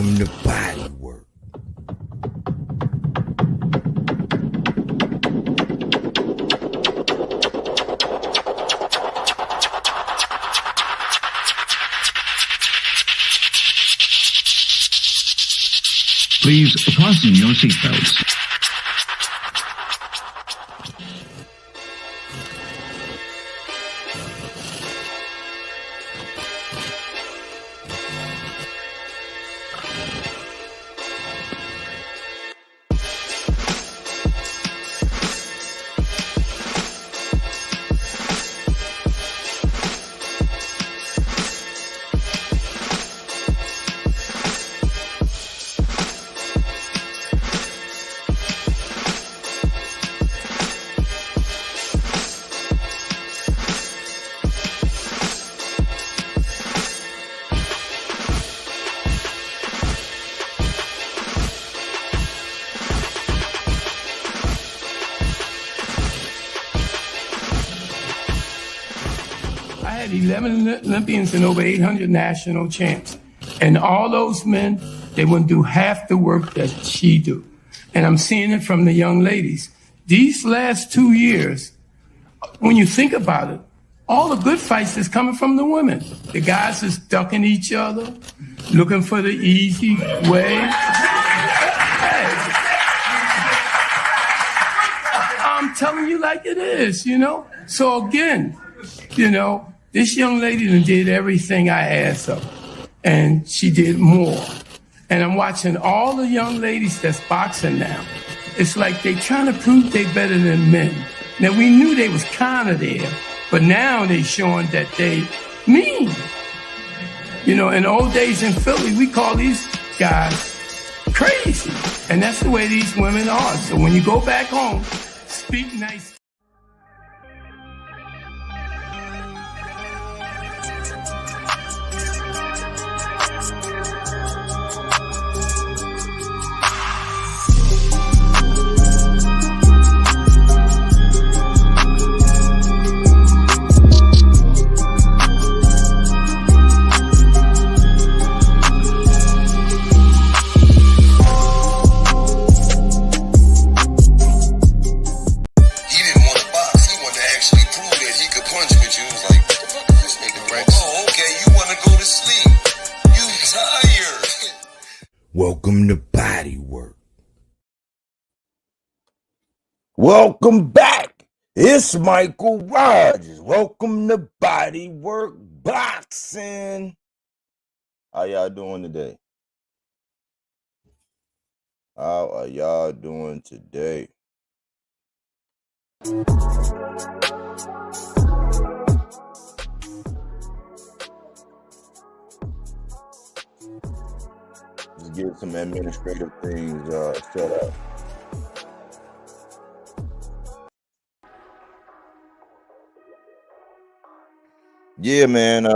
Welcome to Body Work. Please fasten your seatbelts. I had 11 Olympians and over 800 national champs. And all those men, they wouldn't do half the work that she do. And I'm seeing it from the young ladies. These last 2 years, when you think about it, all the good fights is coming from the women. The guys is ducking each other, looking for the easy way. I'm telling you like it is, you know? So again, you know, this young lady done did everything I asked of, and she did more. And I'm watching all the young ladies that's boxing now. It's like they trying to prove they better than men. Now, we knew they was kind of there, but now they showing that they mean. You know, in the old days in Philly, we call these guys crazy. And that's the way these women are. So when you go back home, speak nice. Welcome to Body Work. Welcome back. It's Michael Rogers. Welcome to Body Work Boxing. How y'all doing today? How are y'all doing today? Just get some administrative things set up. Yeah, man.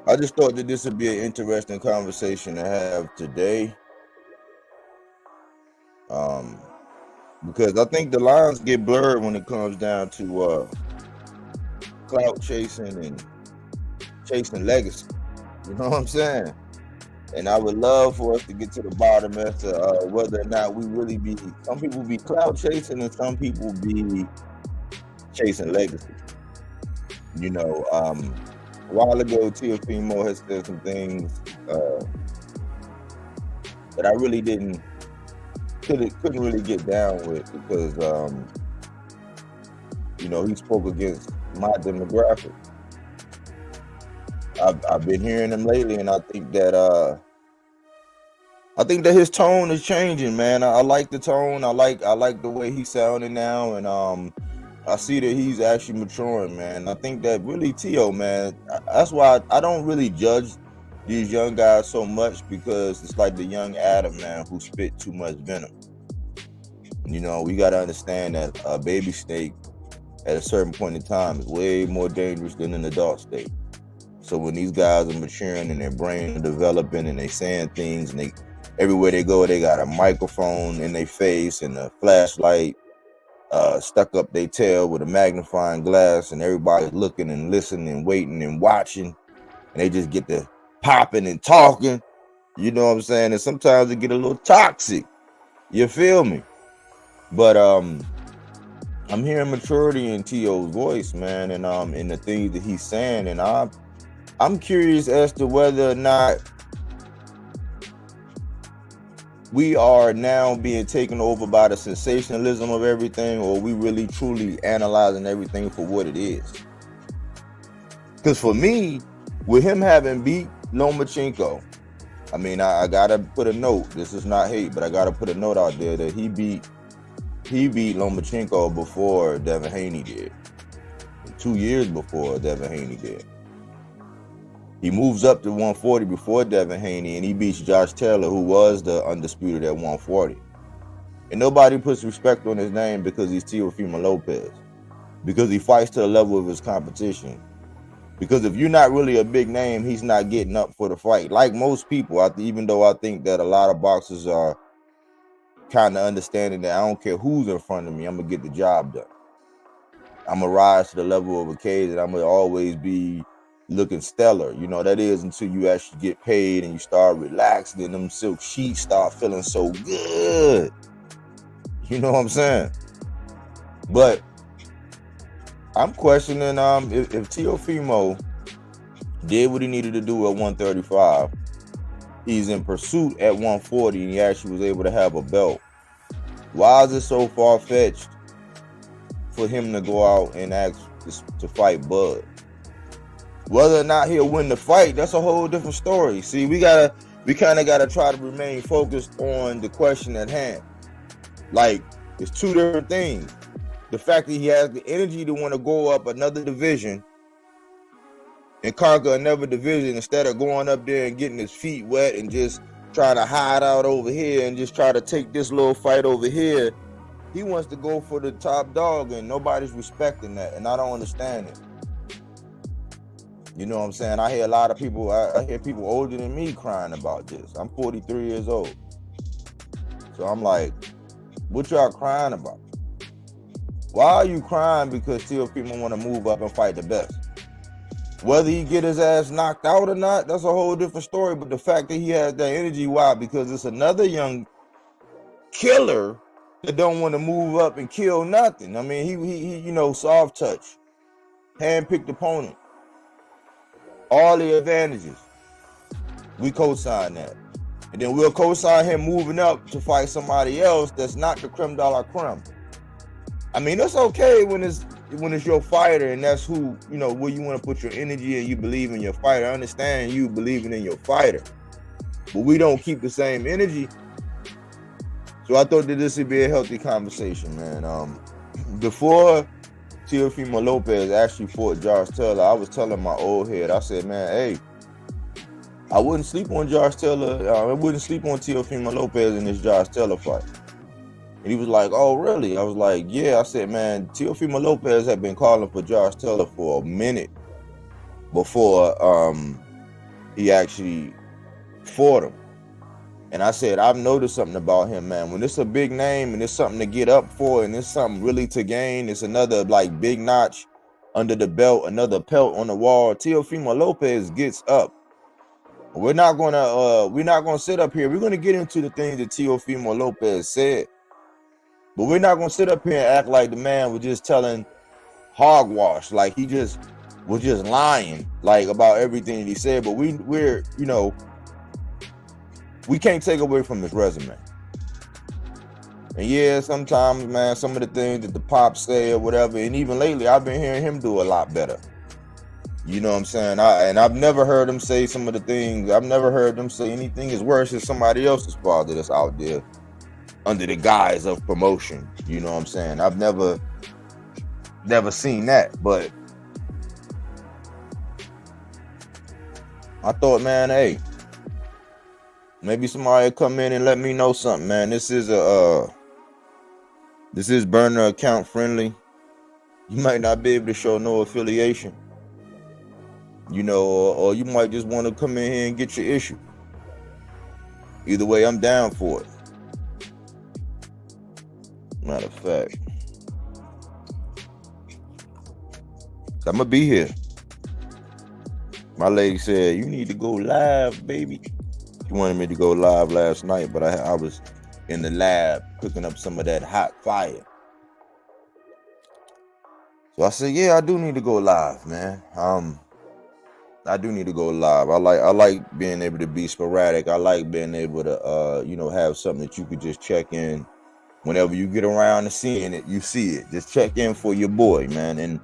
I just thought that this would be an interesting conversation to have today. Because I think the lines get blurred when it comes down to clout chasing and chasing legacy. You know what I'm saying? And I would love for us to get to the bottom as to whether or not we really be, some people be clout chasing and some people be chasing legacy. You know, a while ago, Teofimo has said some things that I really couldn't really get down with because, you know, he spoke against my demographic. I've been hearing him lately, and I think that his tone is changing, man. I like the tone. I like the way he's sounding now, and I see that he's actually maturing, man. I think that really Teo, man. That's why I don't really judge these young guys so much because it's like the young Adam, man, who spit too much venom. You know, we got to understand that a baby snake at a certain point in time is way more dangerous than an adult snake. So when these guys are maturing and their brain are developing and they saying things and everywhere they go, they got a microphone in their face and a flashlight stuck up their tail with a magnifying glass, and everybody's looking and listening and waiting and watching, and they just get to popping and talking. You know what I'm saying? And sometimes it get a little toxic. You feel me? But I'm hearing maturity in T.O.'s voice, man, and in the things that he's saying, and I'm curious as to whether or not we are now being taken over by the sensationalism of everything, or we really truly analyzing everything for what it is. Because for me, with him having beat Lomachenko, I mean, I gotta put a note. This is not hate, but I gotta put a note out there that he beat Lomachenko before Devin Haney did. 2 years before Devin Haney did. He moves up to 140 before Devin Haney, and he beats Josh Taylor, who was the undisputed at 140. And nobody puts respect on his name because he's Teofimo Lopez, because he fights to the level of his competition. Because if you're not really a big name, he's not getting up for the fight. Like most people, even though I think that a lot of boxers are kind of understanding that I don't care who's in front of me, I'm going to get the job done. I'm going to rise to the level of a cage, and I'm going to always be looking stellar. You know, that is until you actually get paid and you start relaxing and them silk sheets start feeling so good. You know what I'm saying? But I'm questioning if Teofimo did what he needed to do at 135, he's in pursuit at 140, and he actually was able to have a belt. Why is it so far-fetched for him to go out and ask to fight Bud? Whether or not he'll win the fight, that's a whole different story. See, we kind of gotta try to remain focused on the question at hand. Like, it's two different things. The fact that he has the energy to want to go up another division and conquer another division instead of going up there and getting his feet wet and just trying to hide out over here and just try to take this little fight over here. He wants to go for the top dog, and nobody's respecting that, and I don't understand it. You know what I'm saying? I hear a lot of people, I hear people older than me crying about this. I'm 43 years old. So I'm like, what y'all crying about? Why are you crying because Teofimo want to move up and fight the best? Whether he get his ass knocked out or not, that's a whole different story. But the fact that he has that energy, why? Because it's another young killer that don't want to move up and kill nothing. I mean, he you know, soft touch, hand-picked opponent. All the advantages. We co-sign that. And then we'll co-sign him moving up to fight somebody else that's not the creme de la creme. I mean, that's okay when it's your fighter and that's who, you know, where you want to put your energy and you believe in your fighter. I understand you believing in your fighter. But we don't keep the same energy. So I thought that this would be a healthy conversation, man. Before Teofimo Lopez actually fought Josh Taylor, I was telling my old head, I said, man, hey, I wouldn't sleep on Josh Taylor. I wouldn't sleep on Teofimo Lopez in this Josh Taylor fight. And he was like, oh, really? I was like, yeah. I said, man, Teofimo Lopez had been calling for Josh Taylor for a minute before he actually fought him. And I said, I've noticed something about him, man. When it's a big name and it's something to get up for and it's something really to gain, it's another like big notch under the belt, another pelt on the wall. Teofimo Lopez gets up. We're not gonna sit up here. We're gonna get into the things that Teofimo Lopez said, but we're not gonna sit up here and act like the man was just telling hogwash, like he just was just lying, like about everything that he said. But we're you know. We can't take away from his resume. And yeah, sometimes, man, some of the things that the pops say or whatever, and even lately, I've been hearing him do a lot better. You know what I'm saying? I've never heard him say some of the things, I've never heard him say anything as worse as somebody else's father that's out there under the guise of promotion. You know what I'm saying? I've never seen that, but I thought, man, hey, maybe somebody come in and let me know something, man. This is burner account friendly. You might not be able to show no affiliation, you know, or you might just want to come in here and get your issue. Either way, I'm down for it. Matter of fact, I'm gonna be here. My lady said, you need to go live, baby. He wanted me to go live last night, but I was in the lab cooking up some of that hot fire. So I said, yeah, I do need to go live, man. I do need to go live. I like being able to be sporadic. I like being able to have something that you could just check in whenever you get around to seeing it, you see it. Just check in for your boy, man, and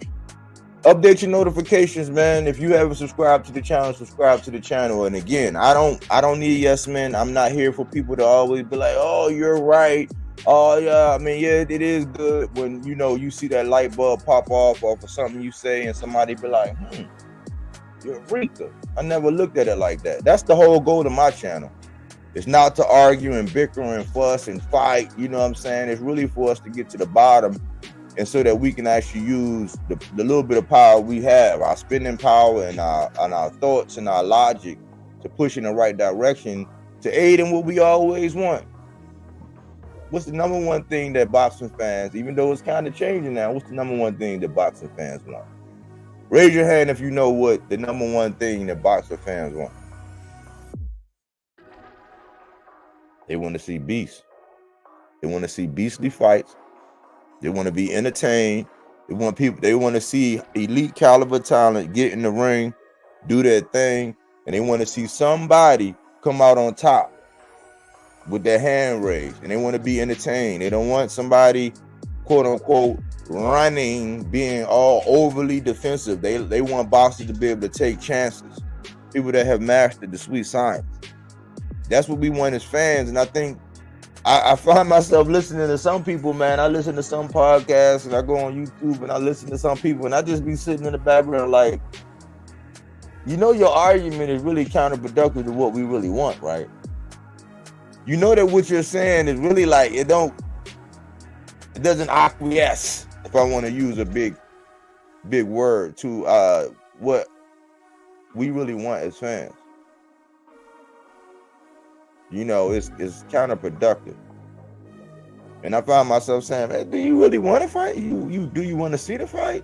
update your notifications, man. If you haven't subscribed to the channel, subscribe to the channel. And again, I don't need yes men. I'm not here for people to always be like, oh, you're right. Oh yeah, I mean, yeah, it is good when you see that light bulb pop off of something you say, and somebody be like, Eureka. I never looked at it like that. That's the whole goal of my channel. It's not to argue and bicker and fuss and fight. You know what I'm saying? It's really for us to get to the bottom, and so that we can actually use the little bit of power we have, our spending power and our thoughts and our logic, to push in the right direction to aid in what we always want. What's the number one thing that boxing fans, even though it's kind of changing now, what's the number one thing that boxing fans want? Raise your hand if you know what the number one thing that boxer fans want. They want to see beasts. They want to see beastly fights. They want to be entertained. They want to see elite caliber talent get in the ring, do their thing, and they want to see somebody come out on top with their hand raised, and they want to be entertained. They don't want somebody, quote unquote, running, being all overly defensive. They want boxers to be able to take chances. People that have mastered the sweet science. That's what we want as fans. And I think I find myself listening to some people, man. I listen to some podcasts and I go on YouTube and I listen to some people and I just be sitting in the background like, your argument is really counterproductive to what we really want, right? You know that what you're saying is really like, it doesn't acquiesce, if I want to use a big word, to what we really want as fans. It's counterproductive. And I find myself saying, hey, do you really want to fight? Do you want to see the fight?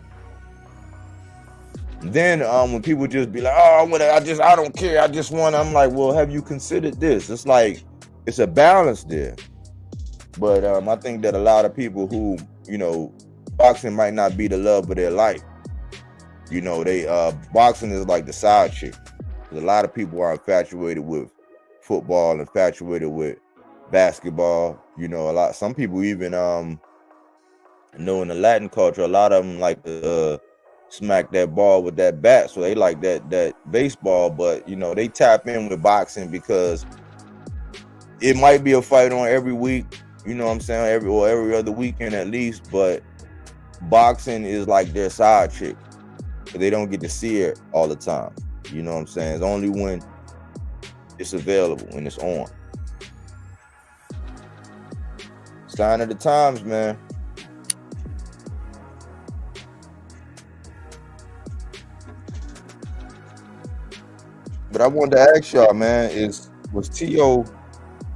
Then when people just be like, oh, I don't care, I just want, I'm like, well, have you considered this? It's like, it's a balance there. But I think that a lot of people who, boxing might not be the love of their life. Boxing is like the side chick. A lot of people are infatuated with football, infatuated with basketball. Some people even in the Latin culture, a lot of them like to smack that ball with that bat, so they like that baseball. But they tap in with boxing because it might be a fight on every week, you know what I'm saying, every other weekend at least, but boxing is like their side chick. They don't get to see it all the time. You know what I'm saying? It's only when it's available, when it's on. Sign of the times, man. But I wanted to ask y'all, man, was Tio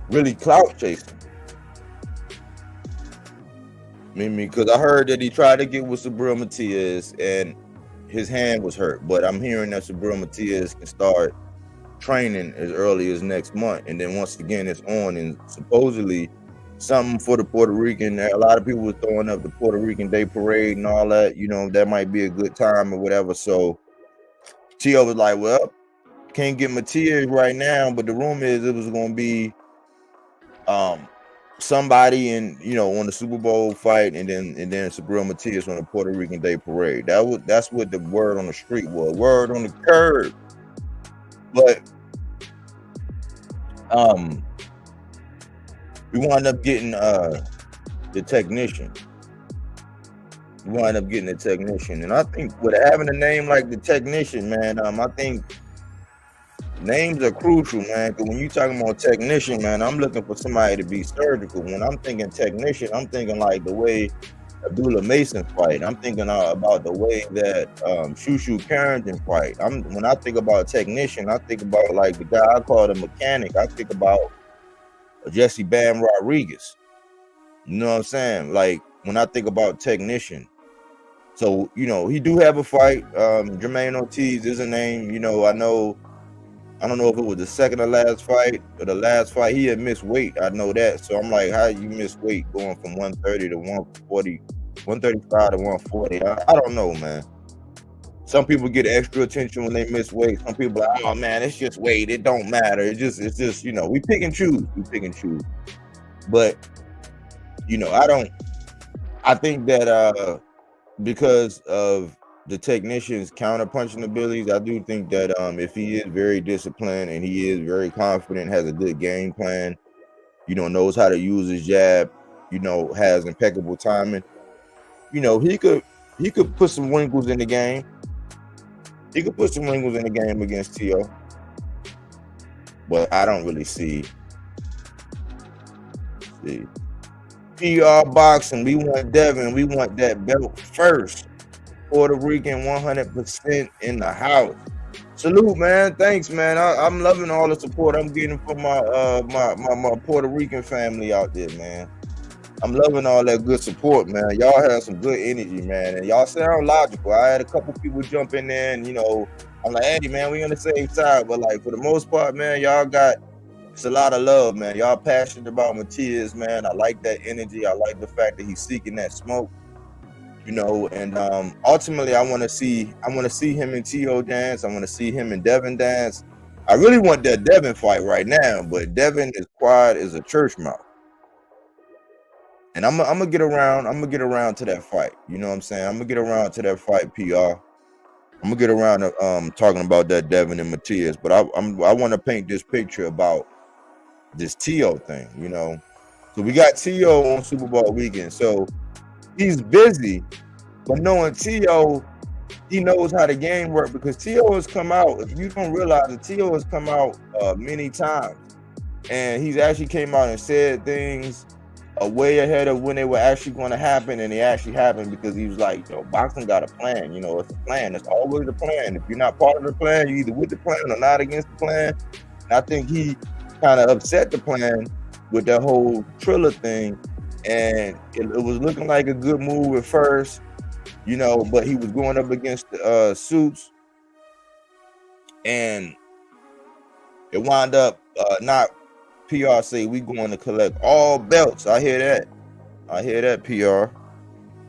really clout chasing? Because I heard that he tried to get with Sabril Matias and his hand was hurt. But I'm hearing that Sabril Matias can start training as early as next month. And then once again, it's on. And supposedly something for the Puerto Rican. A lot of people were throwing up the Puerto Rican Day Parade and all that. That might be a good time or whatever. So Tio was like, well, can't get Matias right now. But the rumor is it was going to be somebody in on the Super Bowl fight, and then Sabril Matias on the Puerto Rican Day Parade. That's what the word on the street was. Word on the curb. But we wound up getting the technician. And I think with having a name like the technician, man, I think names are crucial, man, because when you're talking about technician, man, I'm looking for somebody to be surgical. When I'm thinking technician, I'm thinking like the way Abdullah Mason fight. I'm thinking about the way that Shushu Carrington fight. When I think about technician, I think about like the guy I call the mechanic. I think about Jesse Bam Rodriguez. You know what I'm saying? Like when I think about technician. So, he do have a fight. Jermaine Ortiz is a name. I know I don't know if it was the second to last fight or the last fight. He had missed weight. I know that. So I'm like, how you miss weight going from 130 to 140, 135 to 140? I don't know, man. Some people get extra attention when they miss weight. Some people are like, oh man, it's just weight. It don't matter. It's just, you know, we pick and choose. But, you know, I think that because of the technician's counter-punching abilities, I do think that if he is very disciplined and he is very confident, has a good game plan, you know, knows how to use his jab, you know, has impeccable timing, you know, he could put some wrinkles in the game. He could put some wrinkles in the game against Teo. But I don't really see. PR boxing, we want Devin. We want that belt first. Puerto Rican 100% in the house. Salute, man. Thanks, man. I'm loving all the support I'm getting from my Puerto Rican family out there, man. I'm loving all that good support, man. Y'all have some good energy, man, and y'all sound logical. I had a couple people jump in there, and you know, I'm like, hey, man, we on the same side, but like for the most part, man, y'all got it's a lot of love, man. Y'all passionate about Matias, man. I like that energy. I like the fact that he's seeking that smoke, you know. And ultimately, I want to see him and Teo dance. I want to see him and Devin dance. I really want that Devin fight right now, but Devin is quiet as a church mouse. And I'm gonna get around. I'm gonna get around to that fight. You know what I'm saying? I'm gonna get around to that fight, PR. I'm gonna get around to talking about that Devin and Matias. But I want to paint this picture about this Teo thing. You know, so we got Teo on Super Bowl weekend. So he's busy, but knowing Teo, he knows how the game works because Teo has come out. If you don't realize it, Teo has come out many times, and he's actually came out and said things way ahead of when they were actually going to happen, and they actually happened because he was like, yo, boxing got a plan. You know, it's a plan. It's always a plan. If you're not part of the plan, you're either with the plan or not against the plan. And I think he kind of upset the plan with that whole Triller thing, and it was looking like a good move at first, you know, but he was going up against Suits, and it wound up not PR say we going to collect all belts. I hear that PR.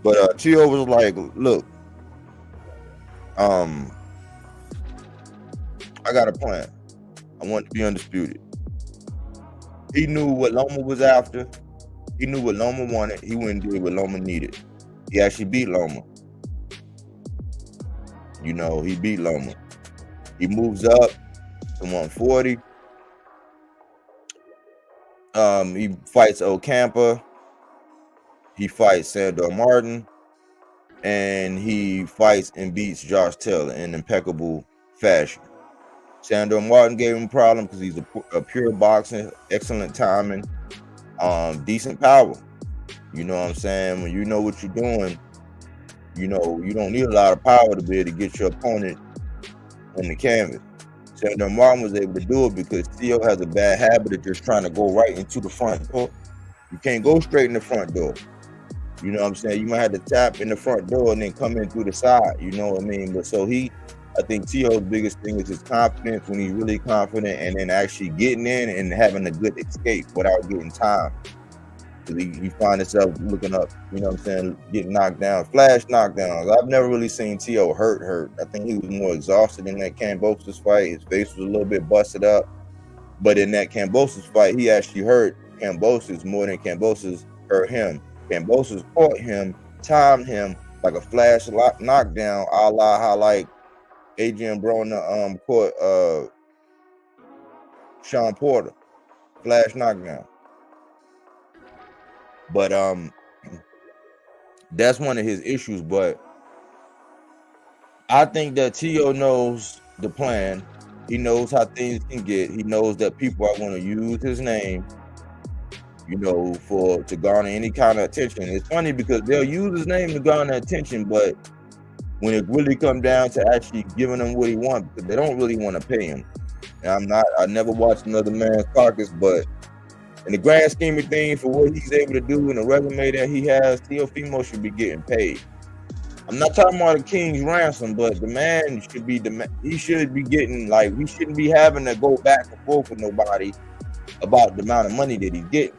But Teo was like, look, I got a plan. I want to be undisputed. He knew what Loma was after. He knew what Loma wanted. He went and did what Loma needed. He actually beat Loma. You know, he beat Loma. He moves up to 140. He fights Ocampa. He fights Sandor Martin. And he fights and beats Josh Taylor in impeccable fashion. Sandor Martin gave him a problem because he's a pure boxer, excellent timing, decent power. You know what I'm saying? When you know what you're doing, you know, you don't need a lot of power to be able to get your opponent on the canvas. Sandor Martin was able to do it because Teo has a bad habit of just trying to go right into the front door. You can't go straight in the front door. You know what I'm saying? You might have to tap in the front door and then come in through the side. You know what I mean? But so I think Teo's biggest thing is his confidence, when he's really confident, and then actually getting in and having a good escape without getting time. Because he finds himself looking up, you know what I'm saying, getting knocked down, flash knockdowns. I've never really seen Teo hurt. I think he was more exhausted in that Kambosos fight. His face was a little bit busted up. But in that Kambosos fight, he actually hurt Kambosos more than Kambosos hurt him. Kambosos caught him, timed him like a flash knockdown, a la how like Adrian Broner caught Sean Porter, flash knockdown. But that's one of his issues. But I think that Teo knows the plan. He knows how things can get. He knows that people are going to use his name, you know, to garner any kind of attention. It's funny because they'll use his name to garner attention, but when it really comes down to actually giving him what he wants, because they don't really want to pay him. And I never watched another man's carcass, but in the grand scheme of things, for what he's able to do and the resume that he has, Teofimo should be getting paid. I'm not talking about a king's ransom, but the man should be he should be getting, like, we shouldn't be having to go back and forth with nobody about the amount of money that he's getting.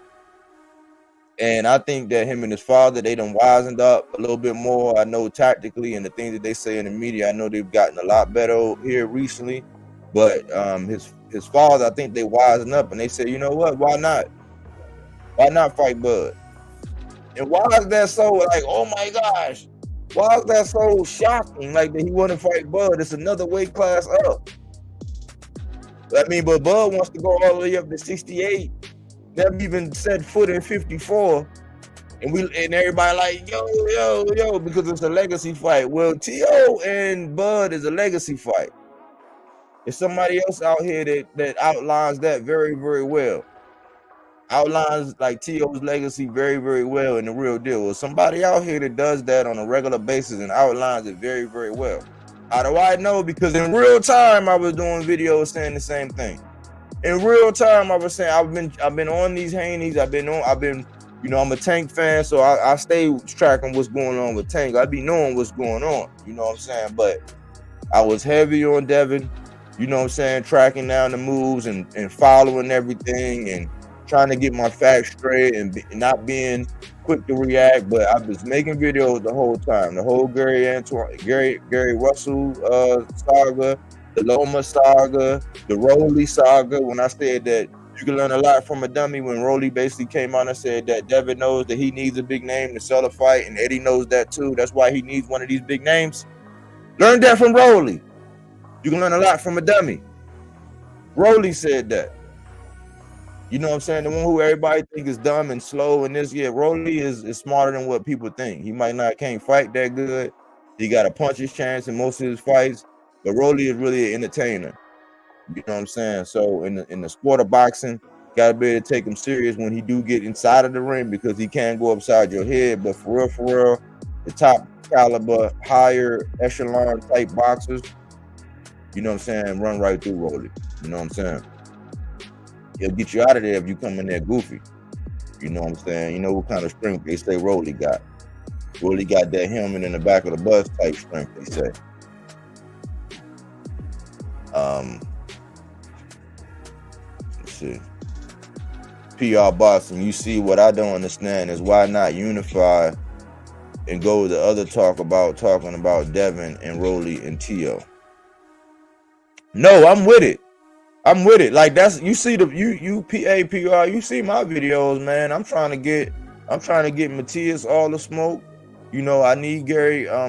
And I think that him and his father, they done wisened up a little bit more. I know tactically, and the things that they say in the media, I know they've gotten a lot better here recently. But his father, I think they wisened up and they said, you know what, why not? Why not fight Bud? And why is that so, like, oh my gosh, why is that so shocking? Like, that he want to fight Bud? It's another weight class up. I mean, but Bud wants to go all the way up to 68. Never even set foot in 54. And everybody like, yo, because it's a legacy fight. Well, T.O. and Bud is a legacy fight. There's somebody else out here that outlines that very, very well. Outlines like T.O.'s legacy very, very well in the real deal. Well, somebody out here that does that on a regular basis and outlines it very, very well. How do I know? Because in real time I was doing videos saying the same thing. In real time I was saying I've been on these Haneys. I've been you know, I'm a Tank fan, so I stay tracking what's going on with Tank. I be knowing what's going on, you know what I'm saying? But I was heavy on Devin, you know what I'm saying, tracking down the moves and following everything and trying to get my facts straight and not being quick to react. But I was making videos the whole time. The whole Gary Russell saga, the Loma saga, the Rolly saga. When I said that you can learn a lot from a dummy, when Rolly basically came out and said that Devin knows that he needs a big name to sell a fight, and Eddie knows that too. That's why he needs one of these big names. Learn that from Rolly. You can learn a lot from a dummy. Rolly said that. You know what I'm saying? The one who everybody think is dumb and slow and this, yeah, Rolly is smarter than what people think. He can't fight that good. He got a puncher's chance in most of his fights, but Rolly is really an entertainer. You know what I'm saying? So in the sport of boxing, gotta be able to take him serious when he do get inside of the ring, because he can go upside your head. But for real, the top caliber, higher echelon type boxers, you know what I'm saying, run right through Rolly. You know what I'm saying? He'll get you out of there if you come in there goofy. You know what I'm saying? You know what kind of strength they say Rolly got. Rolly got that helmet in the back of the bus type strength, they say. Let's see. PR boxing, you see, what I don't understand is why not unify and go the other talking about Devin and Rolly and T.O. No, I'm with it. Like, that's, you see the you PAPR, you see my videos, man. I'm trying to get Matias all the smoke. You know, I need Gary. I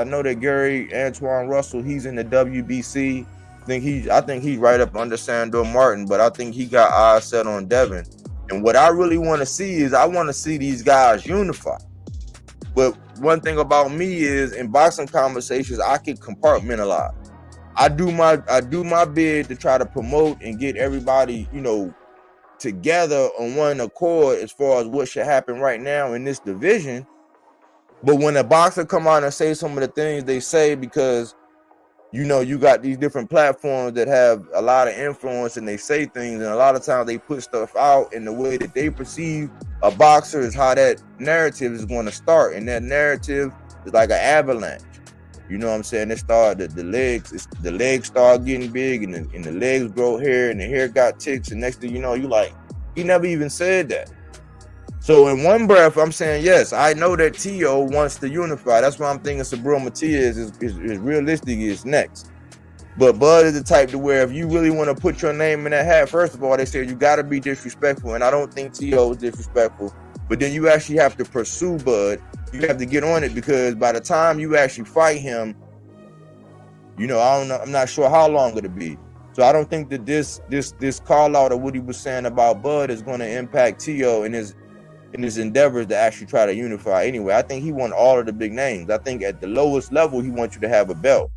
know that Gary Antoine Russell, he's in the WBC. I think he's right up under Sandor Martin, but I think he got eyes set on Devin. And what I really want to see is, I want to see these guys unify. But one thing about me is, in boxing conversations, I can compartmentalize. I do my bid to try to promote and get everybody, you know, together on one accord as far as what should happen right now in this division. But when a boxer come out and say some of the things they say, because, you know, you got these different platforms that have a lot of influence and they say things, and a lot of times they put stuff out in the way that they perceive a boxer is how that narrative is going to start. And that narrative is like an avalanche. You know what I'm saying? It started, the legs start getting big, and the legs grow hair, and the hair got ticks, and next thing you know, you like, he never even said that. So in one breath, I'm saying, yes, I know that T.O. wants to unify. That's why I'm thinking Sabril Matias is realistic is next. But Bud is the type to where, if you really want to put your name in that hat, first of all, they say you got to be disrespectful, and I don't think T.O. is disrespectful. But then you actually have to pursue Bud. You have to get on it, because by the time you actually fight him, you know, I don't know, I'm not sure how long it'll be. So I don't think that this call out of what he was saying about Bud is going to impact T.O. in his endeavors to actually try to unify. Anyway, I think he won all of the big names. I think at the lowest level, he wants you to have a belt.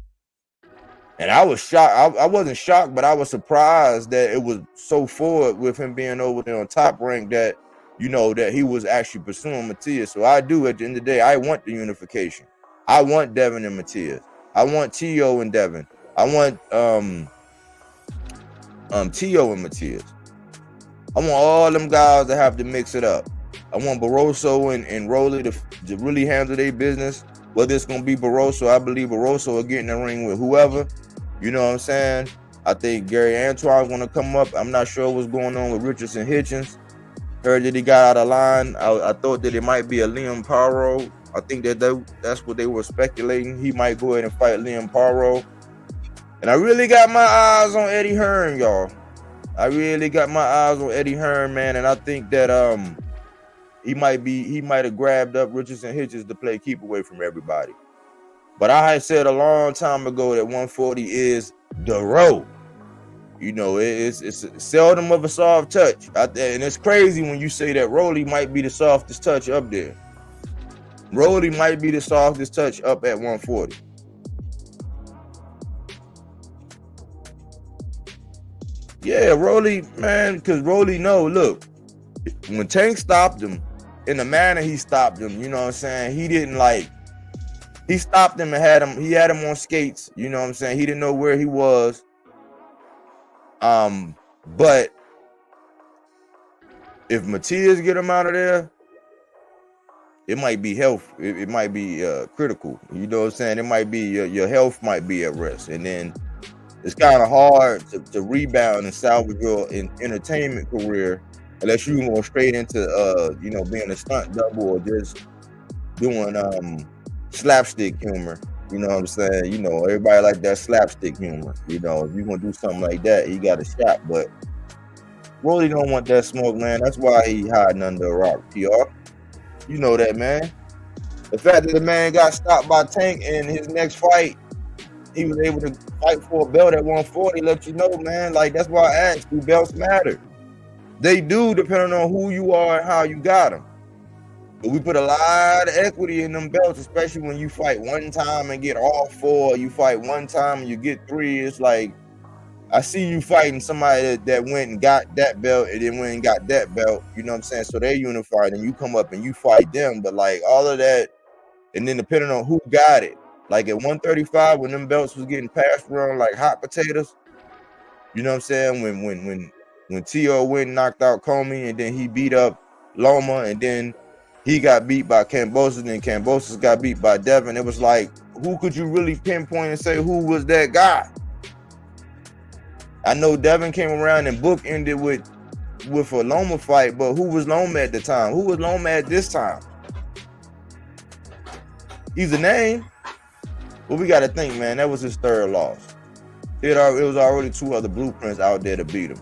And I was shocked. I wasn't shocked, but I was surprised that it was so forward with him being over there on Top Rank, that, you know, that he was actually pursuing Matias. So I do, at the end of the day, I want the unification. I want Devin and Matias. I want T.O. and Devin. I want T.O. and Matias. I want all them guys to have to mix it up. I want Barroso and Rolly to really handle their business. Whether it's gonna be Barroso, I believe Barroso will get in the ring with whoever. You know what I'm saying? I think Gary Antoine's gonna come up. I'm not sure what's going on with Richardson Hitchens. Heard that he got out of line. I thought that it might be a Liam Poirot. I think that's what they were speculating. He might go ahead and fight Liam Poirot. And I really got my eyes on Eddie Hearn, y'all. I really got my eyes on Eddie Hearn, man. And I think that he might have grabbed up Richardson Hitchens to play keep away from everybody. But I had said a long time ago that 140 is the road. You know, it's seldom of a soft touch out there. And it's crazy when you say that Rolly might be the softest touch up there. Rolly might be the softest touch up at 140. Yeah, Rolly, man, because Rolly look, when Tank stopped him, in the manner he stopped him, you know what I'm saying? He stopped him and he had him on skates, you know what I'm saying? He didn't know where he was. But if Matias get him out of there, it might be health. It might be critical. You know what I'm saying? It might be your health might be at risk. And then it's kind of hard to rebound and salvage your entertainment career unless you go straight into being a stunt double or just doing slapstick humor. You know what I'm saying? You know, everybody like that slapstick humor. You know, if you're gonna do something like that, you got a shot. But Rolly don't want that smoke, man. That's why he hiding under a rock, PR. You know that, man. The fact that the man got stopped by Tank in his next fight, he was able to fight for a belt at 140, let you know, man. Like, that's why I asked, do belts matter? They do, depending on who you are and how you got them. But we put a lot of equity in them belts, especially when you fight one time and get all four. You fight one time and you get three. It's like, I see you fighting somebody that went and got that belt and then went and got that belt. You know what I'm saying? So they're unified and you come up and you fight them. But like all of that, and then depending on who got it, like at 135 when them belts was getting passed around like hot potatoes, you know what I'm saying? When Tio went and knocked out Comey and then he beat up Loma and then he got beat by Kambosos and then Kambosos got beat by Devin. It was like, who could you really pinpoint and say who was that guy? I know Devin came around and bookended with a Loma fight, but who was Loma at the time? Who was Loma at this time? He's a name. But we got to think, man, that was his third loss. It was already two other blueprints out there to beat him.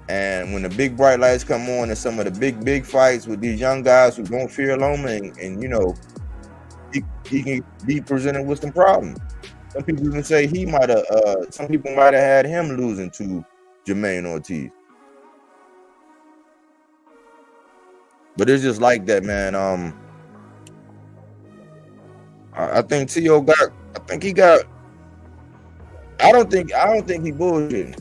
And when the big bright lights come on and some of the big fights with these young guys who don't fear Loma and you know, he can be presented with some problems. Some people even say some people might have had him losing to Jermaine Ortiz. But it's just like that, man. I think T.O. I don't think he bullshitting.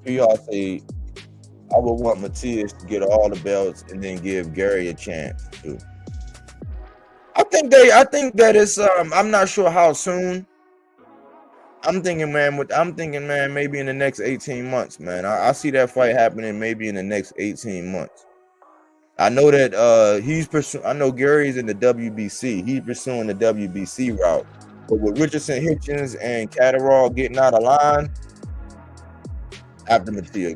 Y'all say I would want Matias to get all the belts and then give Gary a chance too. I think that it's I'm not sure how soon. I'm thinking, man, maybe in the next 18 months, man. I see that fight happening maybe in the next 18 months. I know that I know Gary's in the WBC. He's pursuing the WBC route. But with Richardson Hitchens and Catterall getting out of line, after Matias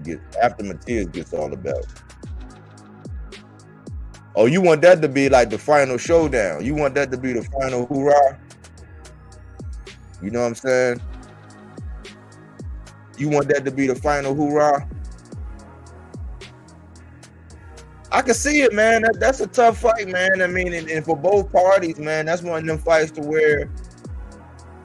gets all the belts. Oh, you want that to be like the final showdown. You want that to be the final hoorah. You know what I'm saying? You want that to be the final hoorah. I can see it, man. That's a tough fight, man. I mean, and for both parties, man, that's one of them fights to where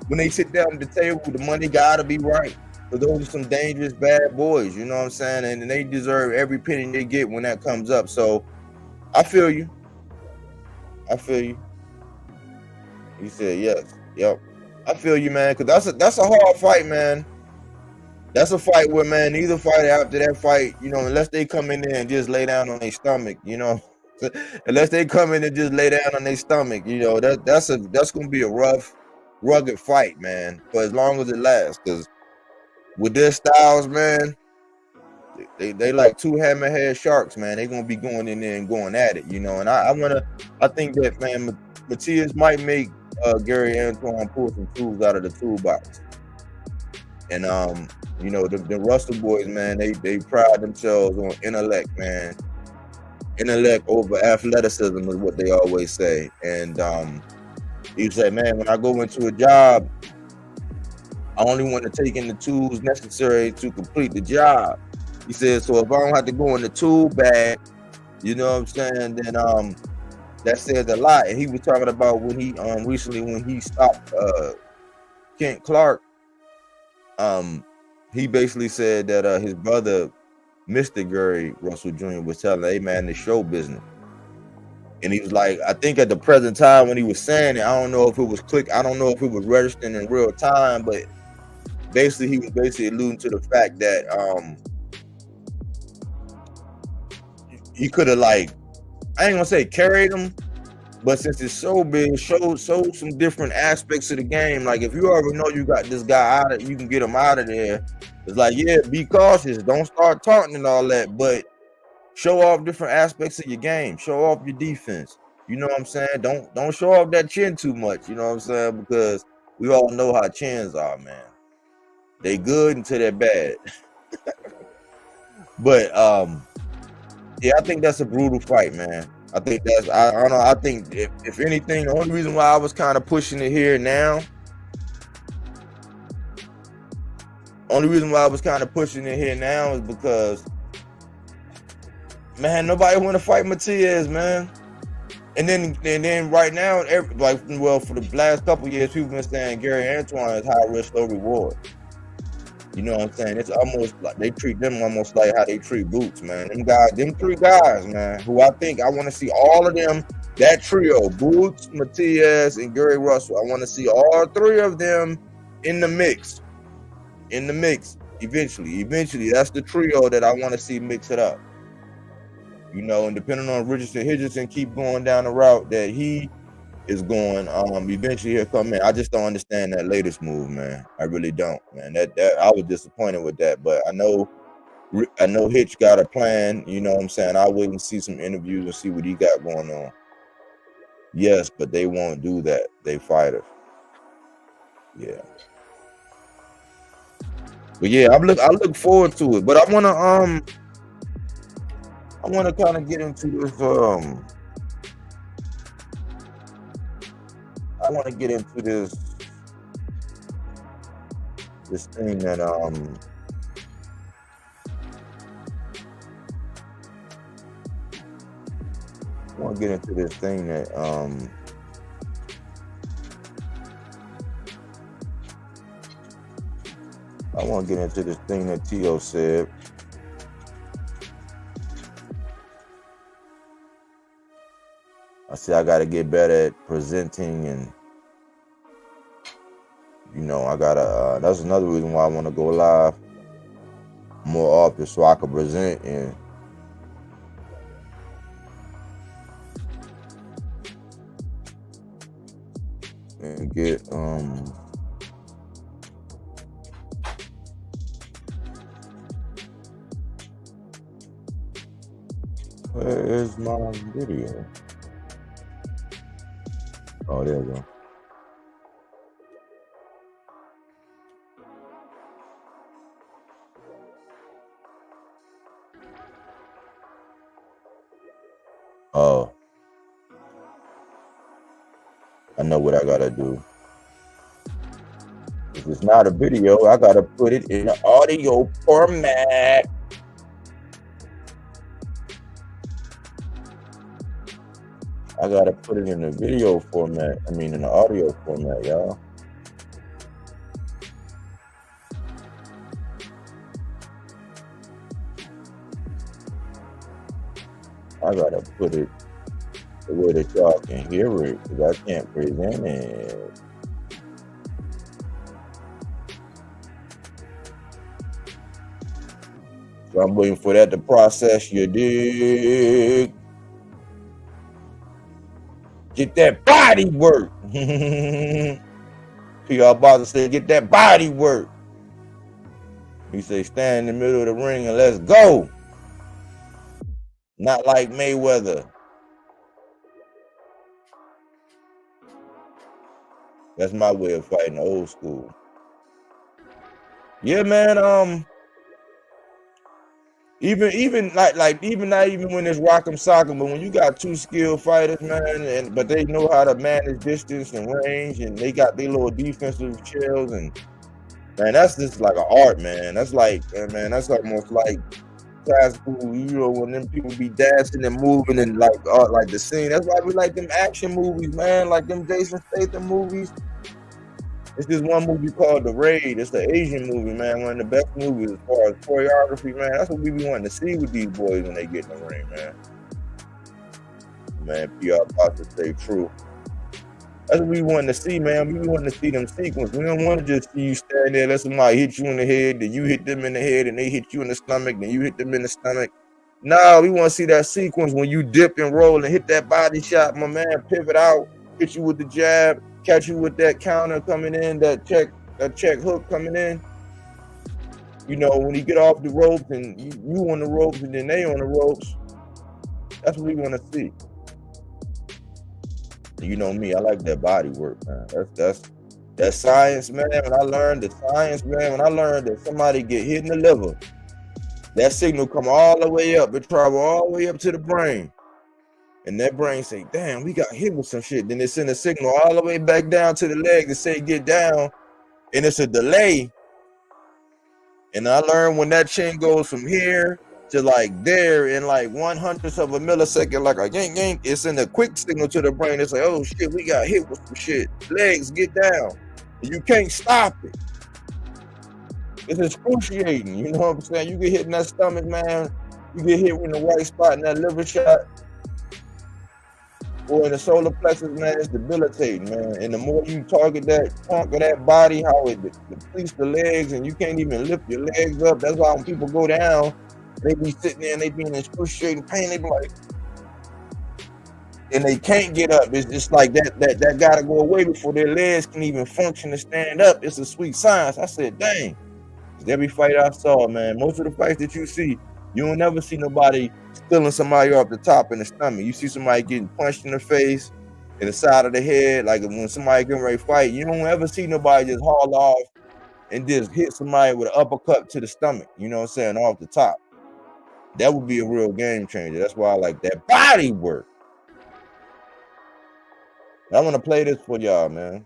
when they sit down at the table, the money gotta be right. But those are some dangerous bad boys, you know what I'm saying? And they deserve every penny they get when that comes up. So I feel you. He said yes. Yep. I feel you, man, because that's a hard fight, man. That's a fight where, man, neither fighter after that fight, you know, unless they come in there and just lay down on their stomach, you know. Unless they come in and just lay down on their stomach, you know, that's gonna be a rough, rugged fight, man, for as long as it lasts, because with their styles, man, they like two hammerhead sharks, man. They gonna be going in there and going at it, you know. And I think that, man, Matias might make Gary Antoine pull some tools out of the toolbox. And you know, the Russell boys, man, they pride themselves on intellect, man. Intellect over athleticism is what they always say. And he said, man, when I go into a job, I only want to take in the tools necessary to complete the job. He said, so if I don't have to go in the tool bag, you know what I'm saying, then that says a lot. And he was talking about when he recently when he stopped Kent Clark, he basically said that his brother, Mr. Gary Russell Jr., was telling, hey man, the show business. And he was like, I think at the present time when he was saying it, I don't know if it was I don't know if it was registering in real time, but basically he was basically alluding to the fact that he could have, like, I ain't gonna say carried him, but since it's so big, showed some different aspects of the game. Like if you already know you got this guy out of, you can get him out of there. It's like, yeah, be cautious, don't start taunting and all that, but show off different aspects of your game. Show off your defense. You know what I'm saying? Don't show off that chin too much. You know what I'm saying? Because we all know how chins are, man. They good until they're bad. But yeah, I think that's a brutal fight, man. I think that's I don't know. I think if anything, the only reason why I was kind of pushing it here now. Only reason why I was kind of pushing it here now is because, man, nobody want to fight Matias, man. And then right now, well, for the last couple of years, people been saying Gary Antoine is high risk, low reward. You know what I'm saying? It's almost like they treat them almost like how they treat Boots, man. Them three guys, man, who I think I want to see all of them, that trio, Boots, Matias, and Gary Russell. I want to see all three of them in the mix. Eventually, that's the trio that I want to see mix it up. You know, and depending on Richardson keep going down the route that he is going, eventually he'll come in. I just don't understand that latest move, man. I really don't, man. That I was disappointed with that, but I know Hitch got a plan. You know what I'm saying? I'll wait and see some interviews and see what he got going on. Yes, but they won't do that. They fighters. Yeah. But yeah, I look forward to it. But I wanna kind of get into this I want to get into this thing that I want to get into this thing that Tio said. I said I got to get better at presenting, and you know, I gotta. That's another reason why I want to go live more often, so I can present and get where is my video? Oh, there we go. Oh, I know what I gotta do. If it's not a video, I gotta put it in an audio format. I gotta put it in a video format. I mean, in the audio format, y'all. I gotta put it the way that y'all can hear it, because I can't present it. So I'm waiting for that to process, you dig? Get that body work. Y'all about to say, get that body work. He say, stand in the middle of the ring and let's go. Not like Mayweather. That's my way of fighting, old school. Yeah, man. Even like even not even when it's rock'em sock'em, but when you got two skilled fighters, man, but they know how to manage distance and range, and they got their little defensive shells, and man, that's just like an art, man. That's like, man, that's almost like classical, when them people be dancing and moving and like art, like the scene. That's why we like them action movies, man, like them Jason Statham movies. It's this one movie called The Raid. It's the Asian movie, man. One of the best movies as far as choreography, man. That's what we be wanting to see with these boys when they get in the ring, man. Man, PR about to stay true. That's what we want to see, man. We want to see them sequences. We don't want to just see you stand there, let somebody hit you in the head, then you hit them in the head, and they hit you in the stomach, then you hit them in the stomach. No, we want to see that sequence when you dip and roll and hit that body shot, my man. Pivot out, hit you with the jab, catch you with that counter coming in, that check hook coming in. When you get off the ropes and you on the ropes and then they on the ropes, that's what we want to see. You know me, I like that body work, man. That's science, man. When I learned the science, man, when I learned that somebody get hit in the liver, that signal come all the way up, it travel all the way up to the brain. And that brain say, damn, we got hit with some shit. Then it send a signal all the way back down to the leg to say get down. And it's a delay. And I learned when that chain goes from here to like there in like 1/100th of a millisecond, like a yank yank, it's in a quick signal to the brain. It's like, oh shit, we got hit with some shit. Legs, get down. You can't stop it. It's excruciating. You know what I'm saying? You get hit in that stomach, man. You get hit in the right spot in that liver shot or in the solar plexus, man, it's debilitating, man. And the more you target that trunk of that body, how it depletes the legs, and you can't even lift your legs up. That's why when people go down, they be sitting there and they be in excruciating pain. They be like, and they can't get up. It's just like that gotta go away before their legs can even function to stand up. It's a sweet science. I said, dang. Every fight I saw, man, most of the fights that you see, you don't never see nobody stealing somebody off the top in the stomach. You see somebody getting punched in the face, in the side of the head, like when somebody getting ready to fight. You don't ever see nobody just haul off and just hit somebody with an uppercut to the stomach, you know what I'm saying, off the top. That would be a real game changer. That's why I like that body work. I want to play this for y'all, man.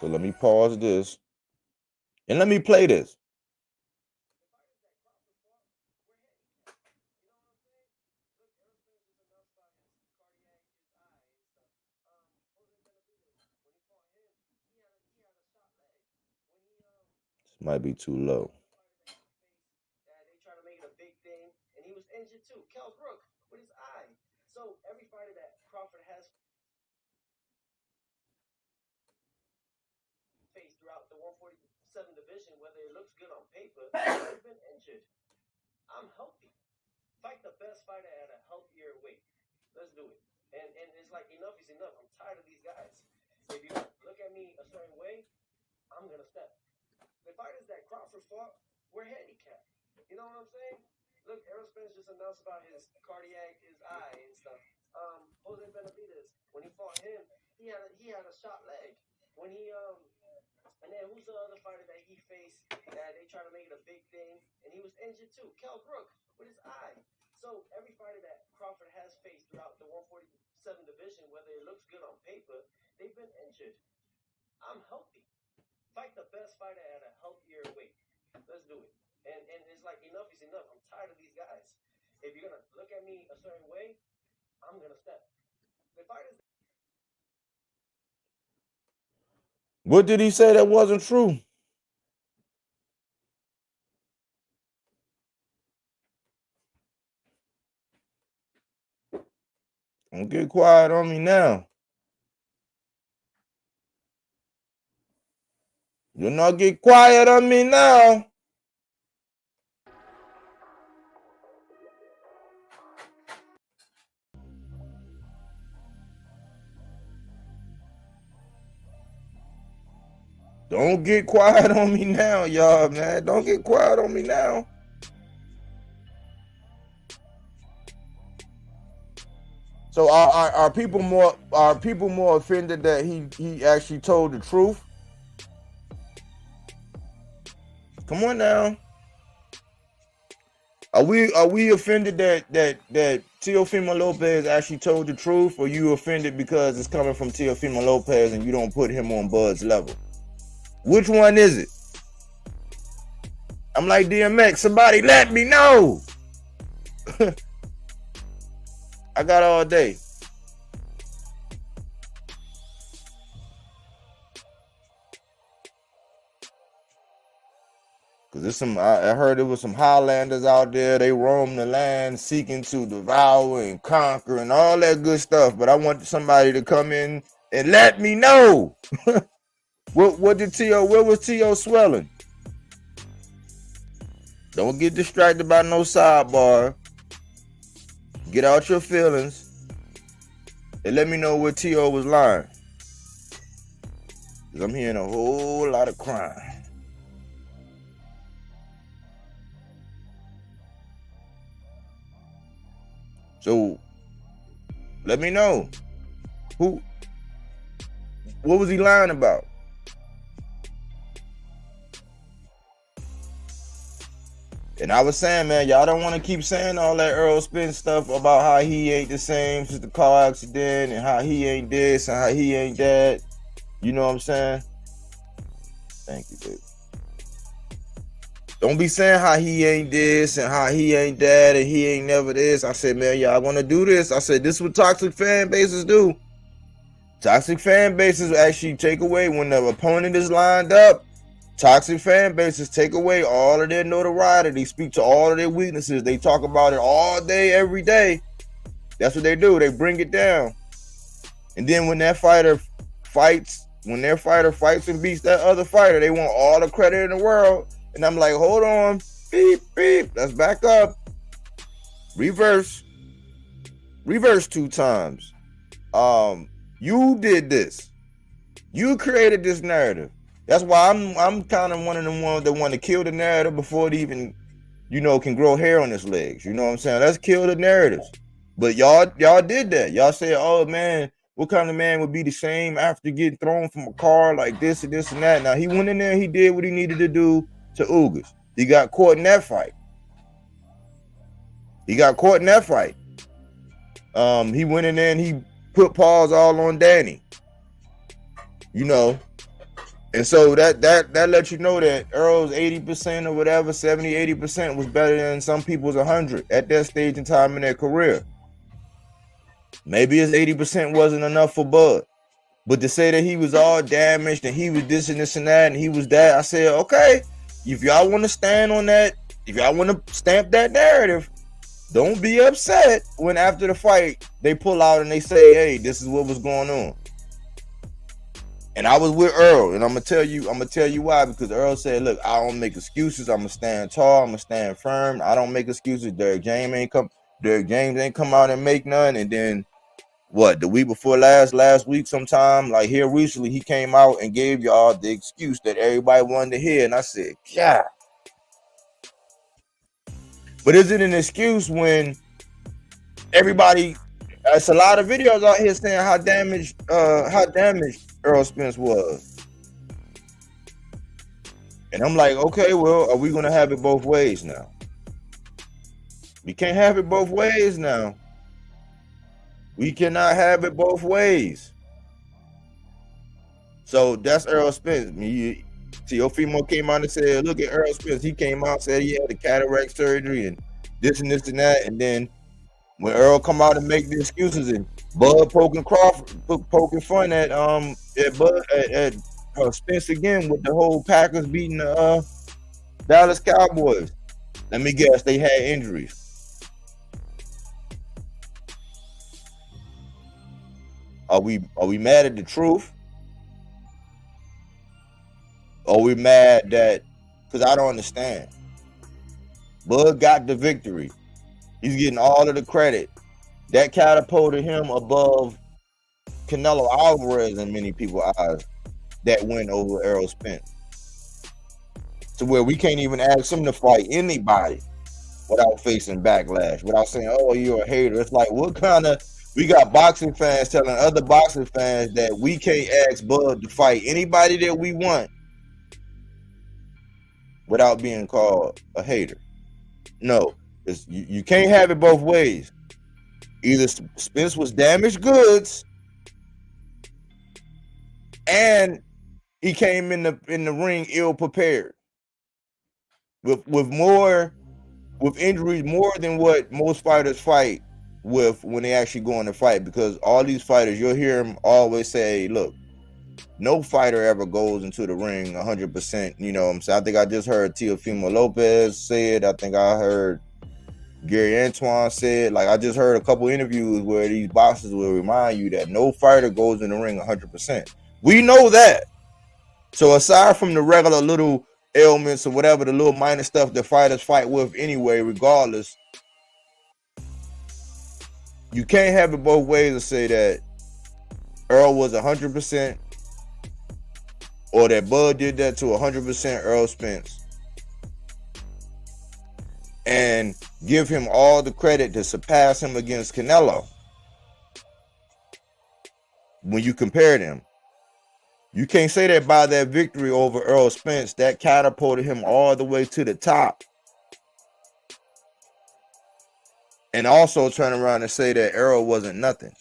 So let me pause this and let me play this. This might be too low. They try to make it a big thing, and he was injured too. Kel Brook with his eye. So every fighter that Crawford has faced throughout the 147 division, whether it looks good on paper, they've been injured. I'm healthy. Fight the best fighter at a healthier weight. Let's do it. And it's like enough is enough. I'm tired of these guys. If you look at me a certain way, I'm gonna step. The fighters that Crawford fought were handicapped. You know what I'm saying? Look, Errol Spence just announced about his cardiac, his eye and stuff. Jose Benavidez, when he fought him, he had a shot leg. When he and then who's the other fighter that he faced that they try to make it a big thing, and he was injured too? Kel Brook with his eye. So every fighter that Crawford has faced throughout the 147 division, whether it looks good on paper, they've been injured. I'm healthy. Fight the best fighter at a healthier weight. Let's do it. And it's like enough is enough. I'm tired of these guys. If you're gonna look at me a certain way, I'm gonna step. The fighters. What did he say that wasn't true? Don't get quiet on me now. Do not get quiet on me now. Don't get quiet on me now, y'all, man. Don't get quiet on me now. So are people more offended that he actually told the truth? Come on now. Are we offended that Teofimo Lopez actually told the truth, or you offended because it's coming from Teofimo Lopez and you don't put him on Bud's level? Which one is it? I'm like DMX, somebody let me know. I got all day. Cause there's I heard there was some Highlanders out there. They roam the land seeking to devour and conquer and all that good stuff. But I want somebody to come in and let me know. What was T.O. swelling? Don't get distracted by no sidebar. Get out your feelings and let me know where T.O. was lying. Cause I'm hearing a whole lot of crying. So let me know what was he lying about? And I was saying, man, y'all don't want to keep saying all that Earl Spence stuff about how he ain't the same since the car accident and how he ain't this and how he ain't that. You know what I'm saying? Thank you, baby. Don't be saying how he ain't this and how he ain't that and he ain't never this. I said, man, y'all want to do this? I said, this is what toxic fan bases do. Toxic fan bases actually take away when the opponent is lined up. Toxic fan bases take away all of their notoriety. They speak to all of their weaknesses. They talk about it all day, every day. That's what they do. They bring it down. And then when that fighter fights, and beats that other fighter, they want all the credit in the world. And I'm like, hold on, beep, beep, let's back up. Reverse 2 times. You did this. You created this narrative. That's why I'm kind of one of them ones that want to kill the narrative before it even, can grow hair on its legs. You know what I'm saying? Let's kill the narratives. But y'all did that. Y'all said, oh man, what kind of man would be the same after getting thrown from a car like this and this and that? Now he went in there, he did what he needed to do to Ugas. He got caught in that fight. He went in there and he put paws all on Danny. And so that lets you know that Earl's 80% or whatever, 70, 80% was better than some people's 100 at that stage in time in their career. Maybe his 80% wasn't enough for Bud. But to say that he was all damaged and he was this and this and that and he was that, I said, okay, if y'all want to stand on that, if y'all want to stamp that narrative, don't be upset when after the fight they pull out and they say, hey, this is what was going on. And I was with Earl, and I'm gonna tell you why, because Earl said, look, I don't make excuses, I'm gonna stand tall, I'm gonna stand firm, I don't make excuses. Derrick James ain't come out and make none. And then the week before last week sometime, like here recently, he came out and gave y'all the excuse that everybody wanted to hear. And I said, yeah. But is it an excuse when everybody, it's a lot of videos out here saying how damaged Earl Spence was. And I'm like, okay, well, are we gonna have it both ways now? We can't have it both ways now. We cannot have it both ways. So that's Earl Spence. Teofimo came out and said, look at Earl Spence. He came out and said he had the cataract surgery and this and this and that. And then when Earl come out and make the excuses and Bud poking fun at Spence again with the whole Packers beating the Dallas Cowboys. Let me guess, they had injuries. Are we mad at the truth? Or we mad that, because I don't understand. Bud got the victory. He's getting all of the credit. That catapulted him above Canelo Alvarez in many people's eyes. that win over Errol Spence, to where we can't even ask him to fight anybody without facing backlash, without saying, "Oh, you're a hater." It's like, what kind of, we got boxing fans telling other boxing fans that we can't ask Bud to fight anybody that we want without being called a hater. No, you can't have it both ways. Either Spence was damaged goods, and he came in the ring ill prepared, with injuries more than what most fighters fight with when they actually go in the fight. Because all these fighters, you'll hear them always say, "Look, no fighter ever goes into the ring 100%." You know what I'm saying? I think I just heard Teofimo Lopez say it. I think I heard Gary Antoine say it. Like, I just heard a couple interviews where these boxers will remind you that no fighter goes in the ring 100%. We know that. So aside from the regular little ailments or whatever, the little minor stuff that fighters fight with anyway, regardless, you can't have it both ways and say that Earl was 100% or that Bud did that to 100% Earl Spence, and give him all the credit to surpass him against Canelo. When you compare them, you can't say that by that victory over Earl Spence, that catapulted him all the way to the top, and also turn around and say that Earl wasn't nothing.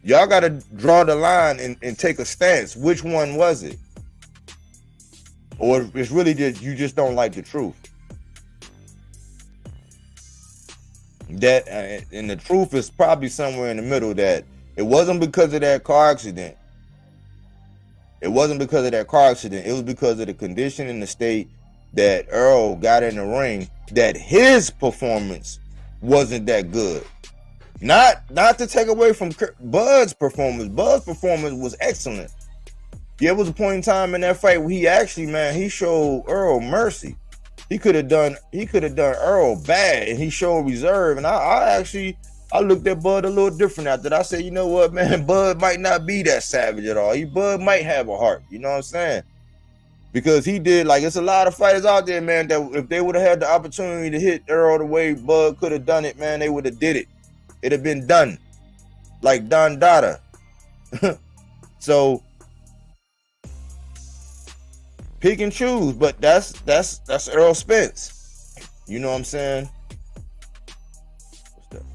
Y'all gotta draw the line and take a stance. Which one was it? Or it's really just, you just don't like the truth. That and the truth is probably somewhere in the middle, that it wasn't because of that car accident. It wasn't because of that car accident. It was because of the condition and the state that Earl got in the ring, that his performance wasn't that good. Not to take away from Bud's performance. Bud's performance was excellent. There was a point in time in that fight where he actually, man, he showed Earl mercy. He could have done Earl bad, and he showed reserve. And I looked at Bud a little different after that. I said, you know what, man, Bud might not be that savage at all. Bud might have a heart. You know what I'm saying? Because he did, like, it's a lot of fighters out there, man, that if they would have had the opportunity to hit Earl the way Bud could have done it, man, they would have did it. It'd have been done. Like Don Dada. So pick and choose, but that's Earl Spence. You know what I'm saying? What's that?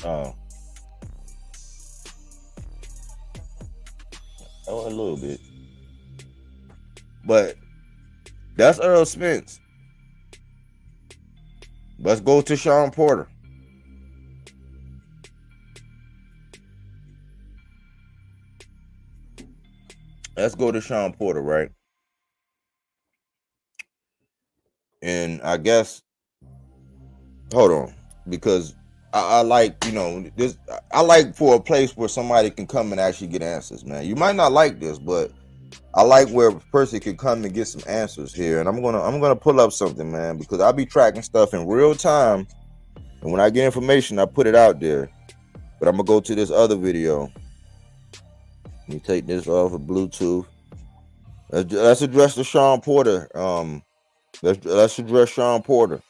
Oh, a little bit. But that's Earl Spence. Let's go to Sean Porter. Let's go to Sean Porter, right? And I guess, hold on, because I like, you know, this. I like for a place where somebody can come and actually get answers, man. You might not like this, but I like where a person can come and get some answers here. And I'm gonna pull up something, man, because I'll be tracking stuff in real time, and when I get information, I put it out there. But I'm gonna go to this other video. Let me take this off of Bluetooth. Let's address the Sean Porter. Let's address Sean Porter.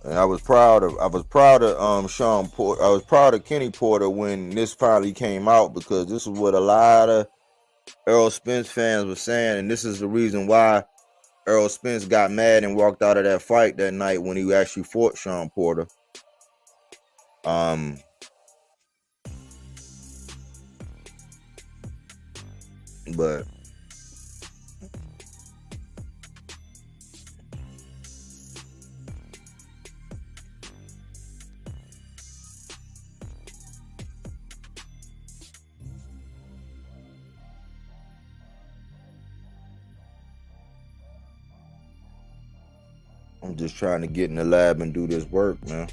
And I was proud of Sean Porter. I was proud of Kenny Porter when this finally came out, because this is what a lot of Errol Spence fans were saying, and this is the reason why Errol Spence got mad and walked out of that fight that night when he actually fought Sean Porter. But I'm just trying to get in the lab and do this work, man.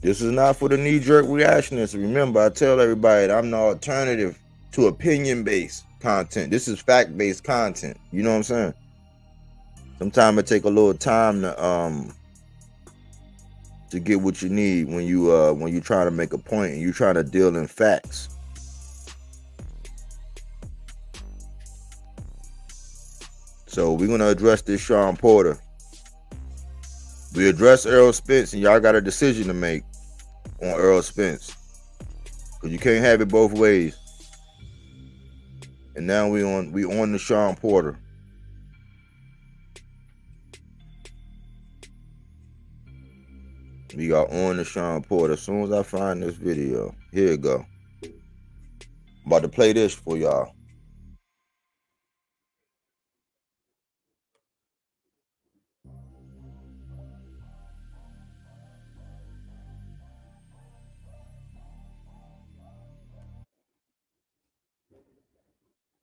This is not for the knee-jerk reactionists. Remember, I tell everybody that I'm the alternative to opinion-based content. This is fact-based content. You know what I'm saying? Sometimes it take a little time to get what you need when you trying to make a point and you trying to deal in facts. So we're gonna address this Sean Porter. We address Errol Spence, and y'all got a decision to make on Errol Spence, because you can't have it both ways. And now we on the Sean Porter. We got on the Sean Porter. As soon as I find this video, here you go. I'm about to play this for y'all.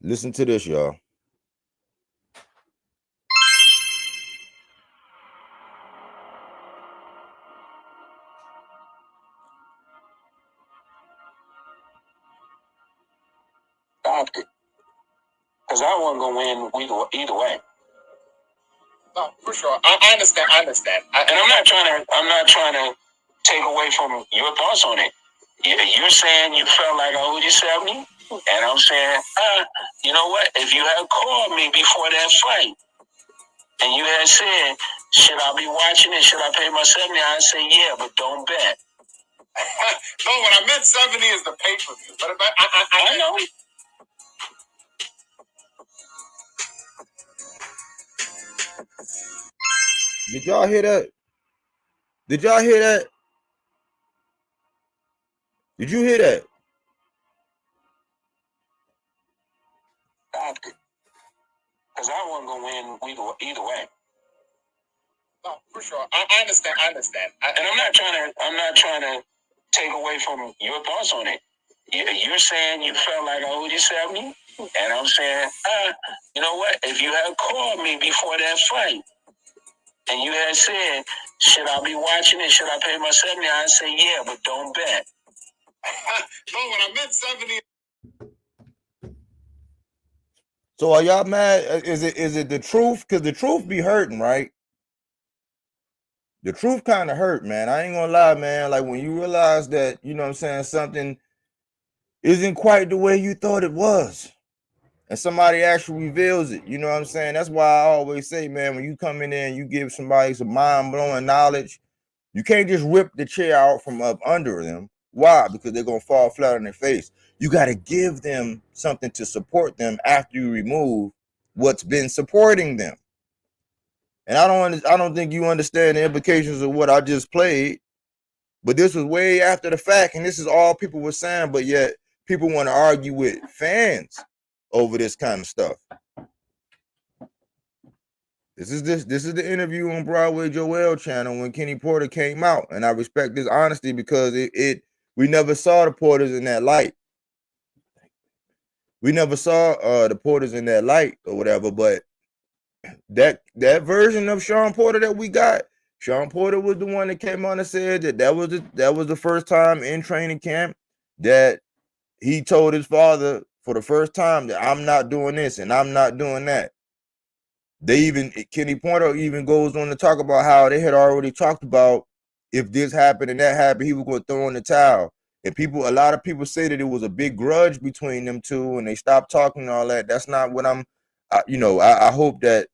Listen to this, y'all. Because I wasn't gonna win either way. No, for sure. I understand. And I'm not trying to take away from your thoughts on it. You're saying you felt like I owed you 70, and I'm saying, you know what? If you had called me before that fight, and you had said, should I be watching it? Should I pay my 70? I'd say, yeah, but don't bet. No, what I meant 70 is the pay-per-view. But I know. Did y'all hear that? Did y'all hear that? Did you hear that? Because I wasn't gonna win either way. No, for sure. I understand. And I'm not trying to take away from your thoughts on it. You're saying you felt like I owed you 70, and I'm saying, you know what? If you had called me before that fight, and you had said, should I be watching it? Should I pay my 70? I'd say, yeah, but don't bet. No, when I meant 70. So are y'all mad? Is it the truth? Because the truth be hurting, right? The truth kind of hurt, man. I ain't gonna lie, man. Like when you realize that, you know what I'm saying, something isn't quite the way you thought it was, and somebody actually reveals it. You know what I'm saying? That's why I always say, man, when you come in there and you give somebody some mind-blowing knowledge, you can't just rip the chair out from up under them. Why? Because they're gonna fall flat on their face. You got to give them something to support them after you remove what's been supporting them. And I don't think you understand the implications of what I just played. But this was way after the fact, and this is all people were saying. But yet people want to argue with fans over this kind of stuff. This is the interview on Broadway Joel channel when Kenny Porter came out, and I respect his honesty because we never saw the Porters in that light. We never saw the Porters in that light or whatever, but that version of Sean Porter that we got, Sean Porter was the one that came on and said that was the first time in training camp that he told his father for the first time that I'm not doing this and I'm not doing that. Kenny Porter even goes on to talk about how they had already talked about if this happened and that happened, he was going to throw in the towel. And a lot of people say that it was a big grudge between them two and they stopped talking and all that. That's not what I hope that,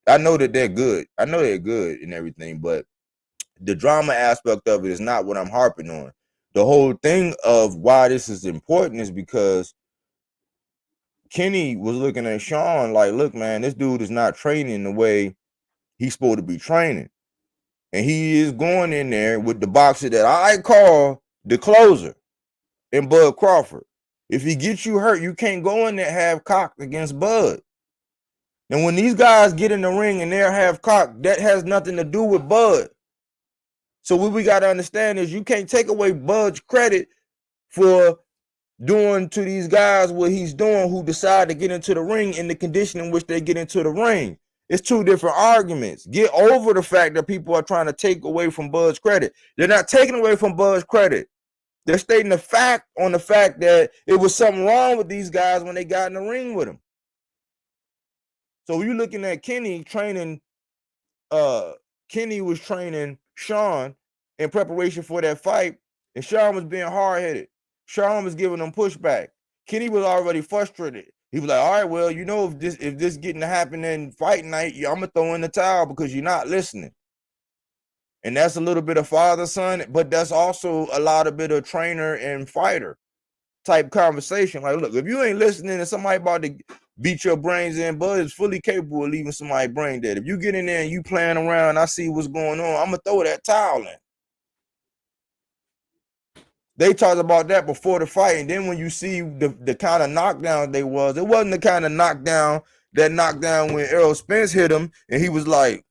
I know that they're good. I know they're good and everything, but the drama aspect of it is not what I'm harping on. The whole thing of why this is important is because Kenny was looking at Sean like, look, man, this dude is not training the way he's supposed to be training. And he is going in there with the boxer that I call the closer in Bud Crawford. If he gets you hurt, you can't go in there half cocked against Bud. And when these guys get in the ring and they're half cocked, that has nothing to do with Bud. So what we got to understand is you can't take away Bud's credit for doing to these guys what he's doing who decide to get into the ring in the condition in which they get into the ring. It's two different arguments. Get over the fact that people are trying to take away from Bud's credit. They're not taking away from Bud's credit. They're stating the fact on the fact that it was something wrong with these guys when they got in the ring with him. So you're looking at Kenny training, Kenny was training Sean in preparation for that fight, and Sean was being hard-headed. Sean was giving him pushback. Kenny was already frustrated. He was like, all right, well, you know, if this getting to happen in fight night, I'm gonna throw in the towel because you're not listening. And that's a little bit of father-son, but that's also a lot of bit of trainer and fighter type conversation. Like, look, if you ain't listening and somebody about to beat your brains in, Bud is fully capable of leaving somebody brain dead. If you get in there and you playing around, I see what's going on, I'm gonna throw that towel in. They talked about that before the fight, and then when you see the kind of knockdown they was, it wasn't the kind of knockdown when Errol Spence hit him and he was like,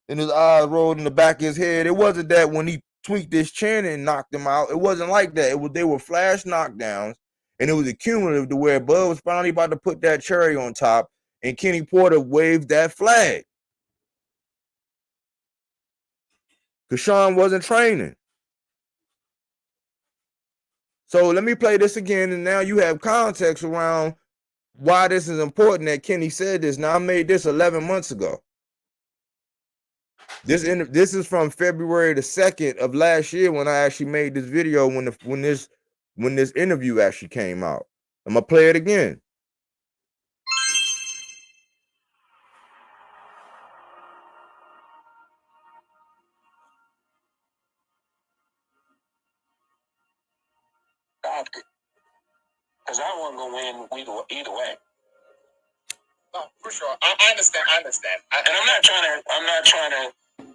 and his eyes rolled in the back of his head. It wasn't that when he tweaked his chin and knocked him out. It wasn't like that. They were flash knockdowns, and it was accumulative to where Bud was finally about to put that cherry on top, and Kenny Porter waved that flag. Because Sean wasn't training. So let me play this again, and now you have context around why this is important that Kenny said this. Now, I made this 11 months ago. This is from February the 2nd of last year when I actually made this video when this interview actually came out. I'm gonna play it again. Because I wasn't gonna win either way. No, for sure. I understand. And I'm not trying to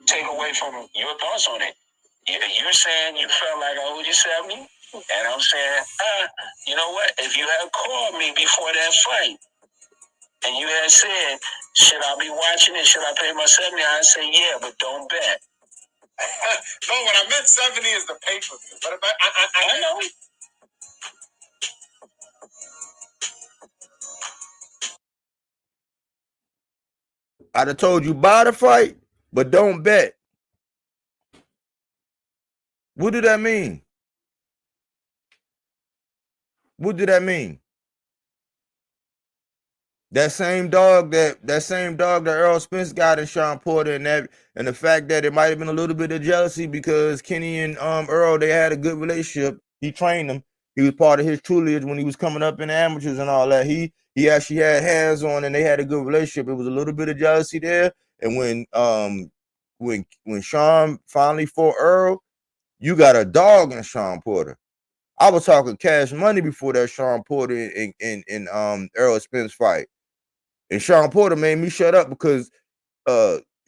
take away from your thoughts on it. You're saying you felt like I owed you 70, and I'm saying, you know what? If you had called me before that fight and you had said, should I be watching it? Should I pay my 70? I'd say, yeah, but don't bet. No, what I meant 70 is the pay-per-view. But if I know. I'd have told you buy the fight, but don't bet. What did that mean? What did that mean? That same dog that Earl Spence got in Sean Porter, and the fact that it might have been a little bit of jealousy because Kenny and Earl, they had a good relationship. He trained him. He was part of his tutelage when he was coming up in the amateurs and all that. He actually had hands on, and they had a good relationship. It was a little bit of jealousy there. And when Sean finally fought Earl, you got a dog in Sean Porter. I was talking cash money before that Sean Porter and Earl Spence fight. And Sean Porter made me shut up because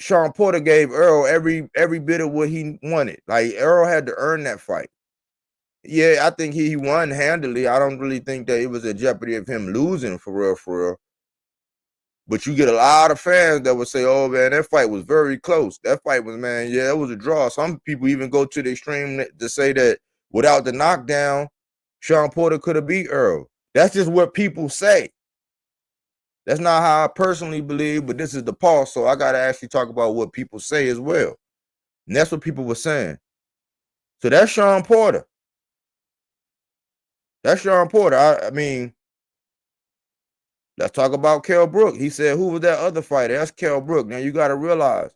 Sean Porter gave Earl every bit of what he wanted. Like, Earl had to earn that fight. Yeah, I think he won handily. I don't really think that it was a jeopardy of him losing for real. But you get a lot of fans that would say, oh, man, that fight was very close. That fight was, man, yeah, it was a draw. Some people even go to the extreme to say that without the knockdown, Sean Porter could have beat Earl. That's just what people say. That's not how I personally believe, but this is the pulse, so I got to actually talk about what people say as well. And that's what people were saying. So that's Sean Porter. That's Sean Porter. I mean, let's talk about Kell Brook. He said, who was that other fighter? That's Kell Brook. Now, you got to realize,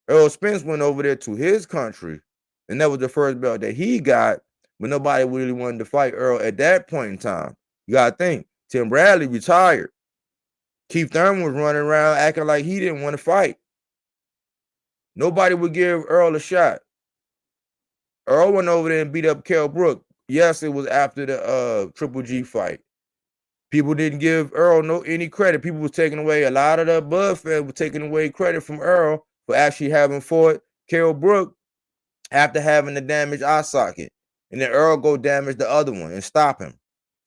Earl Spence went over there to his country, and that was the first belt that he got, but nobody really wanted to fight Earl at that point in time. You got to think, Tim Bradley retired. Keith Thurman was running around acting like he didn't want to fight. Nobody would give Earl a shot. Earl went over there and beat up Kell Brook. Yes, it was after the Triple G fight. People didn't give Earl any credit. People was taking away, a lot of the Bud fans were taking away credit from Earl for actually having fought Kell Brook after having the damaged eye socket. And then Earl go damage the other one and stop him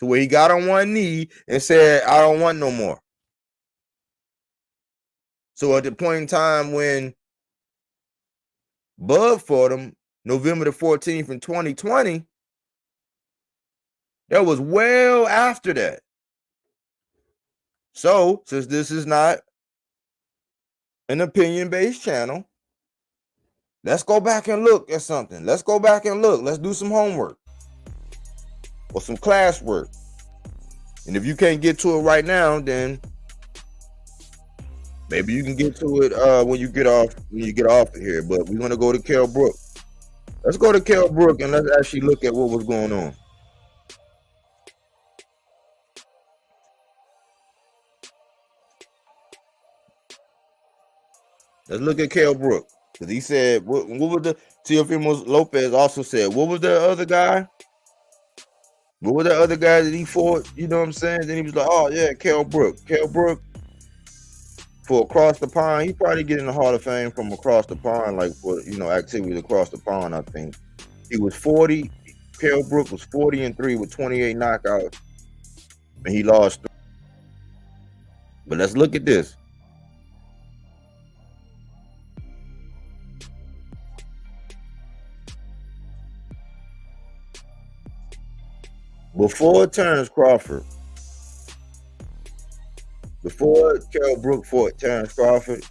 to where he got on one knee and said, I don't want no more. So at the point in time when Bud fought him, November the 14th in 2020, that was well after that. So, since this is not an opinion-based channel. Let's go back and look at something. Let's go back and look. Let's do some homework or some classwork. And if you can't get to it right now, then maybe you can get to it when you get off of here. But we're gonna go to Kell Brook. Let's go to Kell Brook and let's actually look at what was going on. Let's look at Kell Brook. Because he said, what was the Teofimo Lopez also said, what was the other guy? What was the other guy that he fought? You know what I'm saying? Then he was like, oh yeah, Kell Brook. Kell Brook for Across the Pond. He probably get in the Hall of Fame from Across the Pond, like for, you know, activities across the pond, I think. He was 40. Kell Brook was 40-3 with 28 knockouts. And he lost 3. But let's look at this. Before Terrence Crawford, before Kell Brook fought Terrence Crawford,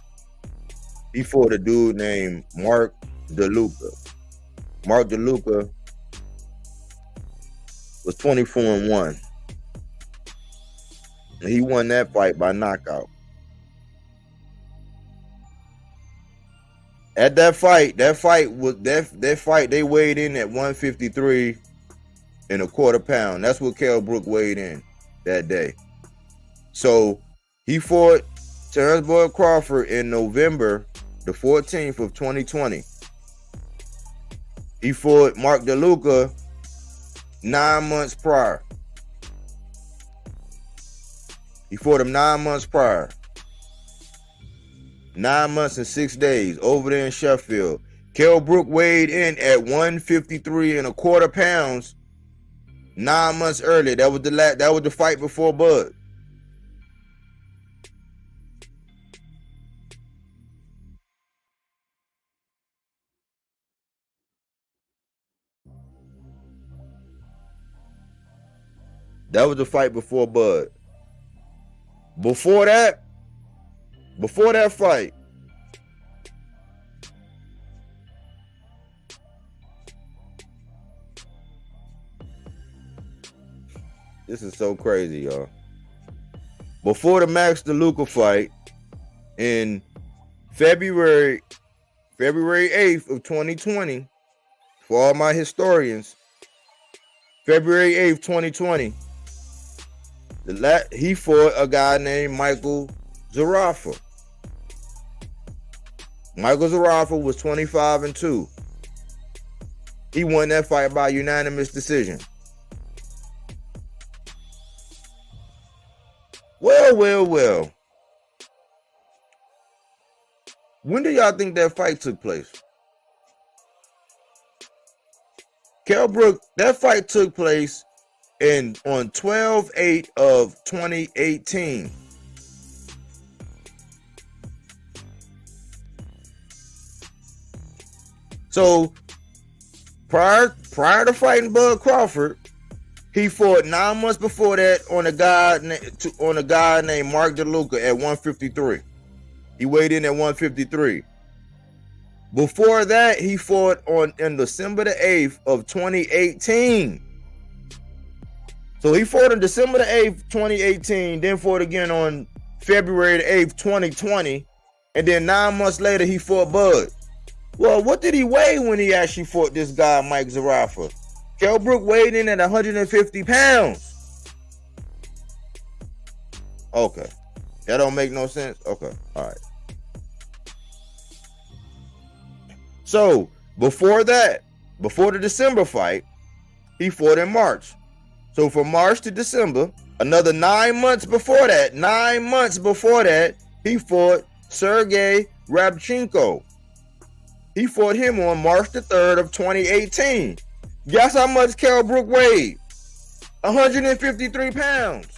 he fought a dude named Mark DeLuca. Mark DeLuca was 24-1. And he won that fight by knockout. At that fight, they weighed in at 153 and a quarter pound. That's what Kell Brook weighed in that day. So he fought Terrence Bud Crawford in November the 14th of 2020. He fought Mark DeLuca 9 months prior. He fought him 9 months prior. 9 months and 6 days over there in Sheffield. Kell Brook weighed in at 153 and a quarter pounds 9 months earlier. That was the fight before Bud. That was the fight before Bud. Before that fight, this is so crazy, y'all. Before the Max DeLuca fight in February 8th of 2020, for all my historians, February 8th, 2020, he fought a guy named Michael Zarafa. Michael Zarafa was 25-2. He won that fight by unanimous decision. Well. When do y'all think that fight took place? Kell Brook, that fight took place on 12/8 of 2018. So prior to fighting Bud Crawford, he fought 9 months before that on a guy named Mark DeLuca at 153. He weighed in at 153. Before that, he fought on December the 8th of 2018. So he fought on December the 8th, 2018, then fought again on February the 8th, 2020, and then 9 months later, he fought Bud. Well, what did he weigh when he actually fought this guy, Mike Zarafa? Kell Brook weighed in at 150 pounds. Okay. That don't make no sense? Okay. All right. So, before that, before the December fight, he fought in March. So from March to December, another 9 months before that, he fought Sergey Rabchenko. He fought him on March the 3rd of 2018. Guess how much Kell Brook weighed? 153 pounds.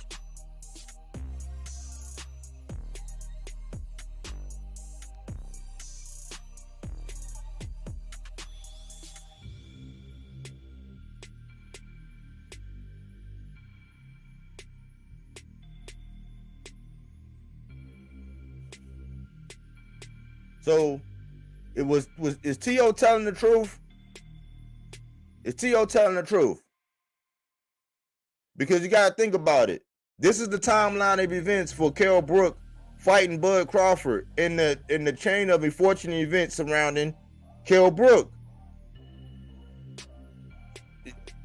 So is Teo telling the truth? Is Teo telling the truth? Because you gotta think about it. This is the timeline of events for Kell Brook fighting Bud Crawford in the chain of unfortunate events surrounding Kell Brook.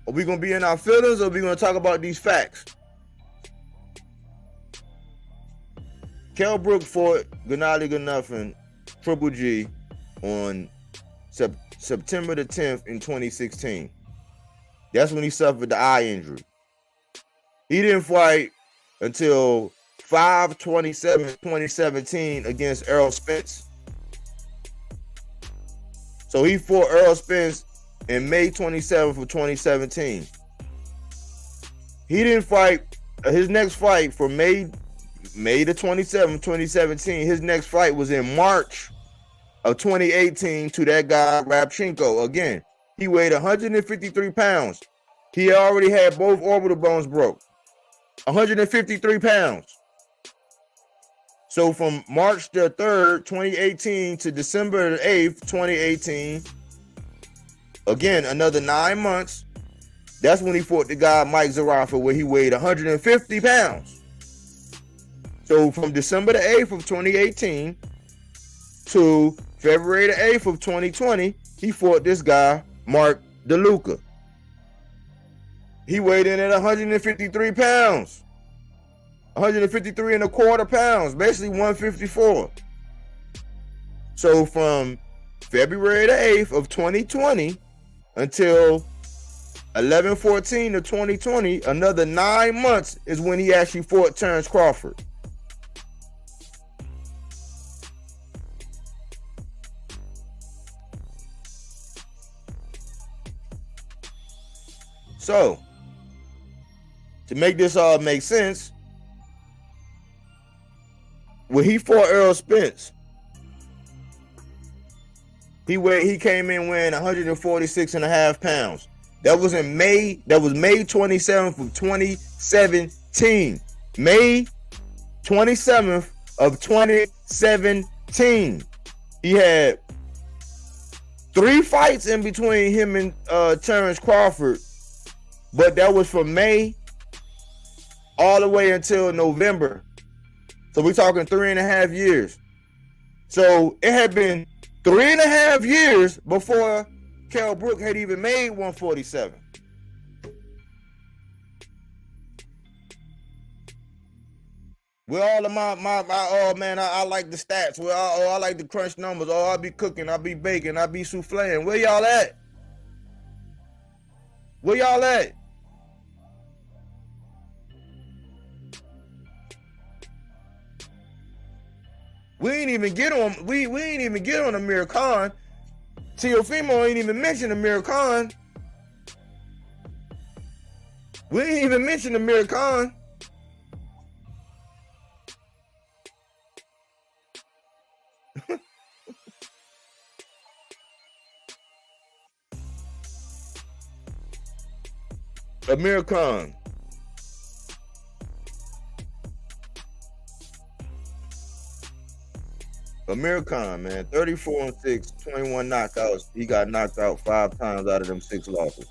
Are we gonna be in our feelings, or are we gonna talk about these facts? Kell Brook fought Gennady Golovkin, Triple G, on September the 10th in 2016. That's when he suffered the eye injury. He didn't fight until 5/27/2017 against Errol Spence. So he fought Errol Spence in May 27th of 2017. He didn't fight his next fight for May the 27th, 2017. His next fight was in March of 2018 to that guy Rabchenko. Again, he weighed 153 pounds. He already had both orbital bones broke. 153 pounds. So from March the 3rd, 2018 to December the 8th, 2018, again, another 9 months. That's when he fought the guy Mike Zarafa, where he weighed 150 pounds. So from December the 8th of 2018 to February the 8th of 2020, he fought this guy, Mark DeLuca. He weighed in at 153 pounds. 153 and a quarter pounds, basically 154. So from February the 8th of 2020 until 11/14 of 2020, another 9 months is when he actually fought Terrence Crawford. So, to make this all make sense, when he fought Errol Spence, he came in weighing 146 and a half pounds. That was in May. That was May 27th of 2017. May 27th of 2017. He had 3 fights in between him and Terrence Crawford, but that was from May all the way until November. So we're talking 3.5 years. So it had been 3.5 years before Kell Brook had even made 147. With all of my oh man, I like the stats. Well, I like the crunch numbers. Oh, I'll be cooking, I'll be baking, I'll be souffling. Where y'all at? Where y'all at? We ain't even get on Amir Khan. Teofimo ain't even mentioned Amir Khan. We ain't even mentioned Amir Khan. Amir Khan. Amir Khan, man, 34-6, 21 knockouts. He got knocked out 5 times out of them 6 losses.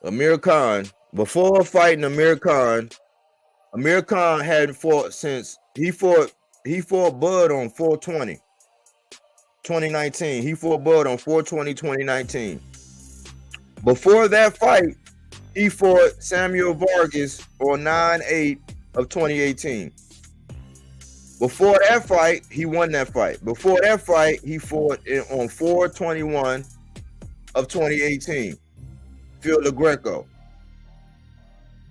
Amir Khan, before fighting Amir Khan hadn't fought since he fought Bud on 4/20, 2019. He fought Bud on 4/20, 2019. Before that fight, he fought Samuel Vargas on 9/8 of 2018. Before that fight, he won that fight. Before that fight, he fought on 4/21 of 2018. Phil LaGreco.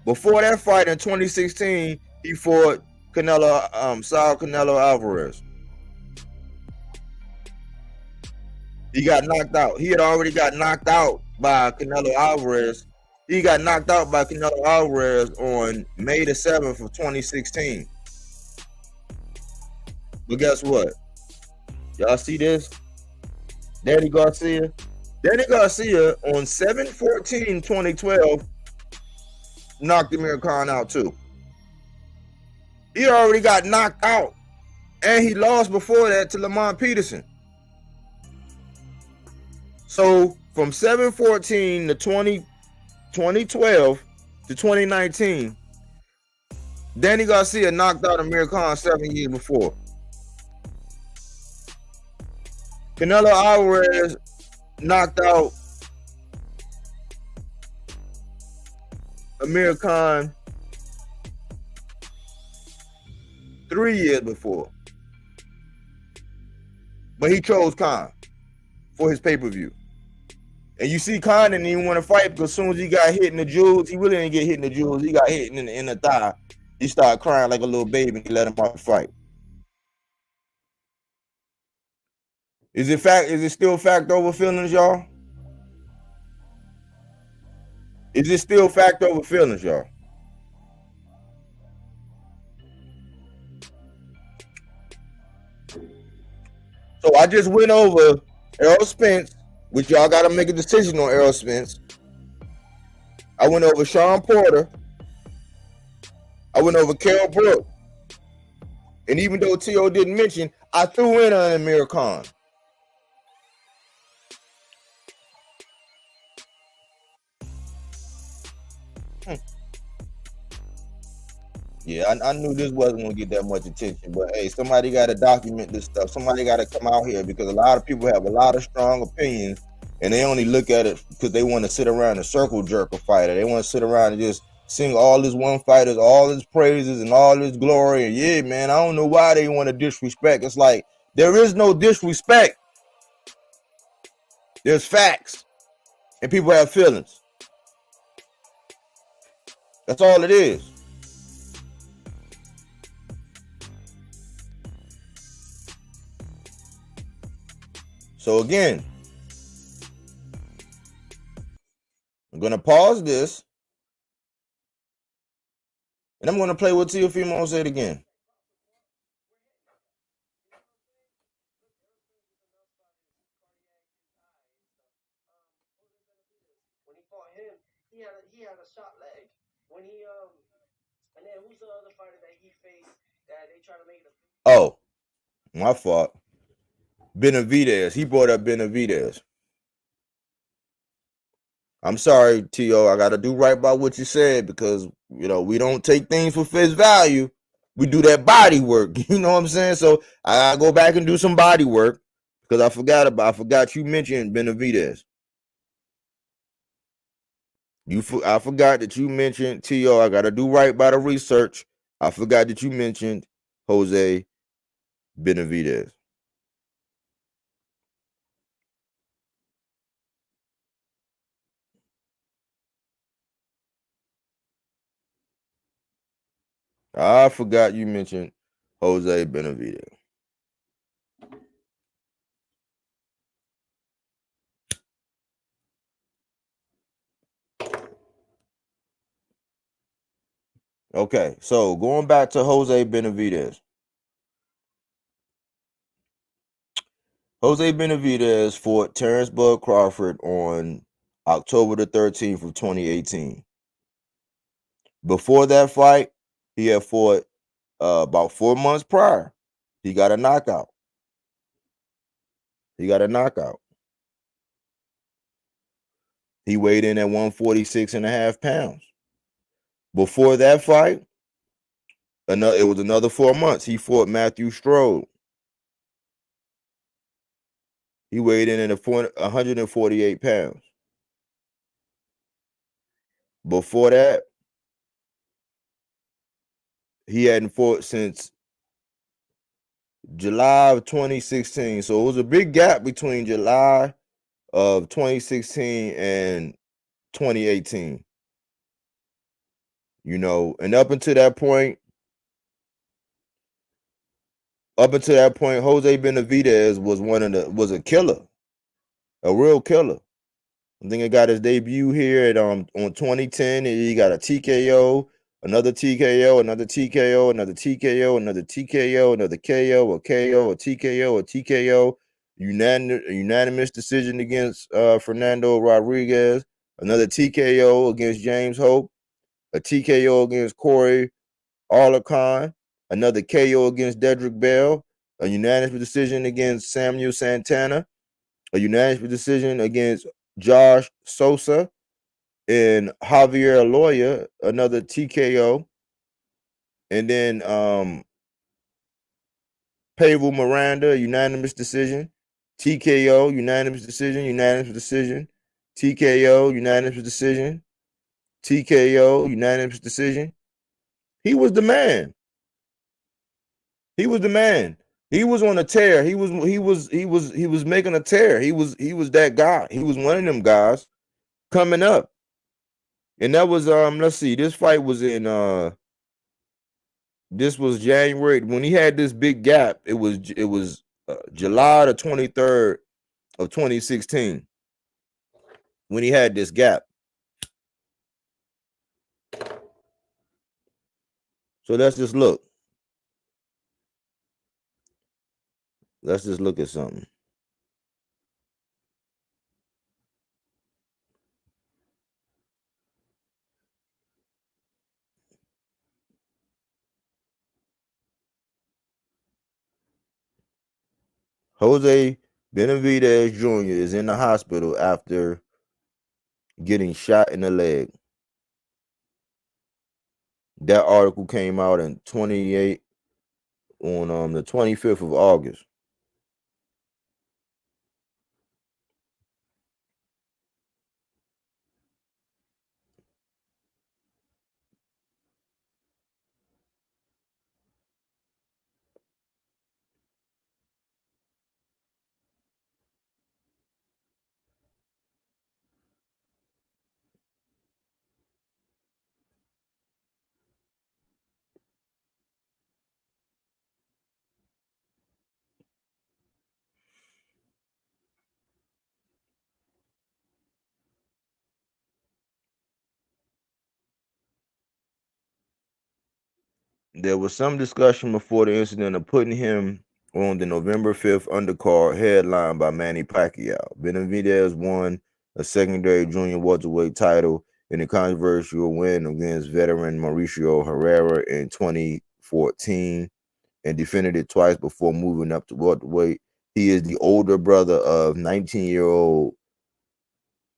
Before that fight in 2016, he fought Saul Canelo Alvarez. He got knocked out. He had already got knocked out by Canelo Alvarez. He got knocked out by Canelo Alvarez on May the 7th of 2016. But guess what? Y'all see this? Danny Garcia on 7/14/2012 knocked Amir Khan out too. He already got knocked out. And he lost before that to Lamont Peterson. So from 7-14 to 2012 to 2019, Danny Garcia knocked out Amir Khan 7 years before. Canelo Alvarez knocked out Amir Khan 3 years before. But he chose Khan for his pay-per-view. And you see Khan didn't even want to fight because as soon as he got hit in the jewels, he really didn't get hit in the jewels. He got hit in the thigh. He started crying like a little baby and he let him out the fight. Is it still fact over feelings, y'all? Is it still fact over feelings, y'all? So I just went over Errol Spence, which y'all got to make a decision on Errol Spence. I went over Sean Porter. I went over Carol Brook. And even though T.O. didn't mention, I threw in on Amir Khan. Yeah, I knew this wasn't going to get that much attention. But, hey, somebody got to document this stuff. Somebody got to come out here because a lot of people have a lot of strong opinions, and they only look at it because they want to sit around and circle jerk a fighter. They want to sit around and just sing all his one fighters, all his praises and all his glory. And, yeah, man, I don't know why they want to disrespect. It's like there is no disrespect. There's facts, and people have feelings. That's all it is. So again, I'm going to pause this, and I'm going to play what Teofimo said again. When he fought him, he had a shot leg. When he and then who's the other fighter that he faced that they try to make it? Oh, my fault. Benavidez. He brought up Benavidez. I'm sorry, T.O. I got to do right by what you said because, you know, we don't take things for face value. We do that body work. You know what I'm saying? So I got to go back and do some body work because I forgot you mentioned Benavidez. I forgot that you mentioned T.O. I got to do right by the research. I forgot that you mentioned Jose Benavidez. I forgot you mentioned Jose Benavidez. Okay, so going back to Jose Benavidez. Jose Benavidez fought Terrence Bud Crawford on October the 13th of 2018. Before that fight, he had fought about 4 months prior. He got a knockout. He weighed in at 146.5 pounds. Before that fight, it was another 4 months. He fought Matthew Strode. He weighed in at 148 pounds. Before that, he hadn't fought since July of 2016. So it was a big gap between July of 2016 and 2018. You know, and up until that point, Jose Benavidez was a killer, a real killer. I think he got his debut here at on 2010. He got a TKO, another TKO, another TKO, another TKO, another TKO, another KO, a KO, a TKO, a TKO. Unanimous decision against Fernando Rodriguez. Another TKO against James Hope. A TKO against Corey Arlecon. another KO against Dedrick Bell, a unanimous decision against Samuel Santana, a unanimous decision against Josh Sosa, and Javier Aloya, another TKO. And then Pavel Miranda, unanimous decision. TKO, unanimous decision, unanimous decision. TKO, unanimous decision. TKO, unanimous decision. He was the man. He was the man. He was on a tear. He was making a tear. He was that guy. He was one of them guys coming up. And that was let's see, this fight was in this was January when he had this big gap. It was July the 23rd of 2016 when he had this gap. So let's just look. Let's just look at something. Jose Benavidez Jr. is in the hospital after getting shot in the leg. That article came out in 28 on the 25th of August. There was some discussion before the incident of putting him on the November 5th undercard headlined by Manny Pacquiao. Benavidez won a secondary junior welterweight title in a controversial win against veteran Mauricio Herrera in 2014 and defended it twice before moving up to welterweight. He is the older brother of 19-year-old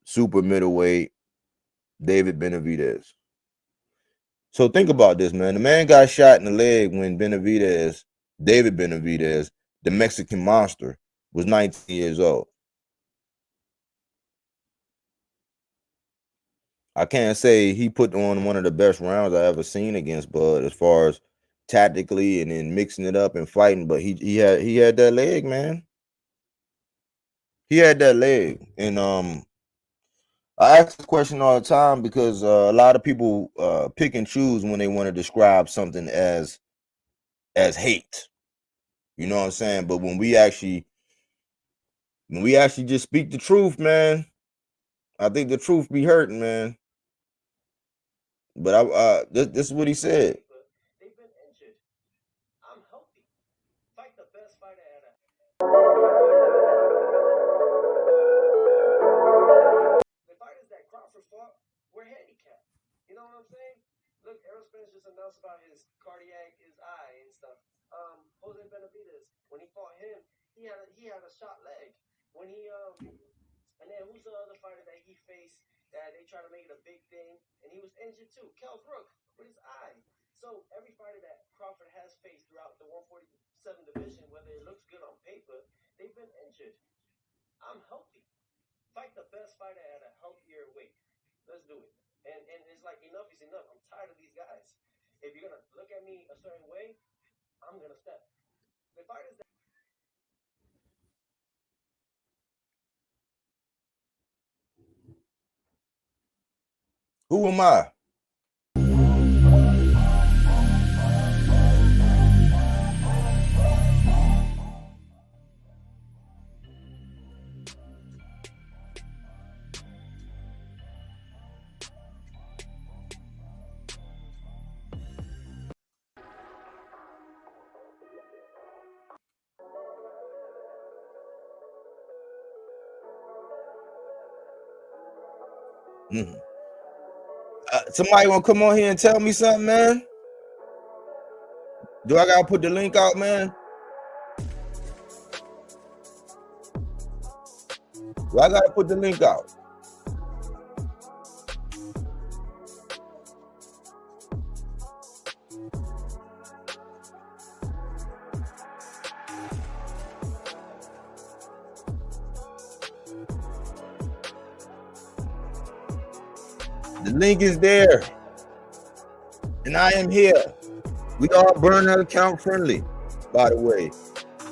super middleweight David Benavidez. So think about this, man. The man got shot in the leg when David Benavidez, the Mexican monster, was 19 years old. I can't say he put on one of the best rounds I ever seen against Bud as far as tactically and then mixing it up and fighting, but he had that leg, man. He had that leg. And I ask this question all the time because a lot of people pick and choose when they want to describe something as hate. You know what I'm saying? But when we actually just speak the truth, man, I think the truth be hurting, man. But this is what he said. They've been injured. I'm healthy. Fight the best fighter ever. The fighters that Crawford fought were handicapped. You know what I'm saying? Look, Errol Spence just announced about his cardiac, his eye and stuff. Jose Benavidez, when he fought him, he had a shot leg. When he and then who's the other fighter that he faced that they try to make it a big thing, and he was injured too? Kell Brook with his eye. So every fighter that Crawford has faced throughout the 147 division, whether it looks good on paper, they've been injured. I'm healthy. Fight the best fighter at a healthier weight. Let's do it. And it's like enough is enough. I'm tired of these guys. If you're gonna look at me a certain way, I'm gonna step. The fighters that Who am I? Somebody gonna come on here and tell me something, man? Do I gotta put the link out, man? Do I gotta put the link out? The link is there, and I am here. We are burner account friendly, by the way.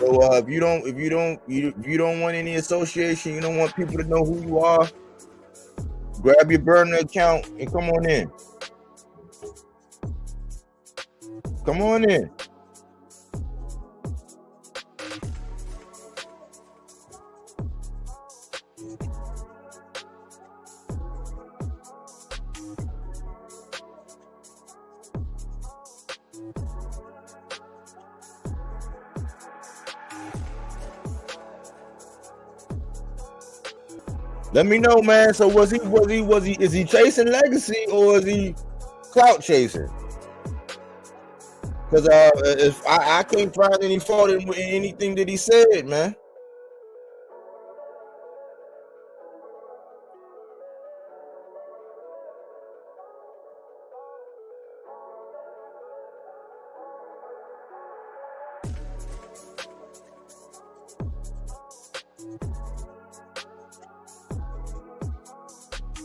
So if you don't want any association, you don't want people to know who you are, grab your burner account and come on in. Come on in. Let me know, man. So is he chasing legacy or is he clout chasing? Because if I can't find any fault in anything that he said, man.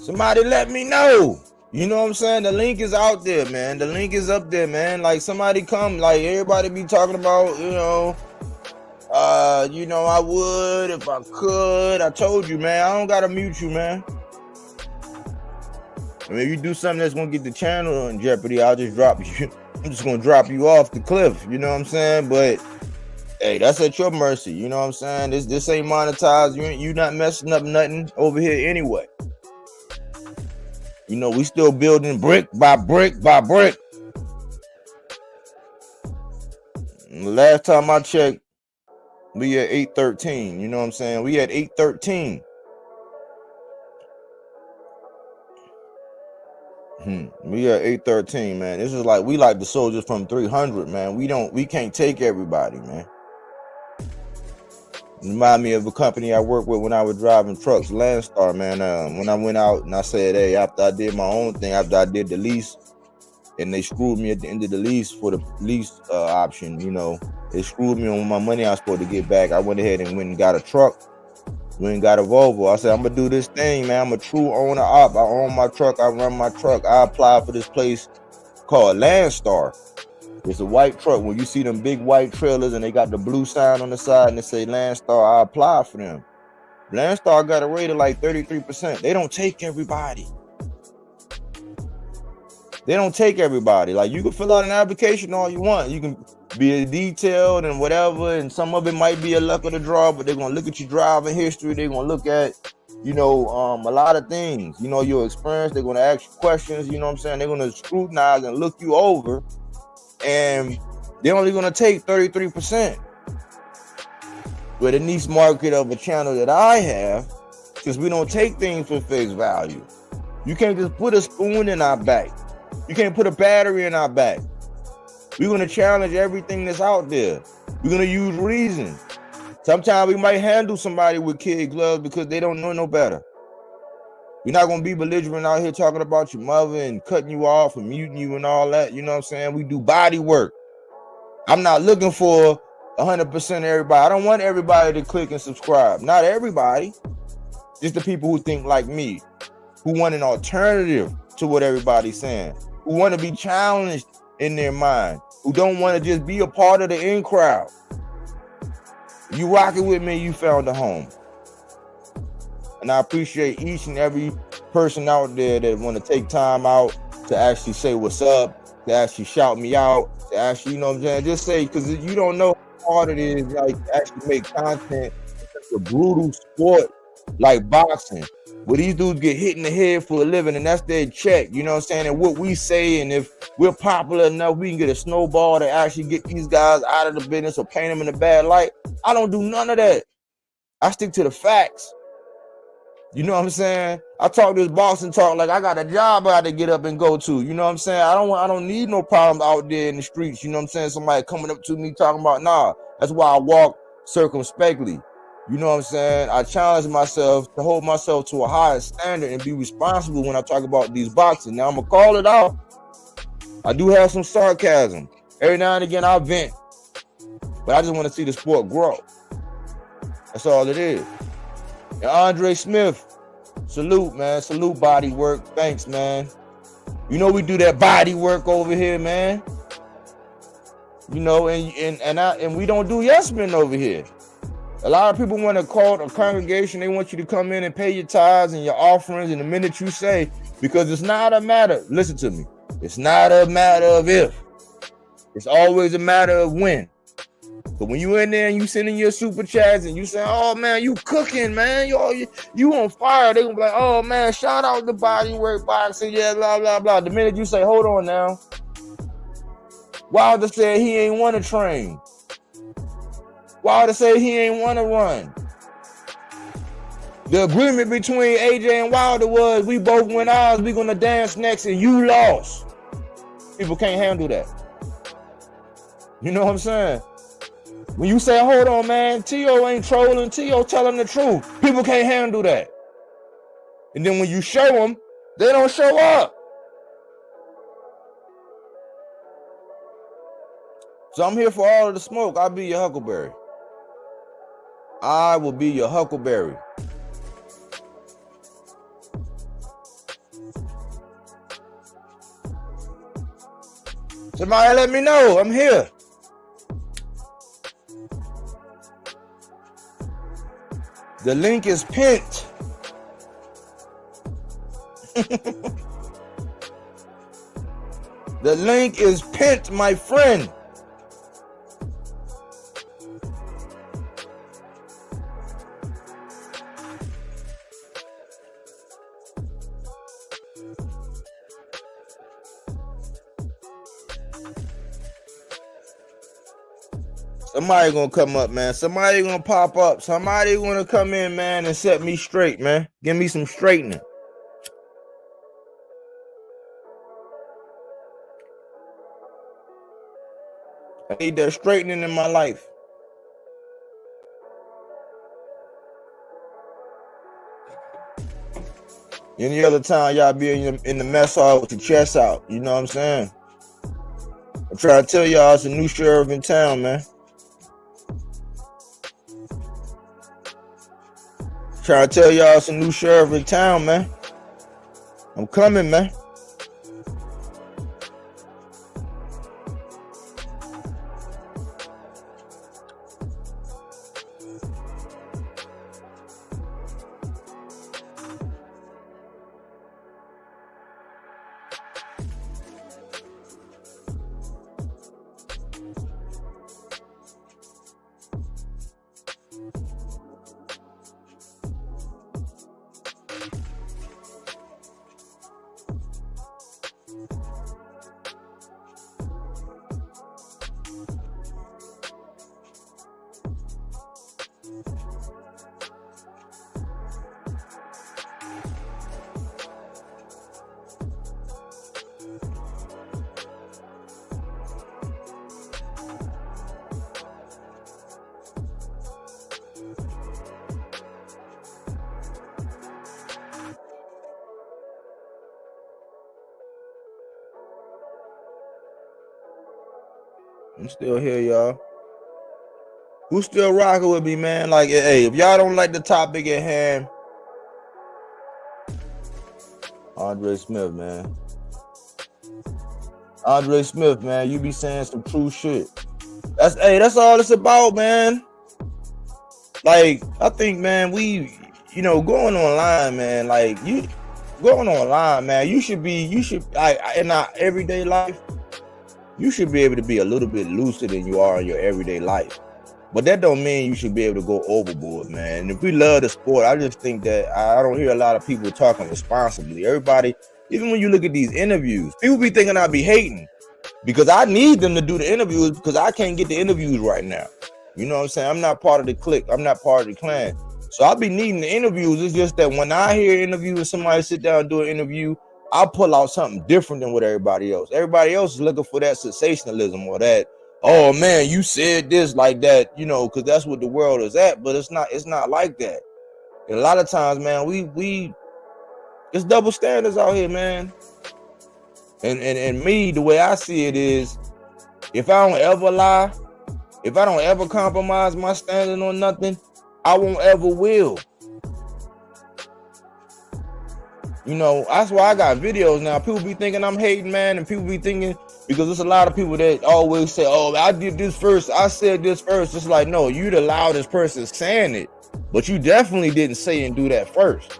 Somebody let me know. You know what I'm saying? The link is out there, man. The link is up there, man. Like somebody come, like everybody be talking about, I would if I could. I told you, man, I don't gotta mute you, man. I mean, if you do something that's gonna get the channel in jeopardy, I'll just drop you. I'm just gonna drop you off the cliff, you know what I'm saying? But hey, that's at your mercy, you know what I'm saying? This ain't monetized. You not messing up nothing over here anyway. You know, we still building brick by brick by brick. Last time I checked, we at 813. You know what I'm saying? We at 813. We at 813, man. This is like we like the soldiers from 300, man. We can't take everybody, man. Remind me of a company I worked with when I was driving trucks, Landstar, man. When I went out and I said, hey, after I did my own thing, after I did the lease, and they screwed me at the end of the lease for the lease option, they screwed me on my money I was supposed to get back. I went ahead and went and got a truck, went and got a Volvo. I said, I'm gonna do this thing, man. I'm a true owner op. I own my truck. I run my truck. I applied for this place called Landstar. It's a white truck. When you see them big white trailers and they got the blue sign on the side and they say Landstar, I applied for them. Landstar got a rate of like 33%. They don't take everybody. They don't take everybody. Like, you can fill out an application all you want. You can be detailed and whatever, and some of it might be a luck of the draw, but they're gonna look at your driving history. They're gonna look at, a lot of things. Your experience. They're gonna ask you questions. You know what I'm saying? They're gonna scrutinize and look you over. And they're only going to take 33%. With a niche market of a channel that I have, because we don't take things for face value. You can't just put a spoon in our back. You can't put a battery in our back. We're going to challenge everything that's out there. We're going to use reason. Sometimes we might handle somebody with kid gloves because they don't know no better. We're not going to be belligerent out here talking about your mother and cutting you off and muting you and all that. You know what I'm saying? We do body work. I'm not looking for 100% of everybody. I don't want everybody to click and subscribe. Not everybody. Just the people who think like me, who want an alternative to what everybody's saying, who want to be challenged in their mind, who don't want to just be a part of the in crowd. You rocking with me, you found a home. And I appreciate each and every person out there that want to take time out to actually say what's up, to actually shout me out, to actually, just say, because you don't know how hard it is, like, to actually make content. It's a brutal sport like boxing, where these dudes get hit in the head for a living, and that's their check, you know what I'm saying? And what we say, and if we're popular enough, we can get a snowball to actually get these guys out of the business or paint them in a bad light. I don't do none of that. I stick to the facts. You know what I'm saying? I talk this boxing talk like I got a job I got to get up and go to. You know what I'm saying? I don't need no problems out there in the streets. You know what I'm saying? Somebody coming up to me talking about, nah. That's why I walk circumspectly. You know what I'm saying? I challenge myself to hold myself to a higher standard and be responsible when I talk about these boxing. Now I'm gonna call it out. I do have some sarcasm. Every now and again I vent. But I just want to see the sport grow. That's all it is. And Andre Smith, salute, man. Salute body work. Thanks, man. You know we do that body work over here, man. You know, and we don't do yes men over here. A lot of people want to call a congregation. They want you to come in and pay your tithes and your offerings. And the minute you say, because it's not a matter, listen to me. It's not a matter of if. It's always a matter of when. But when you in there and you sending your super chats and you say, oh man, you cooking, man, you on fire, they gonna be like, oh man, shout out the body work boxing, yeah, blah, blah, blah. The minute you say, hold on now, Wilder said he ain't want to train. Wilder said he ain't want to run. The agreement between AJ and Wilder was we both win ours, we gonna dance next, and you lost. People can't handle that. You know what I'm saying? When you say, hold on, man, Teo ain't trolling, Teo telling the truth. People can't handle that. And then when you show them, they don't show up. So I'm here for all of the smoke. I'll be your huckleberry. I will be your huckleberry. Somebody let me know. I'm here. The link is pinned. The link is pinned, my friend. Somebody gonna come up, man. Somebody gonna pop up. Somebody gonna come in, man, and set me straight, man. Give me some straightening. I need that straightening in my life. Any other time y'all be in the mess hall with your chest out. You know what I'm saying? I'm trying to tell y'all it's a new sheriff in town, man. Trying to tell y'all it's a new sheriff in town, man. I'm coming, man. I'm still here, y'all. Who's still rocking with me, man? Like, hey, if y'all don't like the topic at hand, Andre Smith, man. Andre Smith, man, you be saying some true shit. That's all it's about, man. Like, I think, man, going online, man, like, you going online, man, you should in our everyday life, you should be able to be a little bit looser than you are in your everyday life. But that don't mean you should be able to go overboard, man. And if we love the sport, I just think that I don't hear a lot of people talking responsibly. Everybody, even when you look at these interviews, people be thinking I be hating because I need them to do the interviews because I can't get the interviews right now. You know what I'm saying? I'm not part of the clique. I'm not part of the clan. So I'll be needing the interviews. It's just that when I hear interviews and somebody sit down and do an interview, I'll pull out something different than what everybody else. Everybody else is looking for that sensationalism or that, oh man, you said this like that, you know, because that's what the world is at. But it's not like that. And a lot of times, man, we it's double standards out here, man. And me, the way I see it is, if I don't ever lie, if I don't ever compromise my standing on nothing, I won't ever will. You know, that's why I got videos now. People be thinking I'm hating, man, and people be thinking, because there's a lot of people that always say, oh, I did this first, I said this first. It's like, no, you the loudest person saying it, but you definitely didn't say and do that first.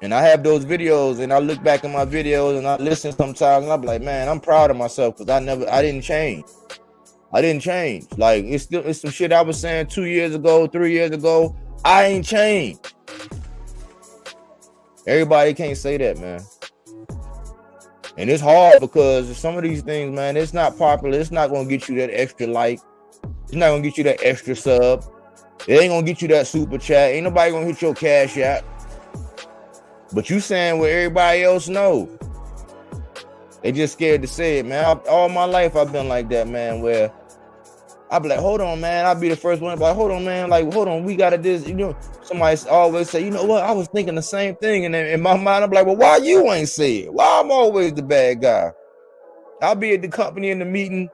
And I have those videos, and I look back at my videos, and I listen sometimes, and I'm like, man, I'm proud of myself, because I didn't change. I didn't change. Like, it's some shit I was saying 2 years ago, 3 years ago. I ain't changed. Everybody can't say that, man. And it's hard because some of these things, man, it's not popular. It's not going to get you that extra like. It's not going to get you that extra sub. It ain't going to get you that super chat. Ain't nobody going to hit your cash app. But you saying what everybody else know. They just scared to say it, man. All my life I've been like that, man, where I'll be like, hold on, man. I'll be the first one to be like, hold on, man. Like, hold on, we got to this. You know, somebody always say, you know what? I was thinking the same thing. And then in my mind, I'm like, well, why you ain't say it? Why I'm always the bad guy? I'll be at the company in the meeting.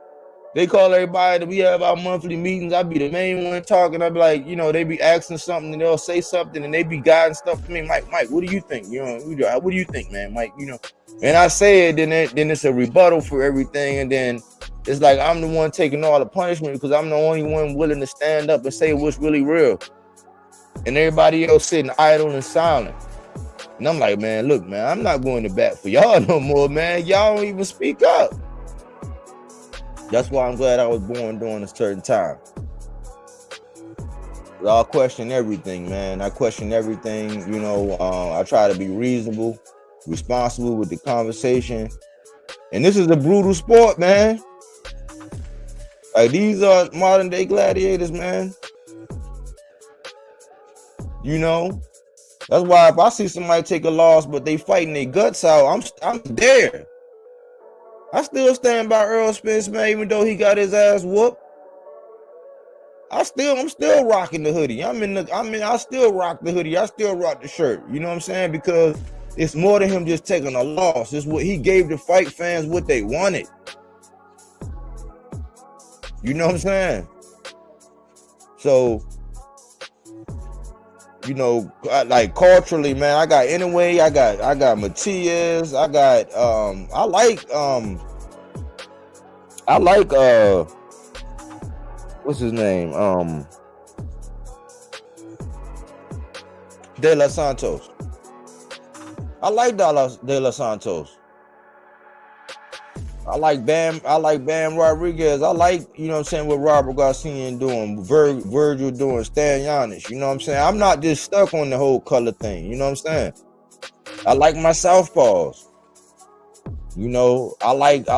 They call everybody that we have our monthly meetings. I'll be the main one talking. I'll be like, you know, they be asking something and they'll say something and they be guiding stuff to me. Mike, what do you think? You know, what do you think, man? Mike, you know, and I say it, then it's a rebuttal for everything. And then it's like I'm the one taking all the punishment because I'm the only one willing to stand up and say what's really real. And everybody else sitting idle and silent. And I'm like, man, look, man, I'm not going to bat for y'all no more, man. Y'all don't even speak up. That's why I'm glad I was born during a certain time. I question everything, man. I question everything. You know, I try to be reasonable, responsible with the conversation. And this is a brutal sport, man. Like, these are modern day gladiators, man. You know, that's why if I see somebody take a loss, but they fighting their guts out, I'm there. I still stand by Earl Spence, man, even though he got his ass whooped. I'm still rocking the hoodie. I still rock the hoodie. I still rock the shirt. You know what I'm saying? Because it's more than him just taking a loss. It's what he gave the fight fans what they wanted. You know what I'm saying? So, you know, like culturally, man, I got Anyway, I got Matias, I got I like what's his name? De Los Santos. I like De Los Santos. I like Bam Rodriguez. I like, you know what I'm saying, what Robert Garcia doing, Virgil doing, Stan Giannis. You know what I'm saying? I'm not just stuck on the whole color thing. You know what I'm saying? I like my southpaws. You know, I like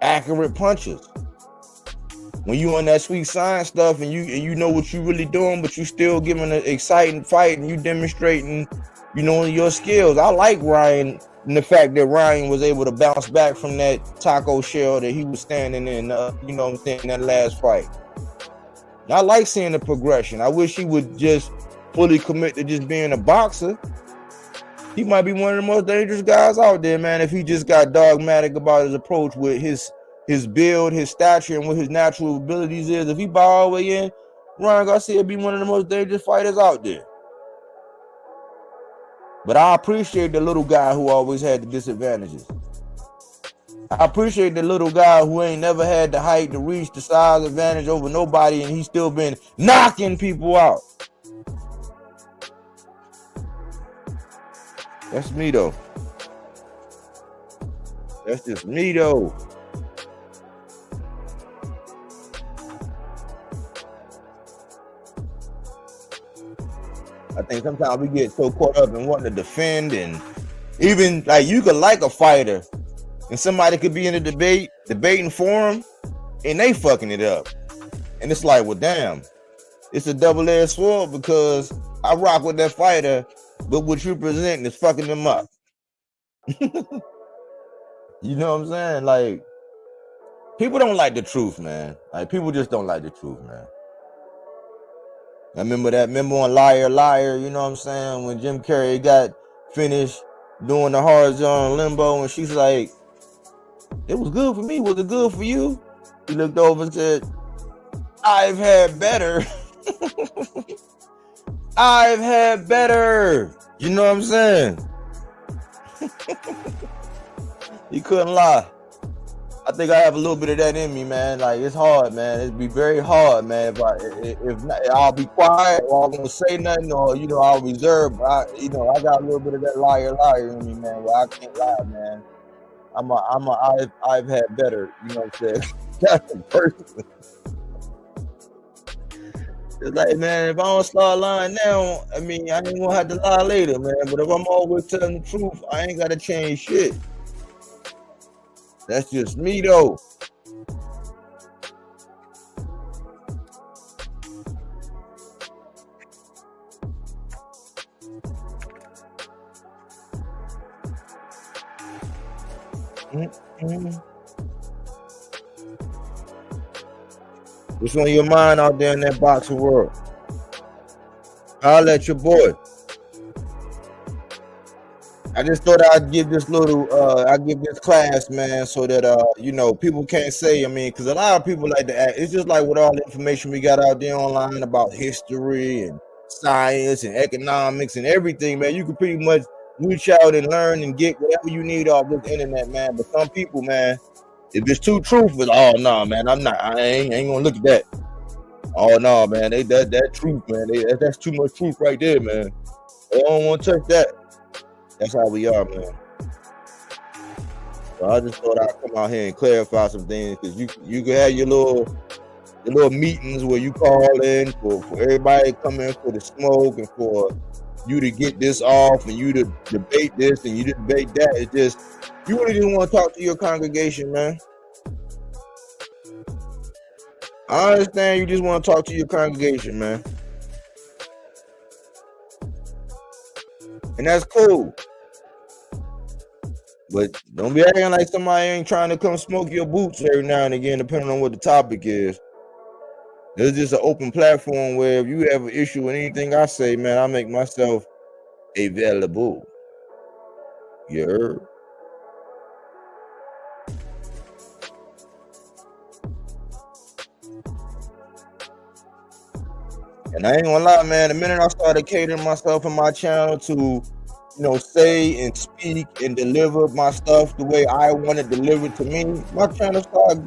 accurate punches. When you on that sweet science stuff and you know what you really doing, but you still giving an exciting fight and you demonstrating, you know, your skills. I like Ryan. And the fact that Ryan was able to bounce back from that taco shell that he was standing in, you know what I'm saying, that last fight. I like seeing the progression. I wish he would just fully commit to just being a boxer. He might be one of the most dangerous guys out there, man, if he just got dogmatic about his approach with his build, his stature, and what his natural abilities is. If he bow all the way in, Ryan Garcia would be one of the most dangerous fighters out there. But I appreciate the little guy who always had the disadvantages. I appreciate the little guy who ain't never had the height, the reach, the size advantage over nobody, and he's still been knocking people out. That's me, though. That's just me, though. I think sometimes we get so caught up in wanting to defend, and even like you could like a fighter and somebody could be in a debating for him and they fucking it up. And it's like, well, damn, it's a double-edged sword because I rock with that fighter, but what you presenting is fucking them up. You know what I'm saying? Like, people don't like the truth, man. Like, people just don't like the truth, man. I remember on Liar, Liar, you know what I'm saying? When Jim Carrey got finished doing the horizontal limbo, and she's like, it was good for me. Was it good for you? He looked over and said, I've had better. I've had better. You know what I'm saying? He couldn't lie. I think I have a little bit of that in me, man. Like, it's hard, man. It'd be very hard, man. If not, I'll be quiet, or I won't say nothing, or I'll reserve. But I got a little bit of that liar in me, man. Where I can't lie, man. I've had better. You know what I'm saying? That's the person. It's like, man, if I don't start lying now, I mean, I ain't gonna have to lie later, man. But if I'm always telling the truth, I ain't gotta change shit. That's just me, though. What's on your mind out there in that boxing world? I'll let your boy. I just thought I'd give this class, man, so that people can't say, I mean, because a lot of people like to act. It's just like with all the information we got out there online about history and science and economics and everything, man. You can pretty much reach out and learn and get whatever you need off this internet, man. But some people, man, if it's too truthful, oh no, man, I ain't gonna look at that. Oh no, man, that truth, man, that's too much truth right there, man. I don't want to touch that. That's how we are, man. So I just thought I'd come out here and clarify some things, because you can have your little meetings where you call in for everybody to come in for the smoke and for you to get this off and you to debate this and you to debate that. It's just, you really didn't want to talk to your congregation, man. I understand you just want to talk to your congregation, man. And that's cool. But don't be acting like somebody ain't trying to come smoke your boots every now and again, depending on what the topic is. It's just an open platform where if you have an issue with anything I say, man, I make myself available. You heard? And I ain't gonna lie, man, the minute I started catering myself and my channel to, say and speak and deliver my stuff the way I want it delivered to me, my channel started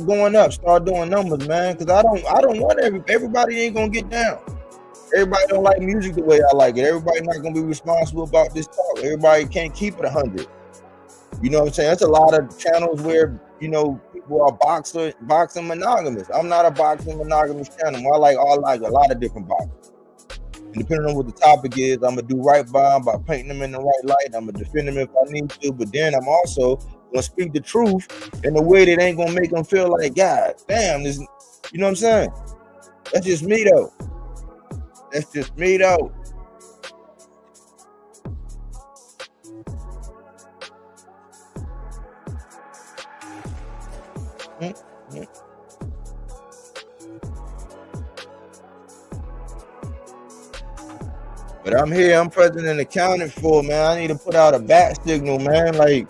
going up, start doing numbers, man. Because I don't want everybody ain't gonna get down. Everybody don't like music the way I like it. Everybody not gonna be responsible about this talk. Everybody can't keep it 100. You know what I'm saying? That's a lot of channels where people are boxing monogamous. I'm not a boxing monogamous channel. I like a lot of different boxers. And depending on what the topic is, I'm gonna do right by them by painting them in the right light. I'm gonna defend them if I need to, but then I'm also gonna speak the truth in a way that ain't gonna make them feel like, God damn, this. You know what I'm saying? That's just me, though. But I'm here, I'm present and accounted for, man. I need to put out a bat signal, man. Like,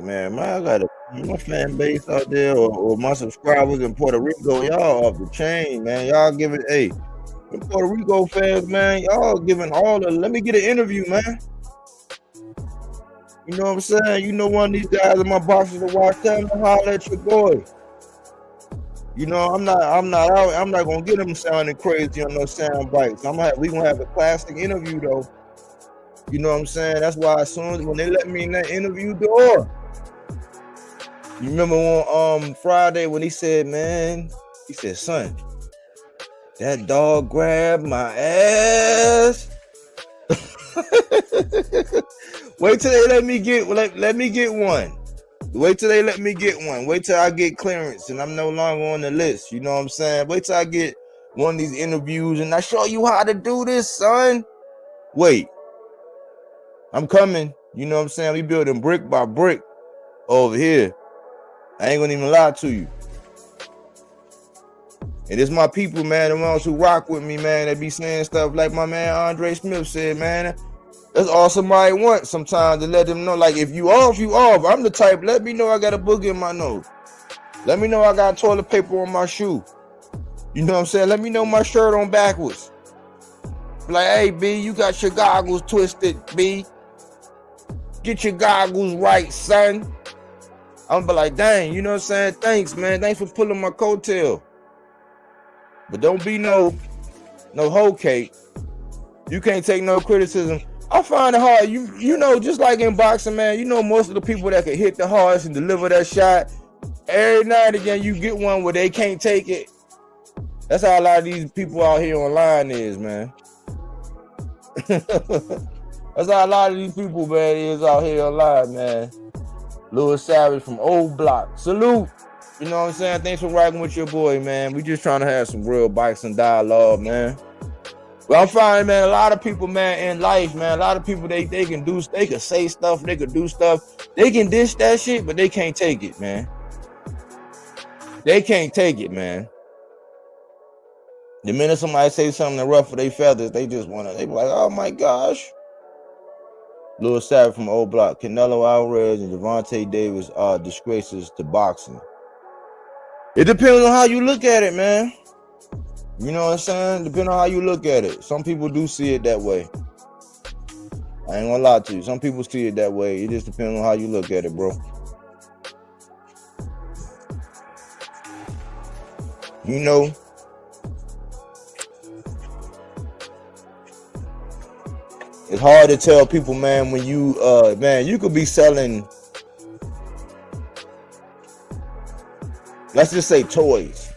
man, I got my fan base out there or my subscribers in Puerto Rico, y'all off the chain, man. Y'all give it, hey, the Puerto Rico fans, man, y'all giving let me get an interview, man. You know what I'm saying? One of these guys in my boxes to watch, tell them to holler at your boy. I'm not gonna get them sounding crazy on no sound bites. We gonna have a classic interview though. You know what I'm saying? That's why as soon as when they let me in that interview door, you remember on Friday when he said, man, He said, son, that dog grabbed my ass. Wait till they let me get one. Wait till they let me get one. Wait till I get clearance and I'm no longer on the list. You know what I'm saying? Wait till I get one of these interviews and I show you how to do this, son. Wait. I'm coming. You know what I'm saying? We building brick by brick over here. I ain't gonna even lie to you. And it's my people, man, the ones who rock with me, man, that be saying stuff like my man Andre Smith said, man. That's all somebody wants sometimes, to let them know, like, if you off, you off. I'm the type, let me know I got a boogie in my nose. Let me know I got toilet paper on my shoe. You know what I'm saying? Let me know my shirt on backwards. Like, hey, B, you got your goggles twisted, B. Get your goggles right, son. I'm be like, dang, you know what I'm saying? Thanks, man. Thanks for pulling my coattail. But don't be no hoe cake. You can't take no criticism. I find it hard. You know, just like in boxing, man, you know, most of the people that can hit the hardest and deliver that shot, every now and again you get one where they can't take it. That's how a lot of these people out here online is, man. That's how a lot of these people, man, is out here online, man. Louis Savage from Old Block. Salute. You know what I'm saying? Thanks for rocking with your boy, man. We just trying to have some real boxing dialogue, man. But I'm finding, man, a lot of people, man, in life, man, a lot of people, they can say stuff, they can do stuff. They can dish that shit, but they can't take it, man. They can't take it, man. The minute somebody say something to ruffle their feathers, they just want to, they be like, oh my gosh. Louis Savage from Old Block. Canelo Alvarez and Gervonta Davis are disgraces to boxing. It depends on how you look at it, man. You know what I'm saying? Depending on how you look at it. Some people do see it that way. I ain't gonna lie to you. Some people see it that way. It just depends on how you look at it, bro. You know, it's hard to tell people, man, when you, man, you could be selling, let's just say toys.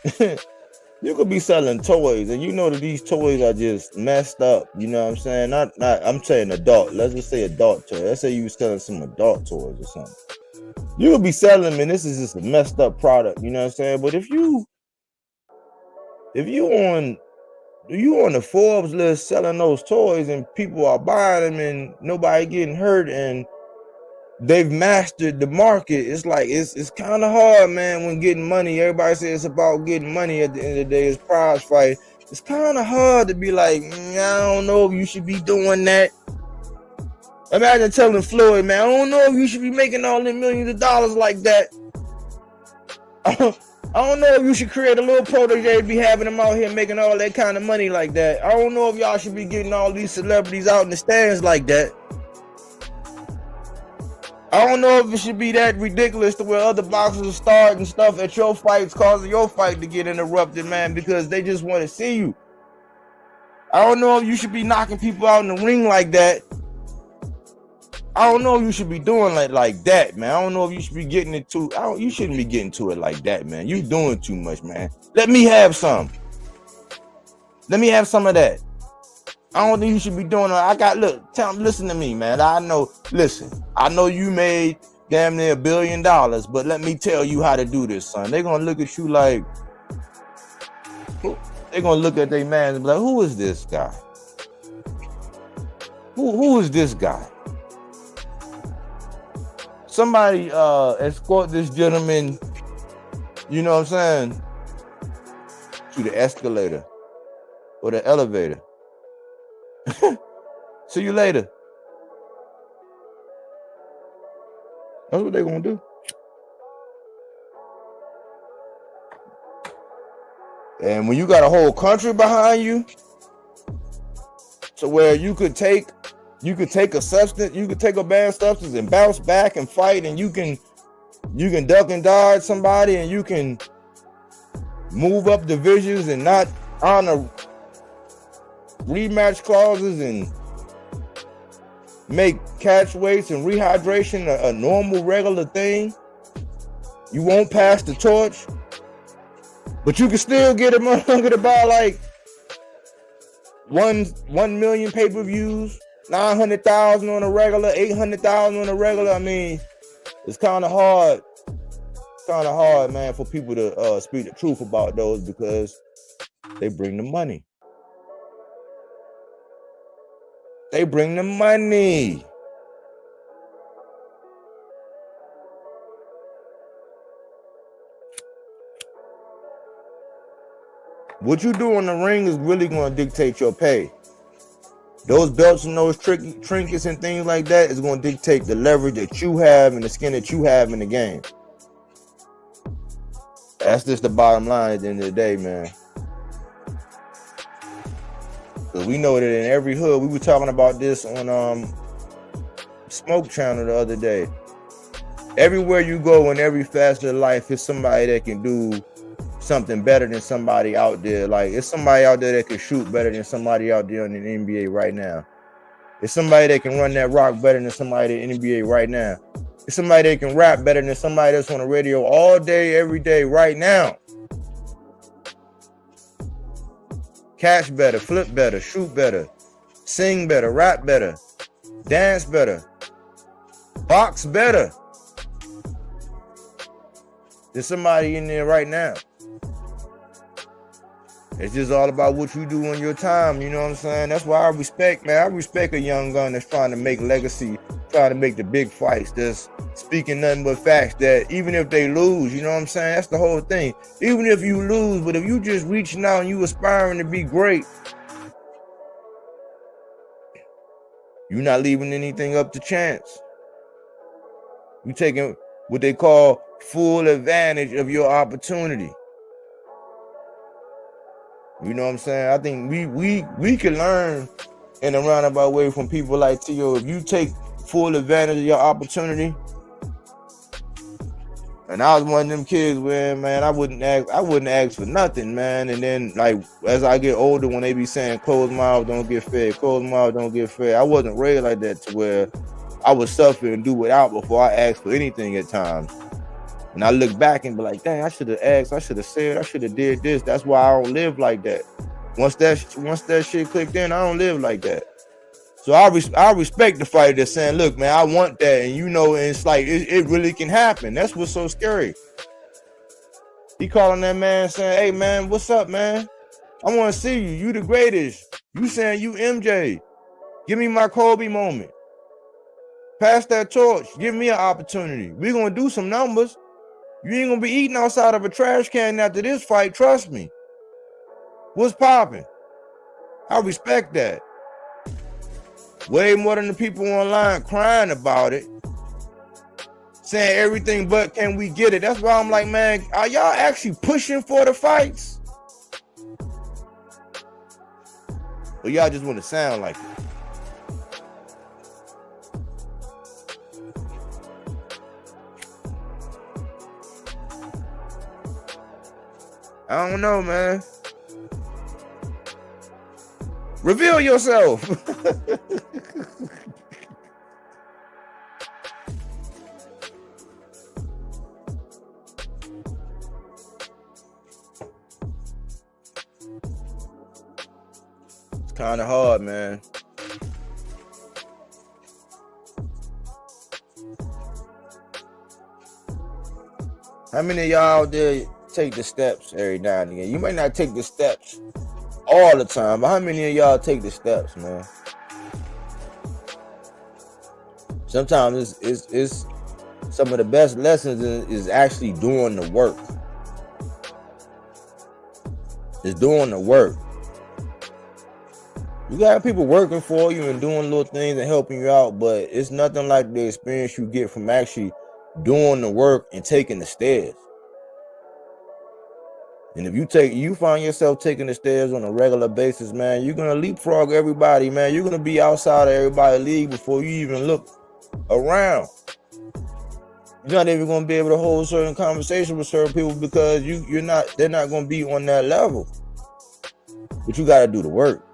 You could be selling toys, and you know that these toys are just messed up. You know what I'm saying? Not I'm saying adult. Let's just say adult toy. Let's say you were selling some adult toys or something. You would be selling them, and this is just a messed up product. You know what I'm saying? But if you on the Forbes list selling those toys, and people are buying them, and nobody getting hurt, and they've mastered the market, it's like it's kind of hard, man, when getting money. Everybody says it's about getting money. At the end of the day, it's prize fight. It's kind of hard to be like, I don't know if you should be doing that. Imagine telling Floyd, man, I don't know if you should be making all them millions of dollars like that. I don't know if you should create a little protege, be having them out here making all that kind of money like that. I don't know if y'all should be getting all these celebrities out in the stands like that. I don't know if it should be that ridiculous to where other boxers are starting stuff at your fights, causing your fight to get interrupted, man, because they just want to see you. I don't know if you should be knocking people out in the ring like that. I don't know if you should be doing like that, man. I don't know if you should be getting into. You shouldn't be getting to it like that, man. You doing too much, man. Let me have some. Let me have some of that. I don't think you should be doing it. Listen to me, man. I know you made damn near $1 billion, but let me tell you how to do this, son. They're gonna look at you like, they're gonna look at their man and be like, who is this guy? Who is this guy? Somebody escort this gentleman, you know what I'm saying, to the escalator or the elevator. See you later. That's what they're gonna do. And when you got a whole country behind you, to where you could take a substance, you could take a bad substance and bounce back and fight, and you can duck and dodge somebody, and you can move up divisions and not honor rematch clauses and make catch weights and rehydration a normal, regular thing. You won't pass the torch. But you can still get a motherfucker to buy like 1 million pay-per-views, 900,000 on a regular, 800,000 on a regular. I mean, it's kind of hard. Kind of hard, man, for people to speak the truth about those because they bring the money. They bring the money. What you do in the ring is really going to dictate your pay. Those belts and those trinkets and things like that is going to dictate the leverage that you have and the skin that you have in the game. That's just the bottom line at the end of the day, man. Because we know that in every hood, we were talking about this on Smoke Channel the other day. Everywhere you go in every facet of life, is somebody that can do something better than somebody out there. Like, it's somebody out there that can shoot better than somebody out there in the NBA right now. It's somebody that can run that rock better than somebody in the NBA right now. It's somebody that can rap better than somebody that's on the radio all day, every day, right now. Catch better, flip better, shoot better, sing better, rap better, dance better, box better. There's somebody in there right now. It's just all about what you do in your time, you know what I'm saying? That's why I respect, man. I respect a young gun that's trying to make legacy, trying to make the big fights, that's speaking nothing but facts, that even if they lose, you know what I'm saying? That's the whole thing. Even if you lose, but if you just reaching out and you aspiring to be great, you're not leaving anything up to chance. You taking what they call full advantage of your opportunity. You know what I'm saying? I think we can learn in a roundabout way from people like Tio. If you take full advantage of your opportunity, and I was one of them kids where, man, I wouldn't ask for nothing, man. And then, like, as I get older, when they be saying closed mouth don't get fed, closed mouth don't get fed, I wasn't raised like that to where I would suffer and do without before I asked for anything at times. And I look back and be like, dang, I should have asked, I should have said, I should have did this. That's why I don't live like that. Once that shit clicked in, I don't live like that. So I respect the fighter that's saying, look, man, I want that. And you know, and it's like, it really can happen. That's what's so scary. He calling that man saying, hey, man, what's up, man? I want to see you. You the greatest. You saying you MJ. Give me my Kobe moment. Pass that torch. Give me an opportunity. We're going to do some numbers. You ain't gonna be eating outside of a trash can after this fight, trust me. What's popping? I respect that. Way more than the people online crying about it, saying everything but can we get it. That's why I'm like, man, are y'all actually pushing for the fights? Or y'all just want to sound like it? I don't know, man. Reveal yourself. It's kind of hard, man. How many of y'all out there take the steps every now and again? You might not take the steps all the time, but how many of y'all take the steps, man? Sometimes it's some of the best lessons is actually doing the work. It's doing the work. You got people working for you and doing little things and helping you out, but it's nothing like the experience you get from actually doing the work and taking the stairs. And if you find yourself taking the stairs on a regular basis, man, you're gonna leapfrog everybody, man. You're gonna be outside of everybody's league before you even look around. You're not even gonna be able to hold certain conversations with certain people because they're not gonna be on that level. But you gotta do the work.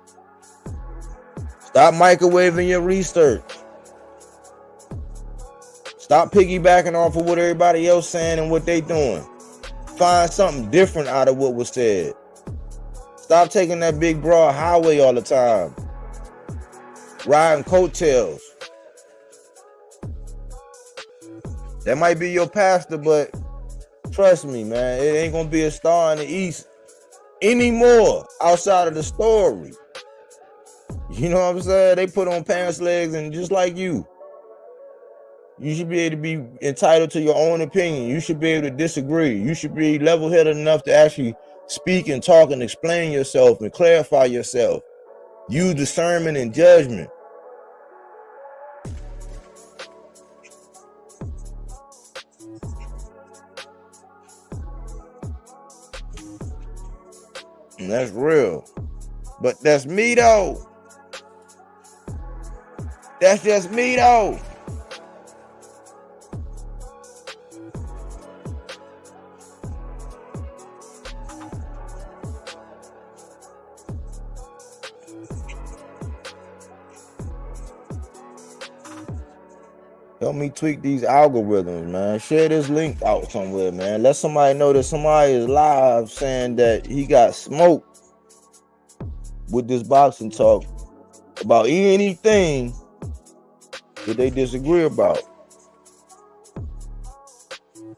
Stop microwaving your research. Stop piggybacking off of what everybody else saying and what they doing. Find something different out of what was said. Stop taking that big broad highway all the time. Riding coattails. That might be your pastor, but trust me, man, it ain't gonna be a star in the East anymore outside of the story. You know what I'm saying? They put on pants legs, and just like you should be able to be entitled to your own opinion. You should be able to disagree. You should be level-headed enough to actually speak and talk and explain yourself and clarify yourself. Use discernment and judgment. And that's real. But that's me though. That's just me though. Help me tweak these algorithms, man. Share this link out somewhere, man. Let somebody know that somebody is live saying that he got smoked with this boxing talk about anything that they disagree about.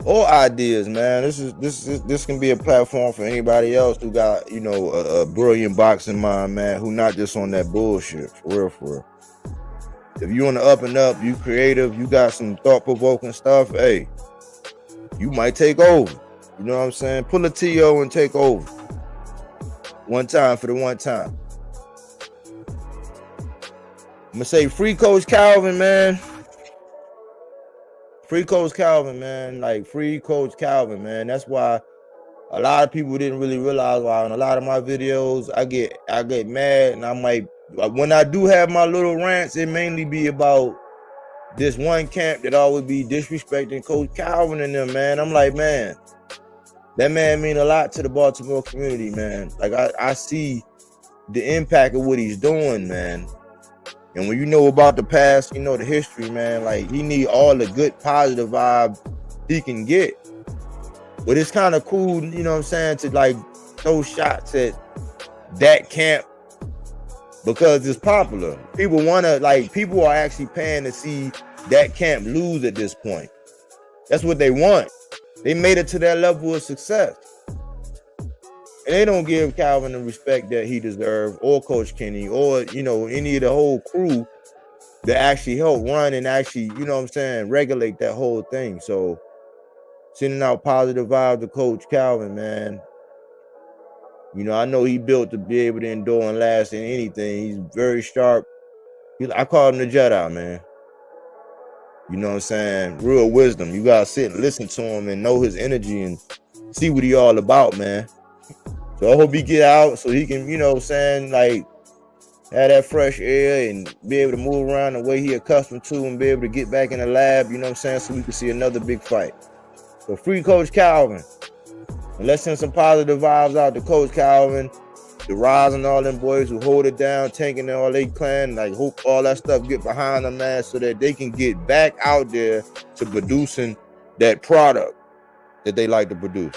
Or ideas, man. This can be a platform for anybody else who got, you know, a brilliant boxing mind, man, who not just on that bullshit, for real. If you on the up and up, you creative, you got some thought-provoking stuff, hey, you might take over. You know what I'm saying? Pull a TO and take over. One time for the one time. I'm gonna say free Coach Calvin, man. Free Coach Calvin, man. Like, free Coach Calvin, man. That's why a lot of people didn't really realize why in a lot of my videos I get mad, and I might, when I do have my little rants, it mainly be about this one camp that always be disrespecting Coach Calvin and them, man. I'm like, man, that man mean a lot to the Baltimore community, man. Like, I see the impact of what he's doing, man. And when you know about the past, you know the history, man. Like, he need all the good positive vibe he can get. But it's kind of cool, you know what I'm saying, to like throw shots at that camp because it's popular. People are actually paying to see that camp lose at this point. That's what they want. They made it to that level of success. And they don't give Calvin the respect that he deserves, or Coach Kenny, or, you know, any of the whole crew that actually helped run and actually, you know what I'm saying, regulate that whole thing. So sending out positive vibes to Coach Calvin, man. You know, I know he built to be able to endure and last in anything. He's very sharp. I call him the Jedi, man. You know what I'm saying? Real wisdom. You gotta sit and listen to him and know his energy and see what he all about, man. So I hope he get out so he can, you know what I'm saying, like, have that fresh air and be able to move around the way he accustomed to and be able to get back in the lab, you know what I'm saying, so we can see another big fight. So free Coach Calvin. And let's send some positive vibes out to Coach Calvin, the Rise and all them boys who hold it down, tanking all they clan. Like, hope all that stuff get behind them, man, so that they can get back out there to producing that product that they like to produce.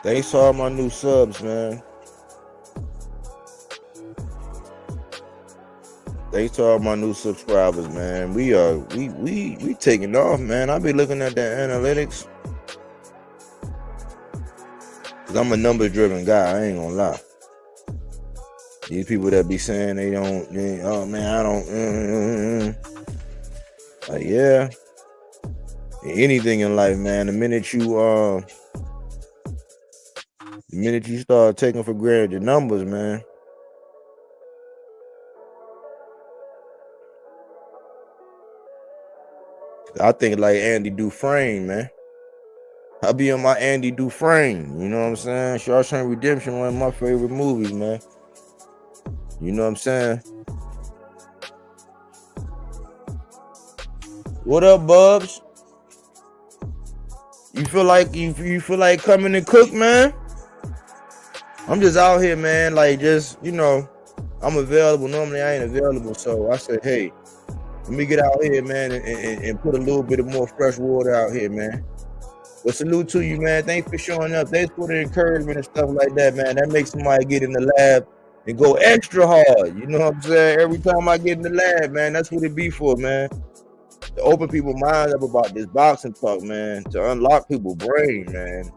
Thanks to all my new subs, man. Thanks to all my new subscribers, man. We taking off, man. I be looking at the analytics. Cause I'm a numbers driven guy. I ain't gonna lie. These people that be saying oh man, I don't. Like, yeah. Anything in life, man. The minute you start taking for granted the numbers, man. I think like Andy Dufresne, man. I be on my Andy Dufresne. You know what I'm saying? Shawshank Redemption, one of my favorite movies, man. You know what I'm saying? What up, Bubs? You feel like coming and cook, man? I'm just out here, man. Like, just, I'm available. Normally I ain't available, so I said, hey, let me get out here, man, and put a little bit of more fresh water out here, man. But salute to you, man. Thanks for showing up. Thanks for the encouragement and stuff like that, man. That makes somebody get in the lab and go extra hard. You know what I'm saying? Every time I get in the lab, man, that's what it be for, man. To open people's minds up about this boxing talk, man. To unlock people's brain, man.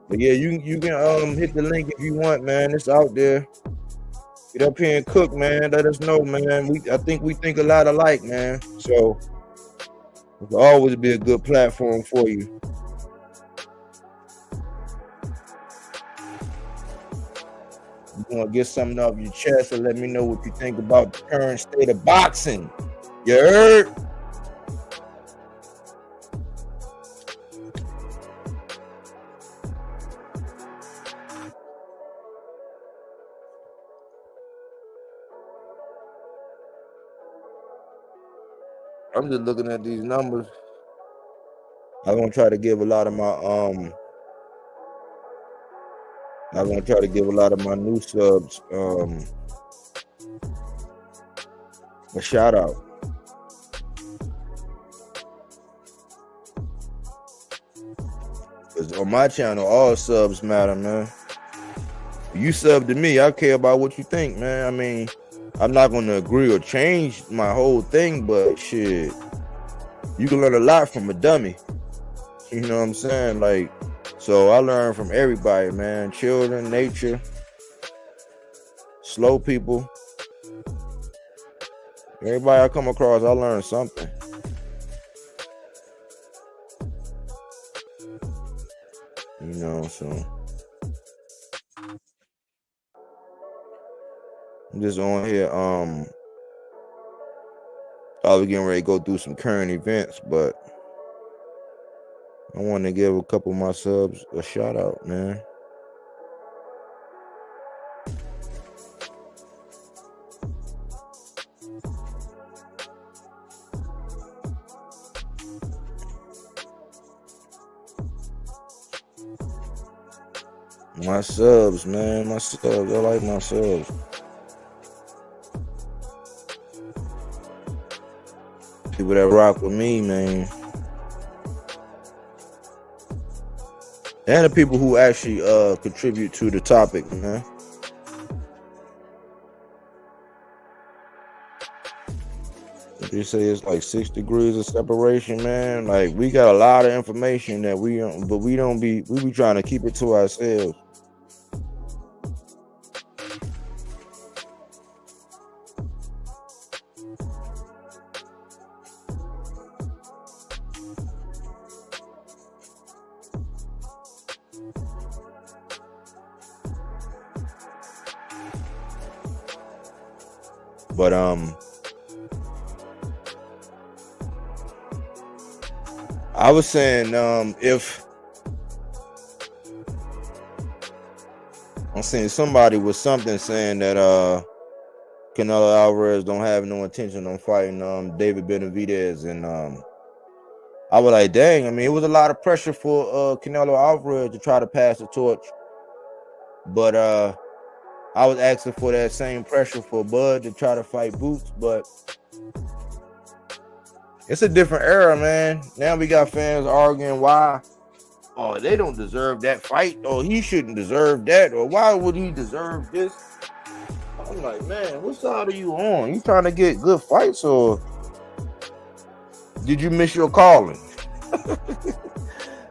But yeah, you can hit the link if you want, man. It's out there. Get up here and cook, man. Let us know, man. I think we think a lot alike, man. So it'll always be a good platform for you. You want to get something off your chest and let me know what you think about the current state of boxing. You heard? I'm just looking at these numbers. I'm gonna try to give a lot of my new subs a shout out. Cause on my channel, all subs matter, man. If you sub to me, I care about what you think, man. I mean, I'm not gonna agree or change my whole thing, but shit, you can learn a lot from a dummy. You know what I'm saying? Like, so I learn from everybody, man. Children, nature, slow people. Everybody I come across, I learn something. You know, so I'm just on here. I was getting ready to go through some current events, but I want to give a couple of my subs a shout out, man. My subs, man. My subs. I like my subs. People that rock with me, man. And the people who actually contribute to the topic, man. They say it's like 6 degrees of separation, man. Like, we got a lot of information that we be trying to keep it to ourselves. But I was saying if I'm saying somebody was something saying that Canelo Alvarez don't have no intention on fighting David Benavidez, and I was like, dang, I mean, it was a lot of pressure for Canelo Alvarez to try to pass the torch, but I was asking for that same pressure for Bud to try to fight Boots, but it's a different era, man. Now we got fans arguing why, oh, they don't deserve that fight, or he shouldn't deserve that, or why would he deserve this? I'm like, man, what side are you on? You trying to get good fights, or did you miss your calling?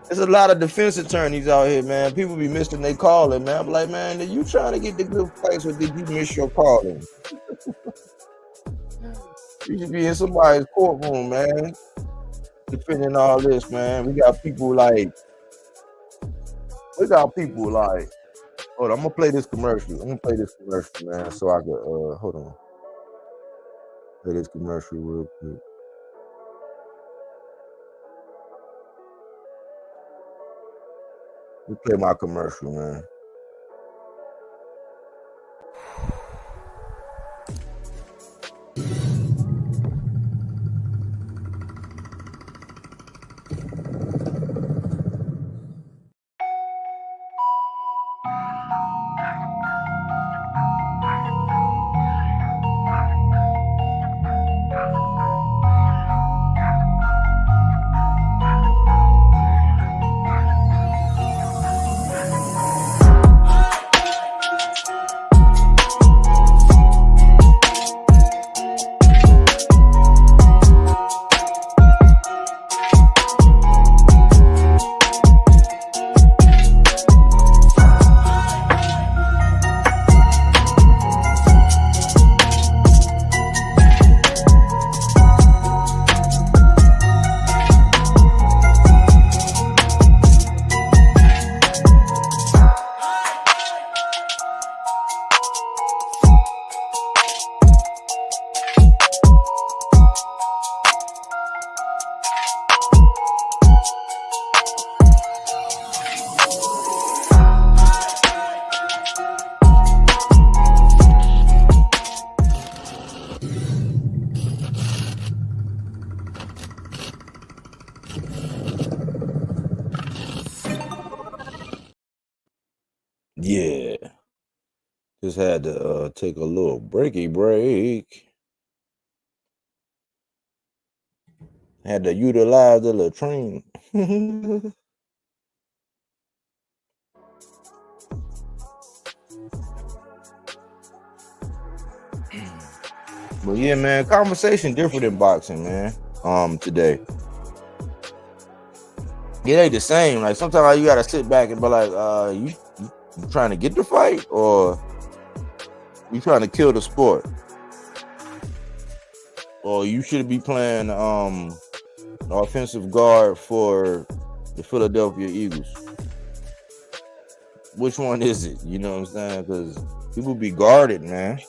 There's a lot of defense attorneys out here, man. People be missing their calling, man. I'm like, man, are you trying to get the good fights, or did you miss your calling? You should be in somebody's courtroom, man, defending all this, man. We got people like, hold on, I'm gonna play this commercial. Man, so I could hold on. Play this commercial real quick. Let me play my commercial, man. Yeah, just had to take a little break. Had to utilize the latrine. But yeah, man, conversation different in boxing, man. Today. It ain't the same. Like sometimes you gotta sit back and be like, you trying to get the fight, or you trying to kill the sport? Or you should be playing offensive guard for the Philadelphia Eagles. Which one is it? You know what I'm saying? Because people be guarded, man.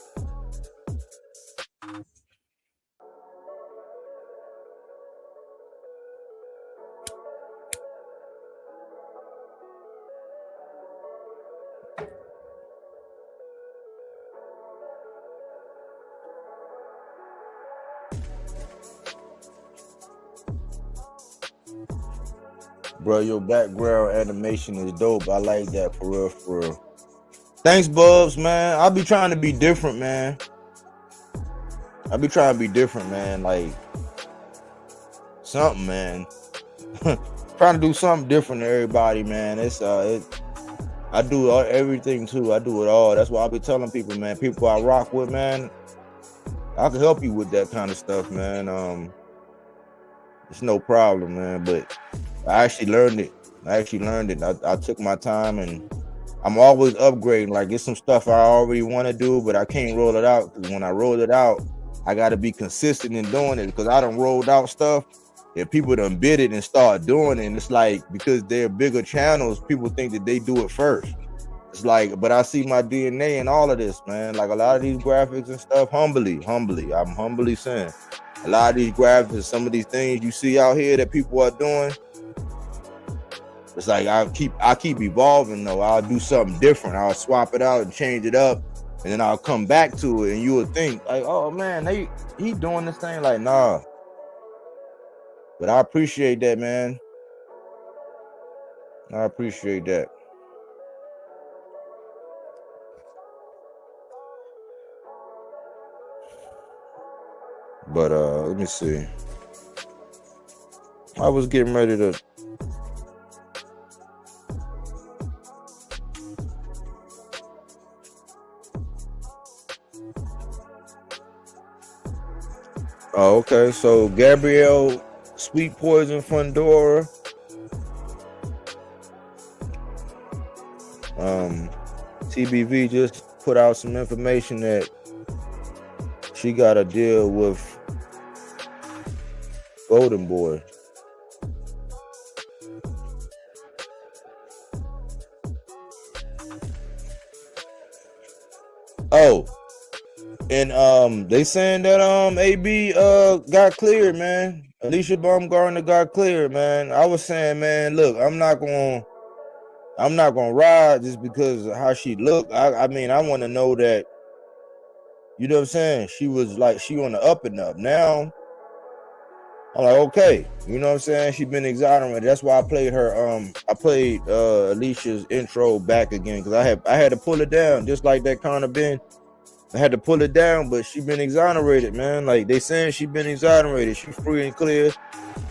Bro, your background animation is dope. I like that, for real. Thanks, Bubs, man. I'll be trying to be different, man. Like something, man. Trying to do something different to everybody, man. I do everything too. I do it all. That's why I be telling people, man. People I rock with, man. I can help you with that kind of stuff, man. It's no problem, man. But I actually learned it. I took my time, and I'm always upgrading. Like, it's some stuff I already want to do, but I can't roll it out, because when I roll it out, I got to be consistent in doing it, because I done rolled out stuff. If people done bid it and start doing it, and it's like, because they're bigger channels, people think that they do it first. It's like, but I see my DNA in all of this, man. Like, a lot of these graphics and stuff, humbly, I'm humbly saying, a lot of these graphics, some of these things you see out here that people are doing, it's like I keep evolving though. I'll do something different. I'll swap it out and change it up, and then I'll come back to it, and you would think like, oh man, he doing this thing. Like, nah. But I appreciate that, man. I appreciate that. But let me see. I was getting ready to. Oh, okay. So Gabrielle Sweet Poison Fundora. TBV just put out some information that she got a deal with Golden Boy. Oh, and they saying that AB got cleared, man. Alicia Baumgartner got cleared, man. I was saying, man, look, I'm not gonna ride just because of how she looked. I mean, I want to know that, you know what I'm saying? She was like, she on the up and up. Now I'm like, okay, you know what I'm saying? She been exonerated. That's why I played her. I played Alicia's intro back again because I had to pull it down just like that kind of been. I had to pull it down, but she been exonerated, man. Like they saying, she been exonerated. She free and clear.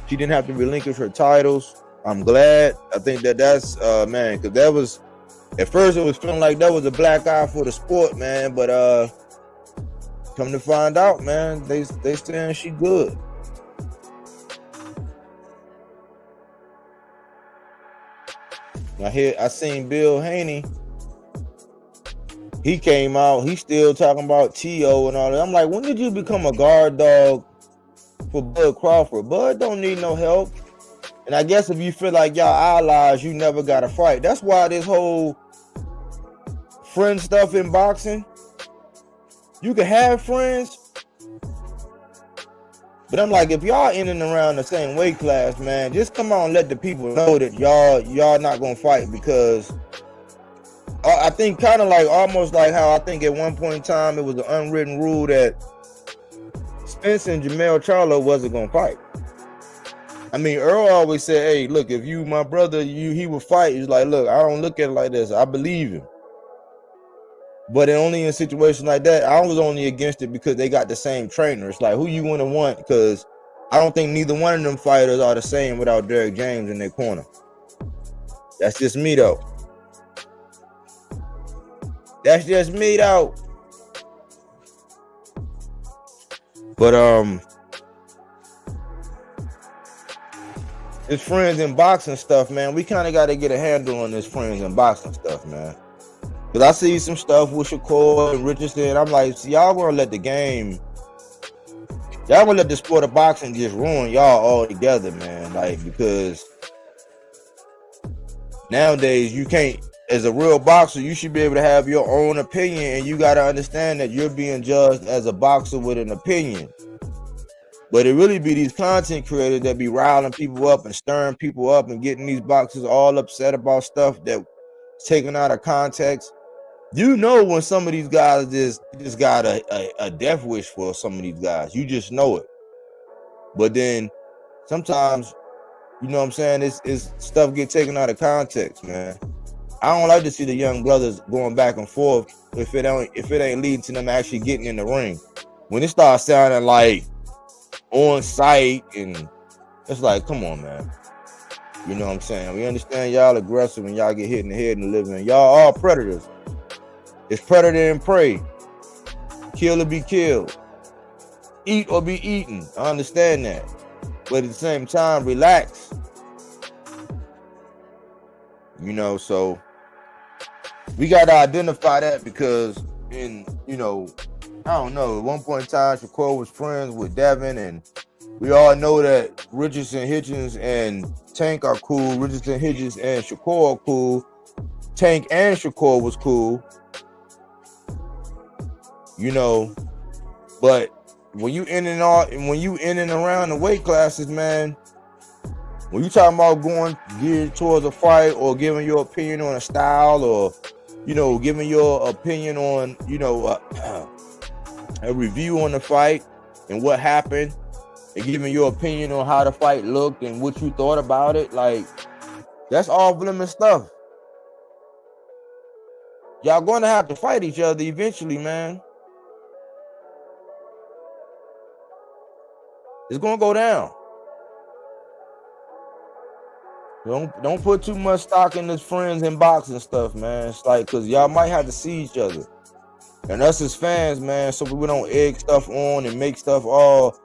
She didn't have to relinquish her titles. I'm glad. I think that's man, because that was at first it was feeling like that was a black eye for the sport, man. But come to find out, man, they saying she good. I seen Bill Haney. He came out. He still talking about Teo and all that. I'm like, when did you become a guard dog for Bud Crawford? Bud don't need no help. And I guess if you feel like y'all allies, you never got to fight. That's why this whole friend stuff in boxing, you can have friends, but I'm like, if y'all in and around the same weight class, man, just come on and let the people know that y'all not gonna fight, because I think kind of like almost like how I think at one point in time it was an unwritten rule that Spence and Jermell Charlo wasn't gonna fight. I mean, Earl always said, hey, look, if you my brother, he would fight. He's like, look, I don't look at it like this. I believe him. But only in situations like that, I was only against it because they got the same trainer. It's like, who you want to want? Because I don't think neither one of them fighters are the same without Derrick James in their corner. That's just me, though. That's just me, though. But it's friends in boxing stuff, man. We kind of got to get a handle on this friends in boxing stuff, man. Because I see some stuff with Shakur and Richardson. I'm like, see, y'all gonna let the game, y'all gonna let the sport of boxing just ruin y'all all together, man. Like, because nowadays you can't, as a real boxer, you should be able to have your own opinion, and you got to understand that you're being judged as a boxer with an opinion. But it really be these content creators that be riling people up and stirring people up and getting these boxers all upset about stuff that's taken out of context. You know when some of these guys just got a death wish for some of these guys. You just know it. But then sometimes, you know what I'm saying, it's stuff get taken out of context, man. I don't like to see the young brothers going back and forth if it ain't leading to them actually getting in the ring. When it starts sounding like on site, and it's like, come on, man. You know what I'm saying? We understand y'all aggressive and y'all get hit in the head and living. Y'all all predators. It's predator and prey. Kill or be killed. Eat or be eaten. I understand that. But at the same time, relax. You know, so we got to identify that, because I don't know, at one point in time, Shakur was friends with Devin, and we all know that Richardson, Hitchens, and Tank are cool. Richardson, Hitchens, and Shakur are cool. Tank and Shakur was cool. You know, but when you in and around the weight classes, man, when you talking about going geared towards a fight or giving your opinion on a style, or giving your opinion on a review on the fight and what happened, and giving your opinion on how the fight looked and what you thought about it, like, that's all limit stuff. Y'all going to have to fight each other eventually, man. It's gonna go down. Don't put too much stock in this friends and boxing stuff, man. It's like, cause y'all might have to see each other. And us as fans, man, so we don't egg stuff on and make stuff all,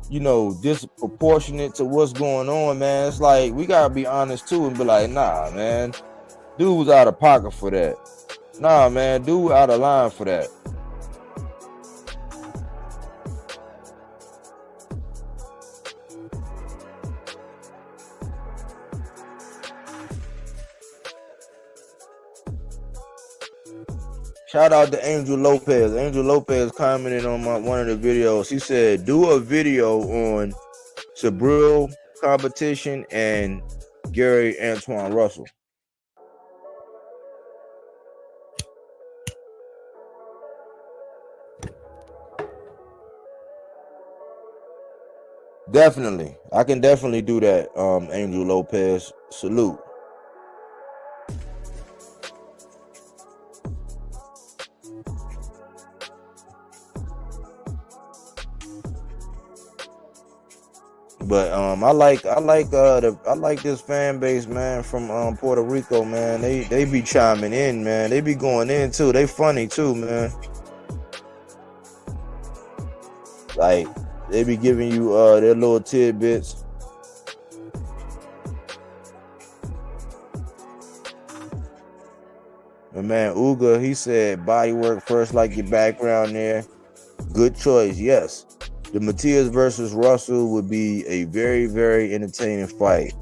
you know, disproportionate to what's going on, man. It's like we gotta be honest too and be like, nah, man, dude was out of pocket for that. Nah, man, dude out of line for that. Shout out to Angel Lopez. Angel Lopez commented on one of the videos. He said, do a video on Sabril competition and Gary Antoine Russell. Definitely. I can definitely do that, Angel Lopez. Salute. But I like this fan base, man, from Puerto Rico, man. They be chiming in, man. They be going in too. They funny too, man. Like they be giving you their little tidbits. And man, Uga, he said body work first, like your background there. Good choice, yes. The Matias versus Russell would be a very, very entertaining fight.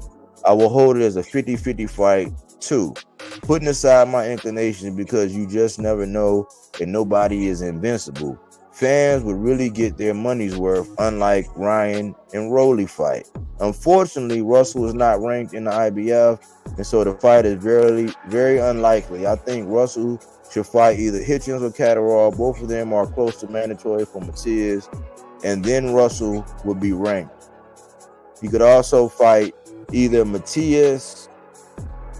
I will hold it as a 50-50 fight too. Putting aside my inclination because you just never know and nobody is invincible. Fans would really get their money's worth, unlike Ryan and Rolly fight. Unfortunately, Russell is not ranked in the IBF, and so the fight is very unlikely. I think Russell should fight either Hitchens or Catterall. Both of them are close to mandatory for Matias, and then Russell would be ranked. He could also fight either Matias,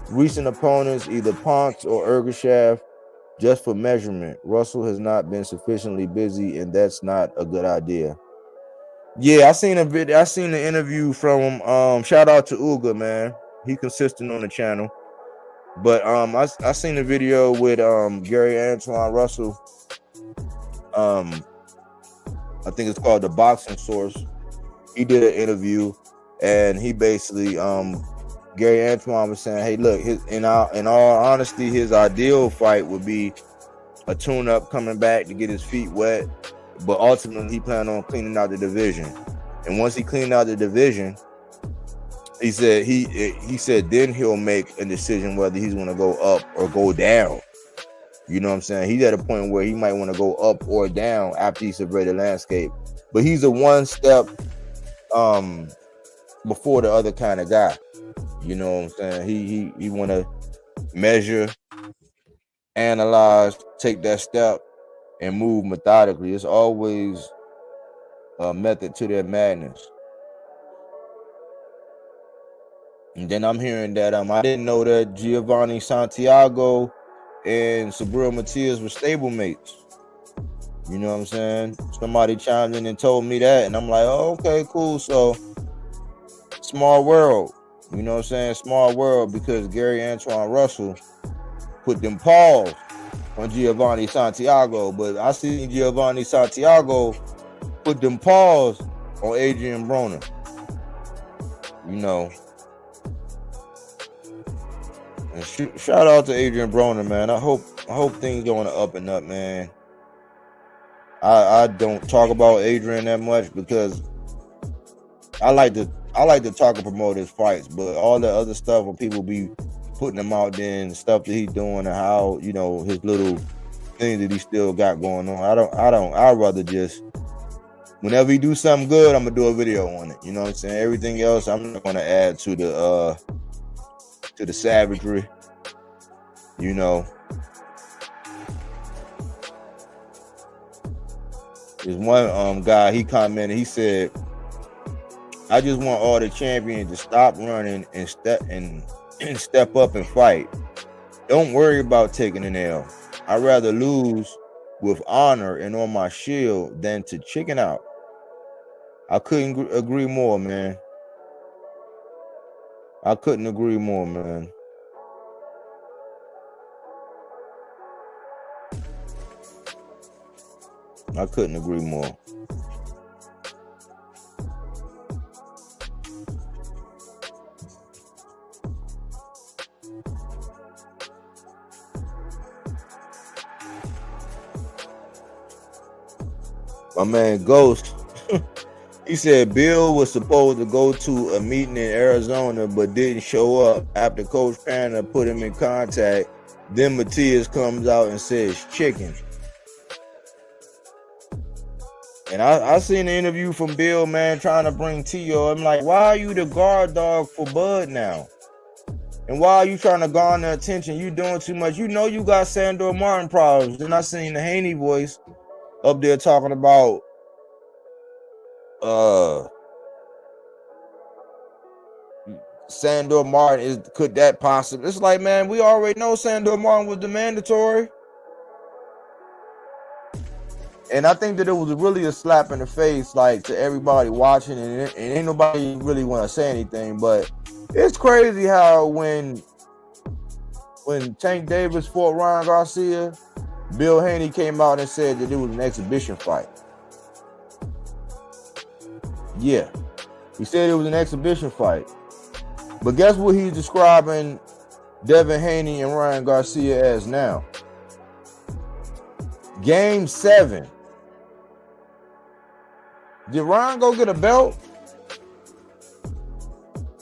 recent opponents, either Ponce or Ergashev, just for measurement. Russell has not been sufficiently busy, and that's not a good idea. Yeah, I seen a video. I seen the interview from him. Shout out to Uga, man. He consistent on the channel. But I seen the video with Gary Antoine Russell. I think it's called The Boxing Source. He did an interview, and he basically Gary Antoine was saying, hey, look, in all honesty, his ideal fight would be a tune-up coming back to get his feet wet, but ultimately he planned on cleaning out the division. And once he cleaned out the division, he said then he'll make a decision whether he's going to go up or go down. You know what I'm saying? He's at a point where he might want to go up or down after he surveyed the landscape. But he's a one step before the other kind of guy. You know what I'm saying? He want to measure, analyze, take that step, and move methodically. It's always a method to their madness. And then I'm hearing that I didn't know that Giovanni Santiago and Sabril Matias were stablemates. You know what I'm saying? Somebody chimed in and told me that, and I'm like, oh, okay, cool. So small world. You know what I'm saying? Small world, because Gary Antoine Russell put them paws on Giovanni Santiago, but I seen Giovanni Santiago put them paws on Adrian Broner. You know. And shout out to Adrian Broner, man. I hope things going up and up, man. I don't talk about Adrian that much because I like to talk and promote his fights, but all the other stuff when people be putting him out there and stuff that he's doing and how, you know, his little things that he still got going on. I'd rather just, whenever he do something good, I'm gonna do a video on it. You know what I'm saying? Everything else I'm not gonna add to the savagery. You know. There's one guy, he commented, he said, I just want all the champions to stop running and step up and fight. Don't worry about taking an L. I'd rather lose with honor and on my shield than to chicken out. I couldn't agree more, man. I couldn't agree more, man. I couldn't agree more. My man Ghost, he said Bill was supposed to go to a meeting in Arizona but didn't show up. After Coach Panda put him in contact, then Matias comes out and says chicken. And I seen an interview from Bill, man, trying to bring Tio. I'm like, why are you the guard dog for Bud now? And why are you trying to garner attention? You doing too much. You know you got Sandor Martin problems. Then I seen the Haney voice up there talking about Sandor Martin could that possibly? It's like, man, we already know Sandor Martin was the mandatory. And I think that it was really a slap in the face, like, to everybody watching, and ain't nobody really want to say anything. But it's crazy how when Tank Davis fought Ryan Garcia, Bill Haney came out and said that it was an exhibition fight. Yeah, he said it was an exhibition fight. But guess what he's describing Devin Haney and Ryan Garcia as now? Game 7. Did Ryan go get a belt?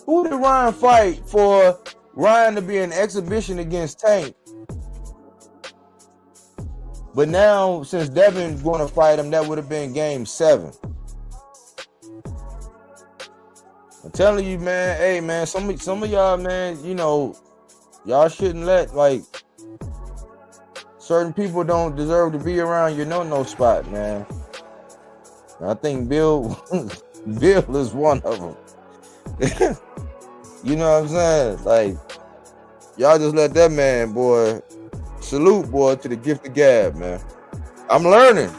Who did Ryan fight for Ryan to be an exhibition against Tank? But now, since Devin's going to fight him, that would have been game 7. I'm telling you, man, hey, man, some of y'all, man, you know, y'all shouldn't let, like, certain people don't deserve to be around your no spot, man. I think Bill is one of them. You know what I'm saying? Like, y'all just let that man, boy, salute, boy, to the gift of gab, man. I'm learning.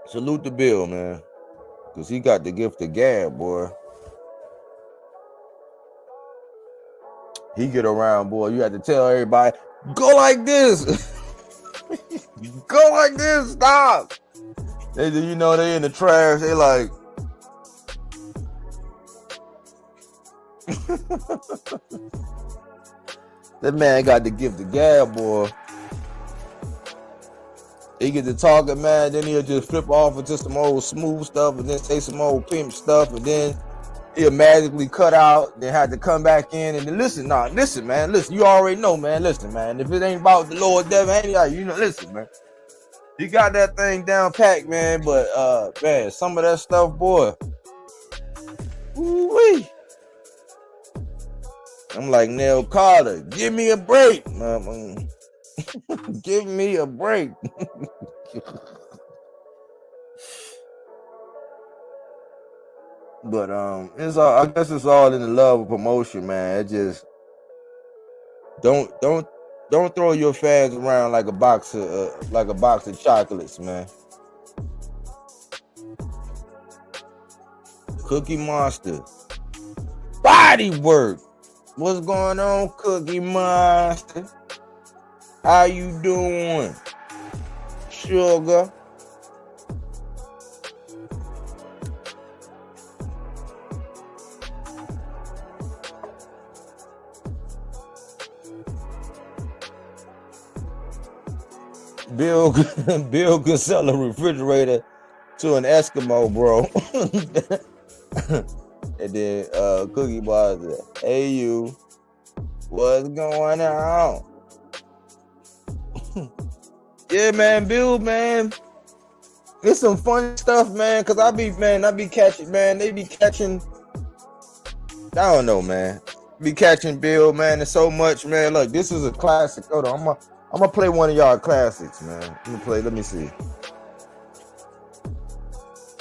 Salute to Bill, man, because he got the gift of gab, boy. He get around, boy. You have to tell everybody, go like this. Go like this. Stop. They, you know, they in the trash. They like, that man got the gift of gab, boy. He get to talking, man, then he'll just flip off into some old smooth stuff and then say some old pimp stuff, and then he'll magically cut out, then have to come back in and then listen, man, listen, you already know, man, listen, man, if it ain't about the Lord Devin, you know, listen, man. He got that thing down packed, man, but man, some of that stuff, boy. Woo-wee. I'm like Nell Carter, give me a break. Give me a break. But it's all, I guess it's all in the love of promotion, man. It just don't throw your fans around like a box of chocolates, man. Cookie Monster, body work. What's going on, Cookie Monster? How you doing, sugar? Bill could sell a refrigerator to an Eskimo, bro. And then Cookie Monster, hey you, what's going on? Yeah, man, Bill, man, it's some fun stuff, man, because I be catching, man, they be catching, I don't know, man, be catching Bill, man, and so much, man. Look, this is a classic. Hold on, I'm gonna play one of y'all classics, man. Let me see.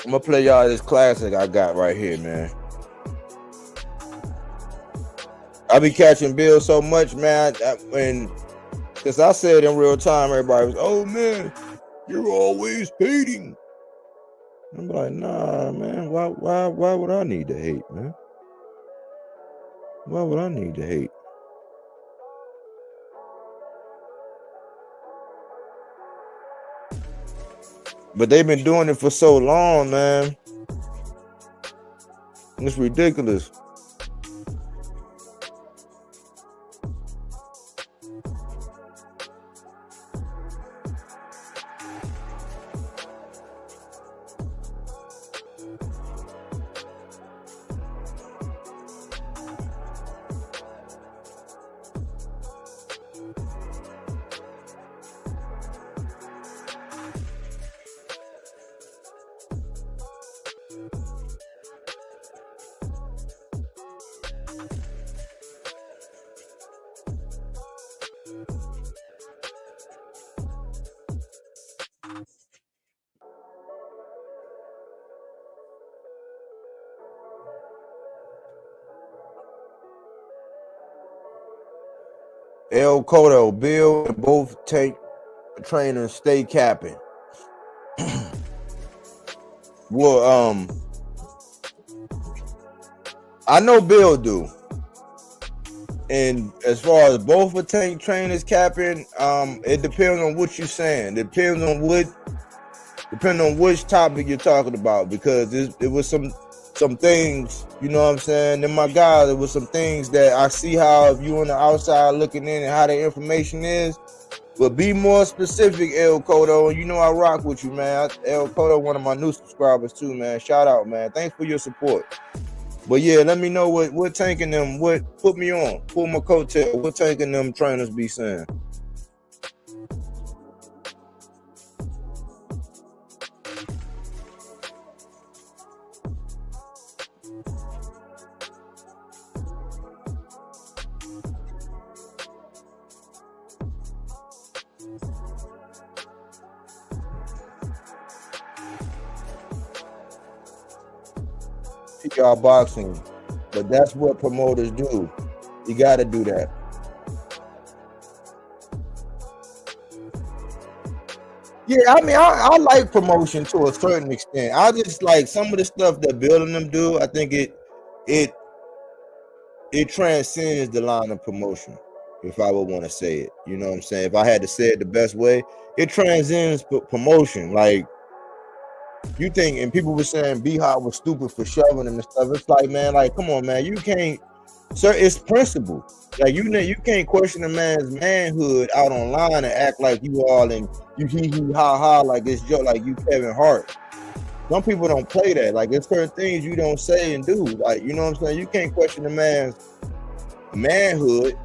I'm gonna play y'all this classic I got right here, man. I be catching Bill so much, man, because I said in real time, everybody was, oh man, you're always hating. I'm like, nah, man, why would I need to hate, man? Why would I need to hate? But they've been doing it for so long, man. It's ridiculous. El Cotto, Bill, and both tank trainers stay capping. Well, I know Bill do. And as far as both of tank trainers capping, it depends on what you're saying. Depends on which topic you're talking about, because it was some things, you know what I'm saying? And my God, it was some things that I see how if you on the outside looking in and how the information is. But be more specific, El Cotto. And you know I rock with you, man. El Cotto, one of my new subscribers too, man. Shout out, man. Thanks for your support. But yeah, let me know what tanking them, what put me on, pull my coattail, what tanking them trainers be saying. PR boxing, but that's what promoters do. You got to do that. Yeah, I mean, I like promotion to a certain extent. I just like some of the stuff that Bill and them do. I think it transcends the line of promotion, if I would want to say it. You know what I'm saying? If I had to say it the best way, it transcends promotion. Like, you think, and people were saying B-Hop was stupid for shoving him and stuff. It's like, man, like, come on, man, you can't, sir, it's principle. Like, you can't question a man's manhood out online and act like you all and you ha like it's joke, like you Kevin Hart. Some people don't play that. Like, there's certain things you don't say and do. Like, you know what I'm saying? You can't question a man's manhood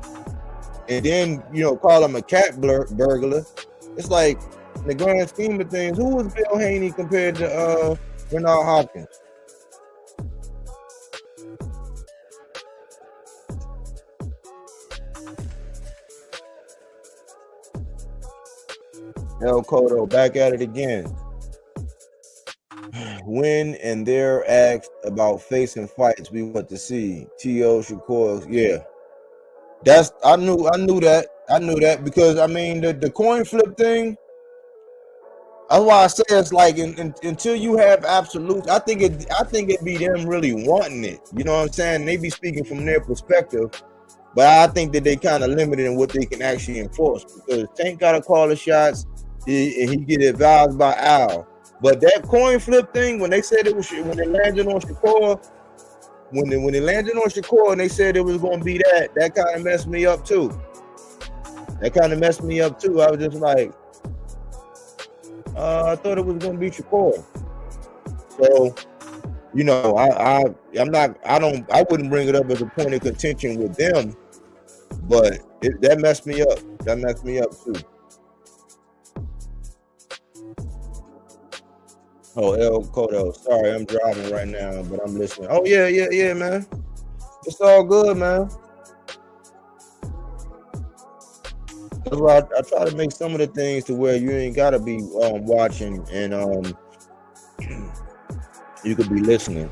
and then, you know, call him a cat burglar. It's like, in the grand scheme of things, who was Bill Haney compared to Bernard Hopkins? El Cotto, back at it again. When and they're asked about facing fights we want to see. T.O. Shakur, yeah. I knew that because I mean the coin flip thing. That's why I say it's like until you have absolute. I think it be them really wanting it. You know what I'm saying? They be speaking from their perspective, but I think that they kind of limited in what they can actually enforce, because Tank got to call the shots and he get advised by Al. But that coin flip thing, when they said it was, when they landed on Shakur, when they landed on Shakur and they said it was going to be that kind of messed me up too. I was just like, I thought it was going to be Shakur. So, you know, I wouldn't bring it up as a point of contention with them, but that messed me up. That messed me up too. Oh, El Cotto, sorry, I'm driving right now, but I'm listening. Oh yeah, man. It's all good, man. That's why I try to make some of the things to where you ain't gotta be watching, and you could be listening.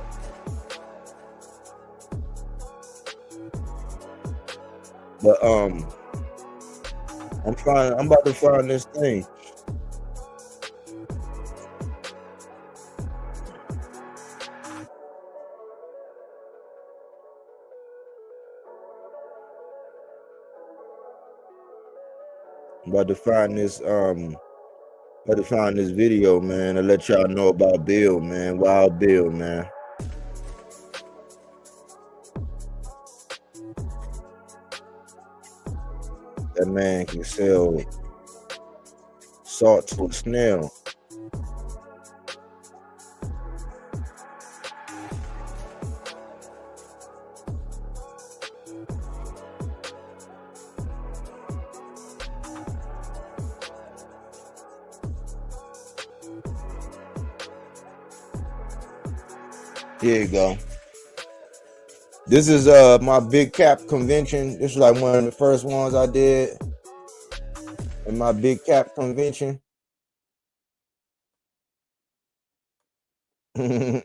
But I'm about to find this thing. I'm about to find this Had to find this video, man, to let y'all know about Bill, man. Wild Bill, man. That man can sell salt to a snail. Here you go. This is my big cap convention. This is like one of the first ones I did in my big cap convention. So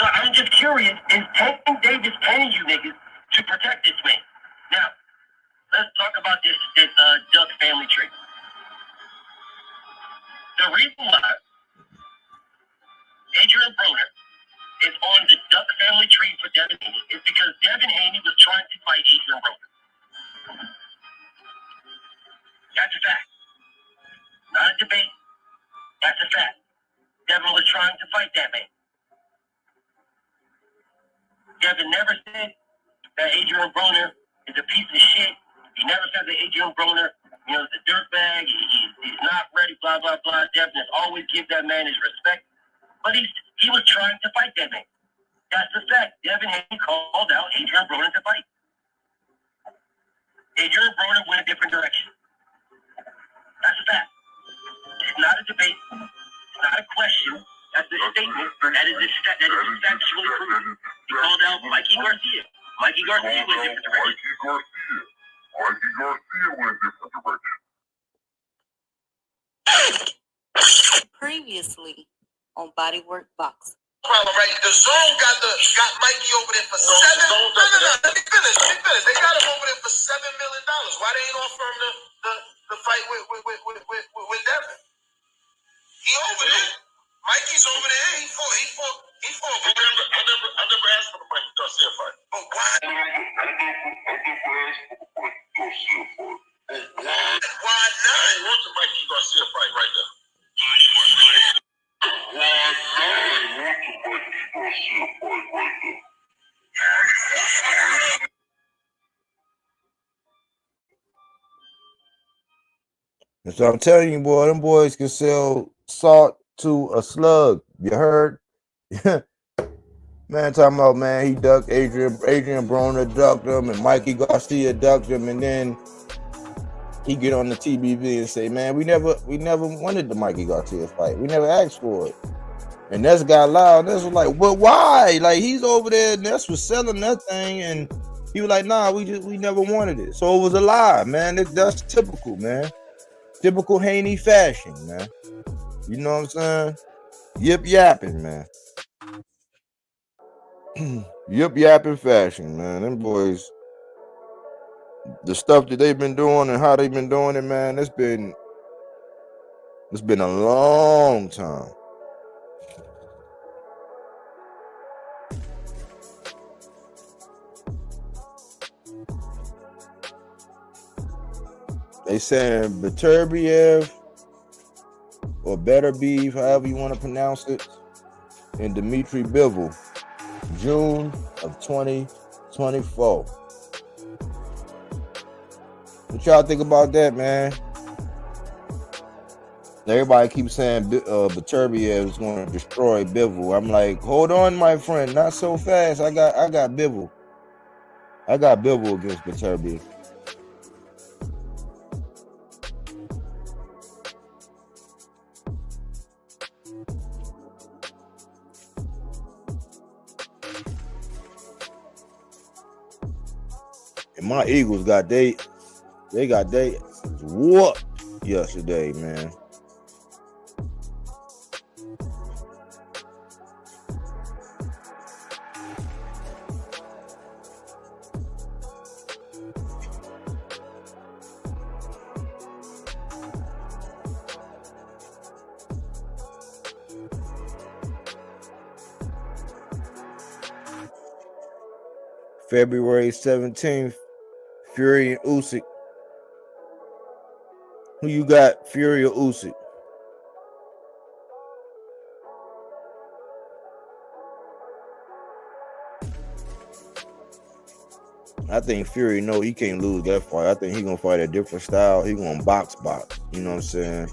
I'm just curious, is Tank Davis paying you niggas to protect this man? Now, let's talk about this Duck family tree. The reason why Adrian Broner is on the Duck family tree for Devin Haney is because Devin Haney was trying to fight Adrian Broner. That's a fact. Not a debate. That's a fact. Devin was trying to fight that man. Devin never said that Adrian Broner is a piece of shit. He never said that Adrian Broner, is a dirtbag. He's not ready, blah, blah, blah. Devin has always give that man his respect. But he was trying to fight that man. That's the fact. Devin Haney called out Adrian Broner to fight. Adrian Broner went a different direction. That's a fact. It's not a debate. It's not a question. That's a statement. That is factually proven. He called out Mikey Garcia. Mikey Garcia went a different direction. Mikey Garcia went a different direction. Previously on Bodywork Box. Problem, right? The Zone got Mikey over there for $7 million. No. Let me finish. They got him over there for $7 million. Why they ain't offer him the fight with Devin? He over there. Mikey's over there. He fought. I never asked for the Mikey Garcia fight. But why? I never asked for the Mikey Garcia fight. Why not? I want the Mikey Garcia fight right now. And so I'm telling you, boy, them boys can sell salt to a slug. You heard? Man, talking about, man, he ducked Adrian Broner ducked him, and Mikey Garcia ducked him, and then he get on the TBV and say, man, we never wanted the Mikey Garcia fight. We never asked for it. And Ness got loud. Ness was like, well, why? Like, he's over there. Ness was selling that thing, and he was like, nah, we never wanted it. So it was a lie, man. That's typical, man. Typical Haney fashion, man. You know what I'm saying? Yip yapping, man. Yip yapping fashion, man. Them boys, the stuff that they've been doing and how they've been doing it, man, it's been a long time. They saying Beterbiev or Better Beef, however you want to pronounce it, and Dmitry Bivol, June of 2024. What y'all think about that, man? Everybody keeps saying Beterbiev is going to destroy Bivol. I'm like, hold on, my friend, not so fast. I got Bivol. I got Bivol against Beterbiev. And my Eagles got they whooped yesterday, man. February 17th, Fury and Usyk Who you got, Fury or Usyk? I think Fury he can't lose that fight. I think he gonna fight a different style. He gonna box. You know what I'm saying?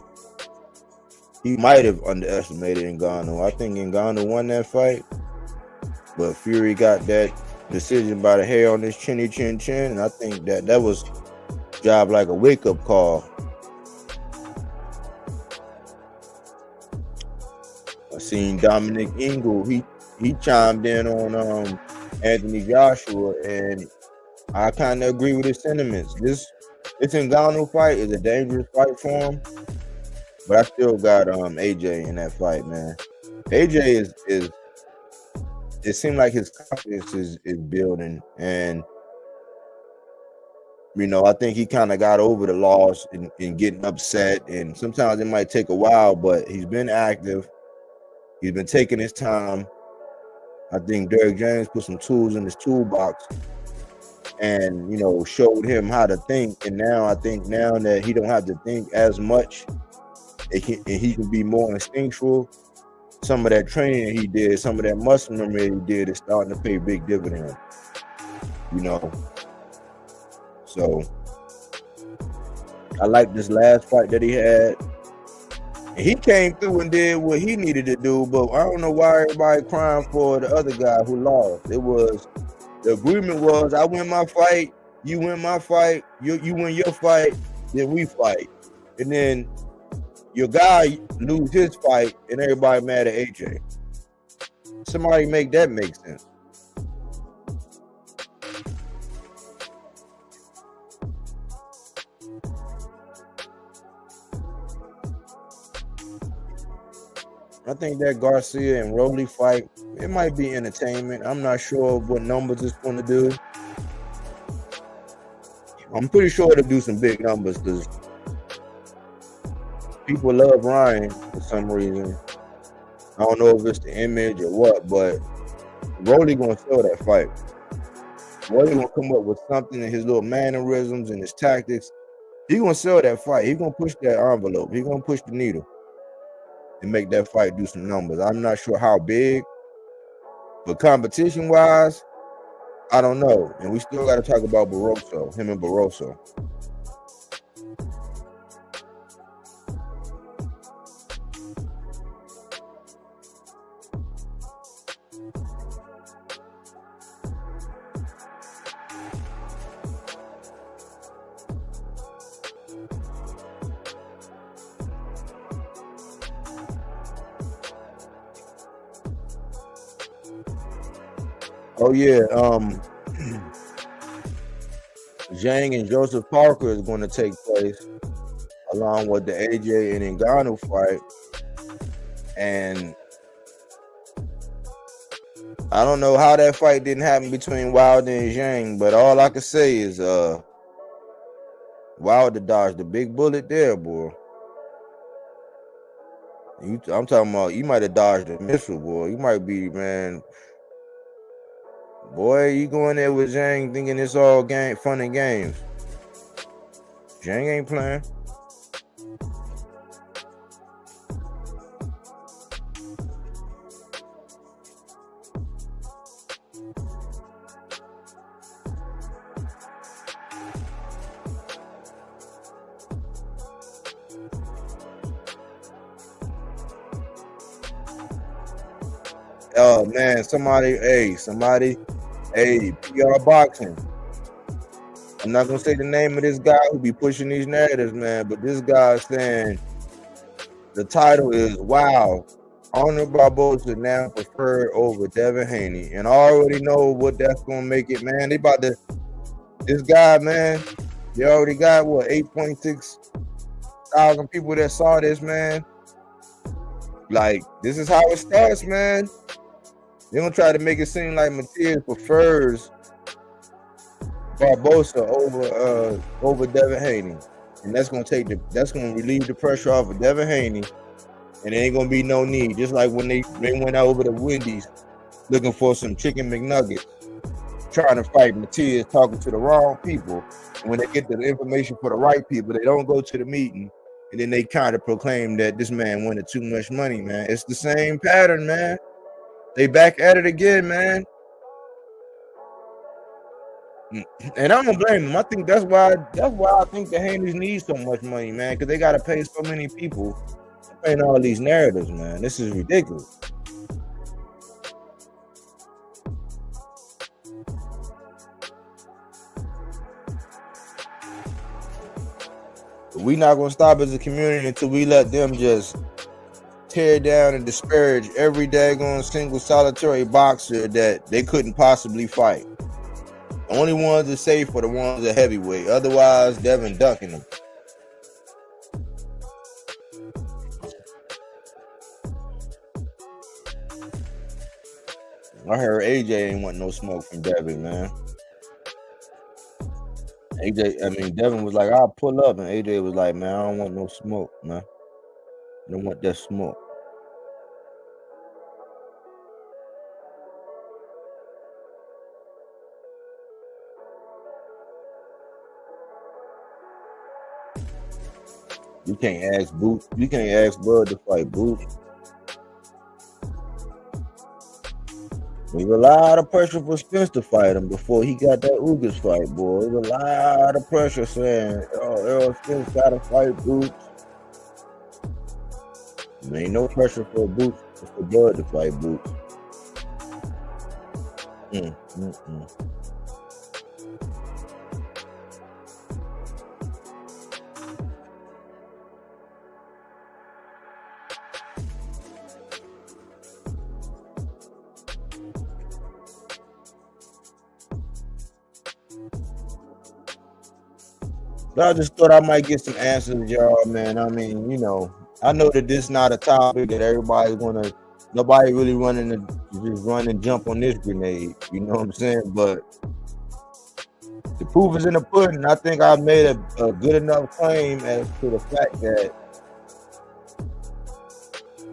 He might have underestimated Ngannou. I think Ngannou won that fight, but Fury got that decision by the hair on his chinny chin, and I think that was job like a wake up call. I seen Dominic Ingle. He chimed in on Anthony Joshua, and I kind of agree with his sentiments. This Ngannou fight is a dangerous fight for him, but I still got AJ in that fight, man. AJ is it seemed like his confidence is building, and you know, I think he kind of got over the loss and getting upset, and sometimes it might take a while, but he's been active. He's been taking his time. I think Derrick James put some tools in his toolbox and, you know, showed him how to think. And now I think now that he don't have to think as much, and he can be more instinctual. Some of that training he did, some of that muscle memory he did is starting to pay big dividends, you know. So I like this last fight that he had. And he came through and did what he needed to do, but I don't know why everybody crying for the other guy who lost. The agreement was, I win my fight, you win my fight, you win your fight, then we fight. And then your guy lose his fight and everybody mad at AJ. Somebody make that make sense. I think that Garcia and Rolly fight, it might be entertainment. I'm not sure what numbers it's going to do. I'm pretty sure it'll do some big numbers because people love Ryan for some reason. I don't know if it's the image or what, but Rolly going to sell that fight. Rolly going to come up with something in his little mannerisms and his tactics. He's going to sell that fight. He's going to push that envelope. He's going to push the needle and make that fight do some numbers. I'm not sure how big, but competition-wise, I don't know. And we still got to talk about Barroso, him and Barroso. Oh yeah, Zhang and Joseph Parker is going to take place along with the AJ and Ngannou fight, and I don't know how that fight didn't happen between Wilder and Zhang, but all I can say is Wilder dodged the big bullet there, boy. I'm talking about you might have dodged a missile, boy. You might be, man. Boy, you going there with Zhang thinking it's all fun and games. Zhang ain't playing. Oh man, somebody, PR boxing. I'm not gonna say the name of this guy who be pushing these narratives, man, but this guy is saying the title is "Wow, Honor Barbosa now preferred over Devin Haney," and I already know what that's gonna make it, man. This guy, man. They already got 8.6 thousand people that saw this, man. Like, this is how it starts, man. They're gonna try to make it seem like Matias prefers Barbosa over Devin Haney, and that's gonna relieve the pressure off of Devin Haney, and there ain't gonna be no need. Just like when they went out over to Wendy's looking for some chicken McNuggets, trying to fight Matias, talking to the wrong people. And when they get the information for the right people, they don't go to the meeting and then they kind of proclaim that this man wanted too much money, man. It's the same pattern, man. They back at it again, man. And I don't blame them. I think that's why I think the Haney's need so much money, man, because they got to pay so many people paying all these narratives, man. This is ridiculous. But we not gonna stop as a community until we let them just tear down and disparage every daggone single solitary boxer that they couldn't possibly fight. The only ones that safe are the ones that heavyweight. Otherwise, Devin ducking them. I heard AJ ain't want no smoke from Devin, man. Devin was like, I'll pull up, and AJ was like, man, I don't want no smoke, man. I don't want that smoke. You can't ask Boots. You can't ask Bud to fight Boots. There was a lot of pressure for Spence to fight him before he got that Ugas fight, boy. There was a lot of pressure saying, oh, Errol Spence got to fight Boots. There ain't no pressure for Boots, for Bud to fight Boots. But I just thought I might get some answers, y'all, man. I mean, I know that this is not a topic that nobody really running to just run and jump on this grenade. You know what I'm saying? But the proof is in the pudding. I think I've made a good enough claim as to the fact that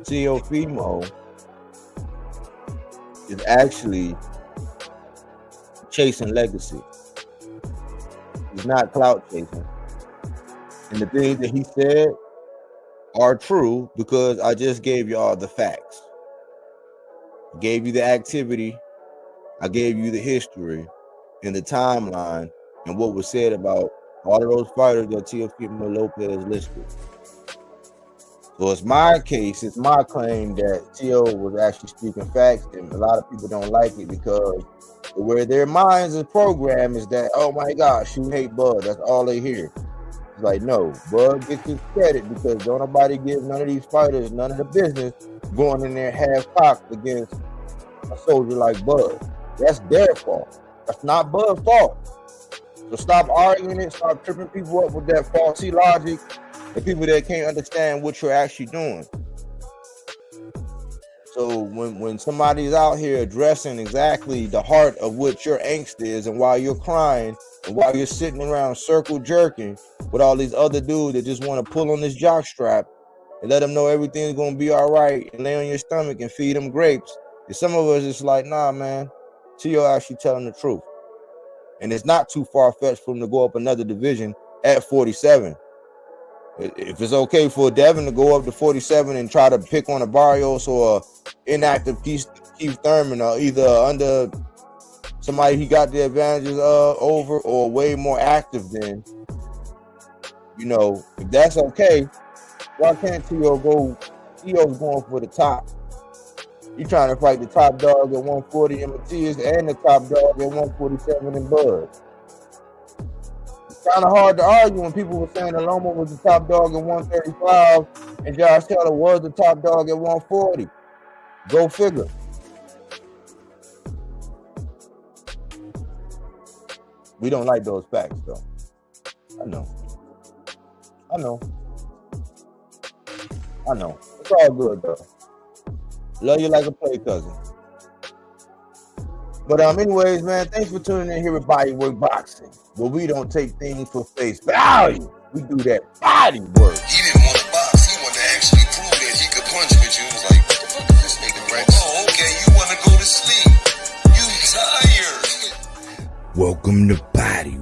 Teofimo is actually chasing legacy. He's not clout chasing. And the things that he said are true because I just gave you all the facts. I gave you the activity. I gave you the history and the timeline and what was said about all of those fighters that Teofimo Lopez listed. So it's my case, it's my claim that Teo was actually speaking facts, and a lot of people don't like it because where their minds is programmed is that, oh my gosh, you hate Bud. That's all they hear. It's like, no, Bud gets his credit because don't nobody give none of these fighters none of the business going in there half-cocked against a soldier like Bud. That's their fault. That's not Bud's fault. So stop arguing it, stop tripping people up with that faulty logic, the people that can't understand what you're actually doing. So when somebody's out here addressing exactly the heart of what your angst is and why you're crying and while you're sitting around circle jerking with all these other dudes that just want to pull on this jock strap and let them know everything's going to be all right and lay on your stomach and feed them grapes, and some of us is like, nah, man, Tio actually telling the truth. And it's not too far-fetched for him to go up another division at 47. If it's okay for Devin to go up to 47 and try to pick on a Barrios or inactive Keith Thurman, or either under somebody he got the advantages over or way more active than, if that's okay, why can't Tio go? Tio's going for the top. You trying to fight the top dog at 140 in Matias and the top dog at 147 in Bud. Kind of hard to argue when people were saying Aloma was the top dog at 135 and Josh Taylor was the top dog at 140. Go figure. We don't like those facts, though. I know. It's all good, though. Love you like a play cousin. But anyways, man, thanks for tuning in here with Bodywork Boxing, where we don't take things for face value. We do that body work. He didn't want to box. He wanted to actually prove that he could punch with you. He was like, what the fuck is this nigga, right? Oh, okay, you want to go to sleep. You tired. Welcome to Body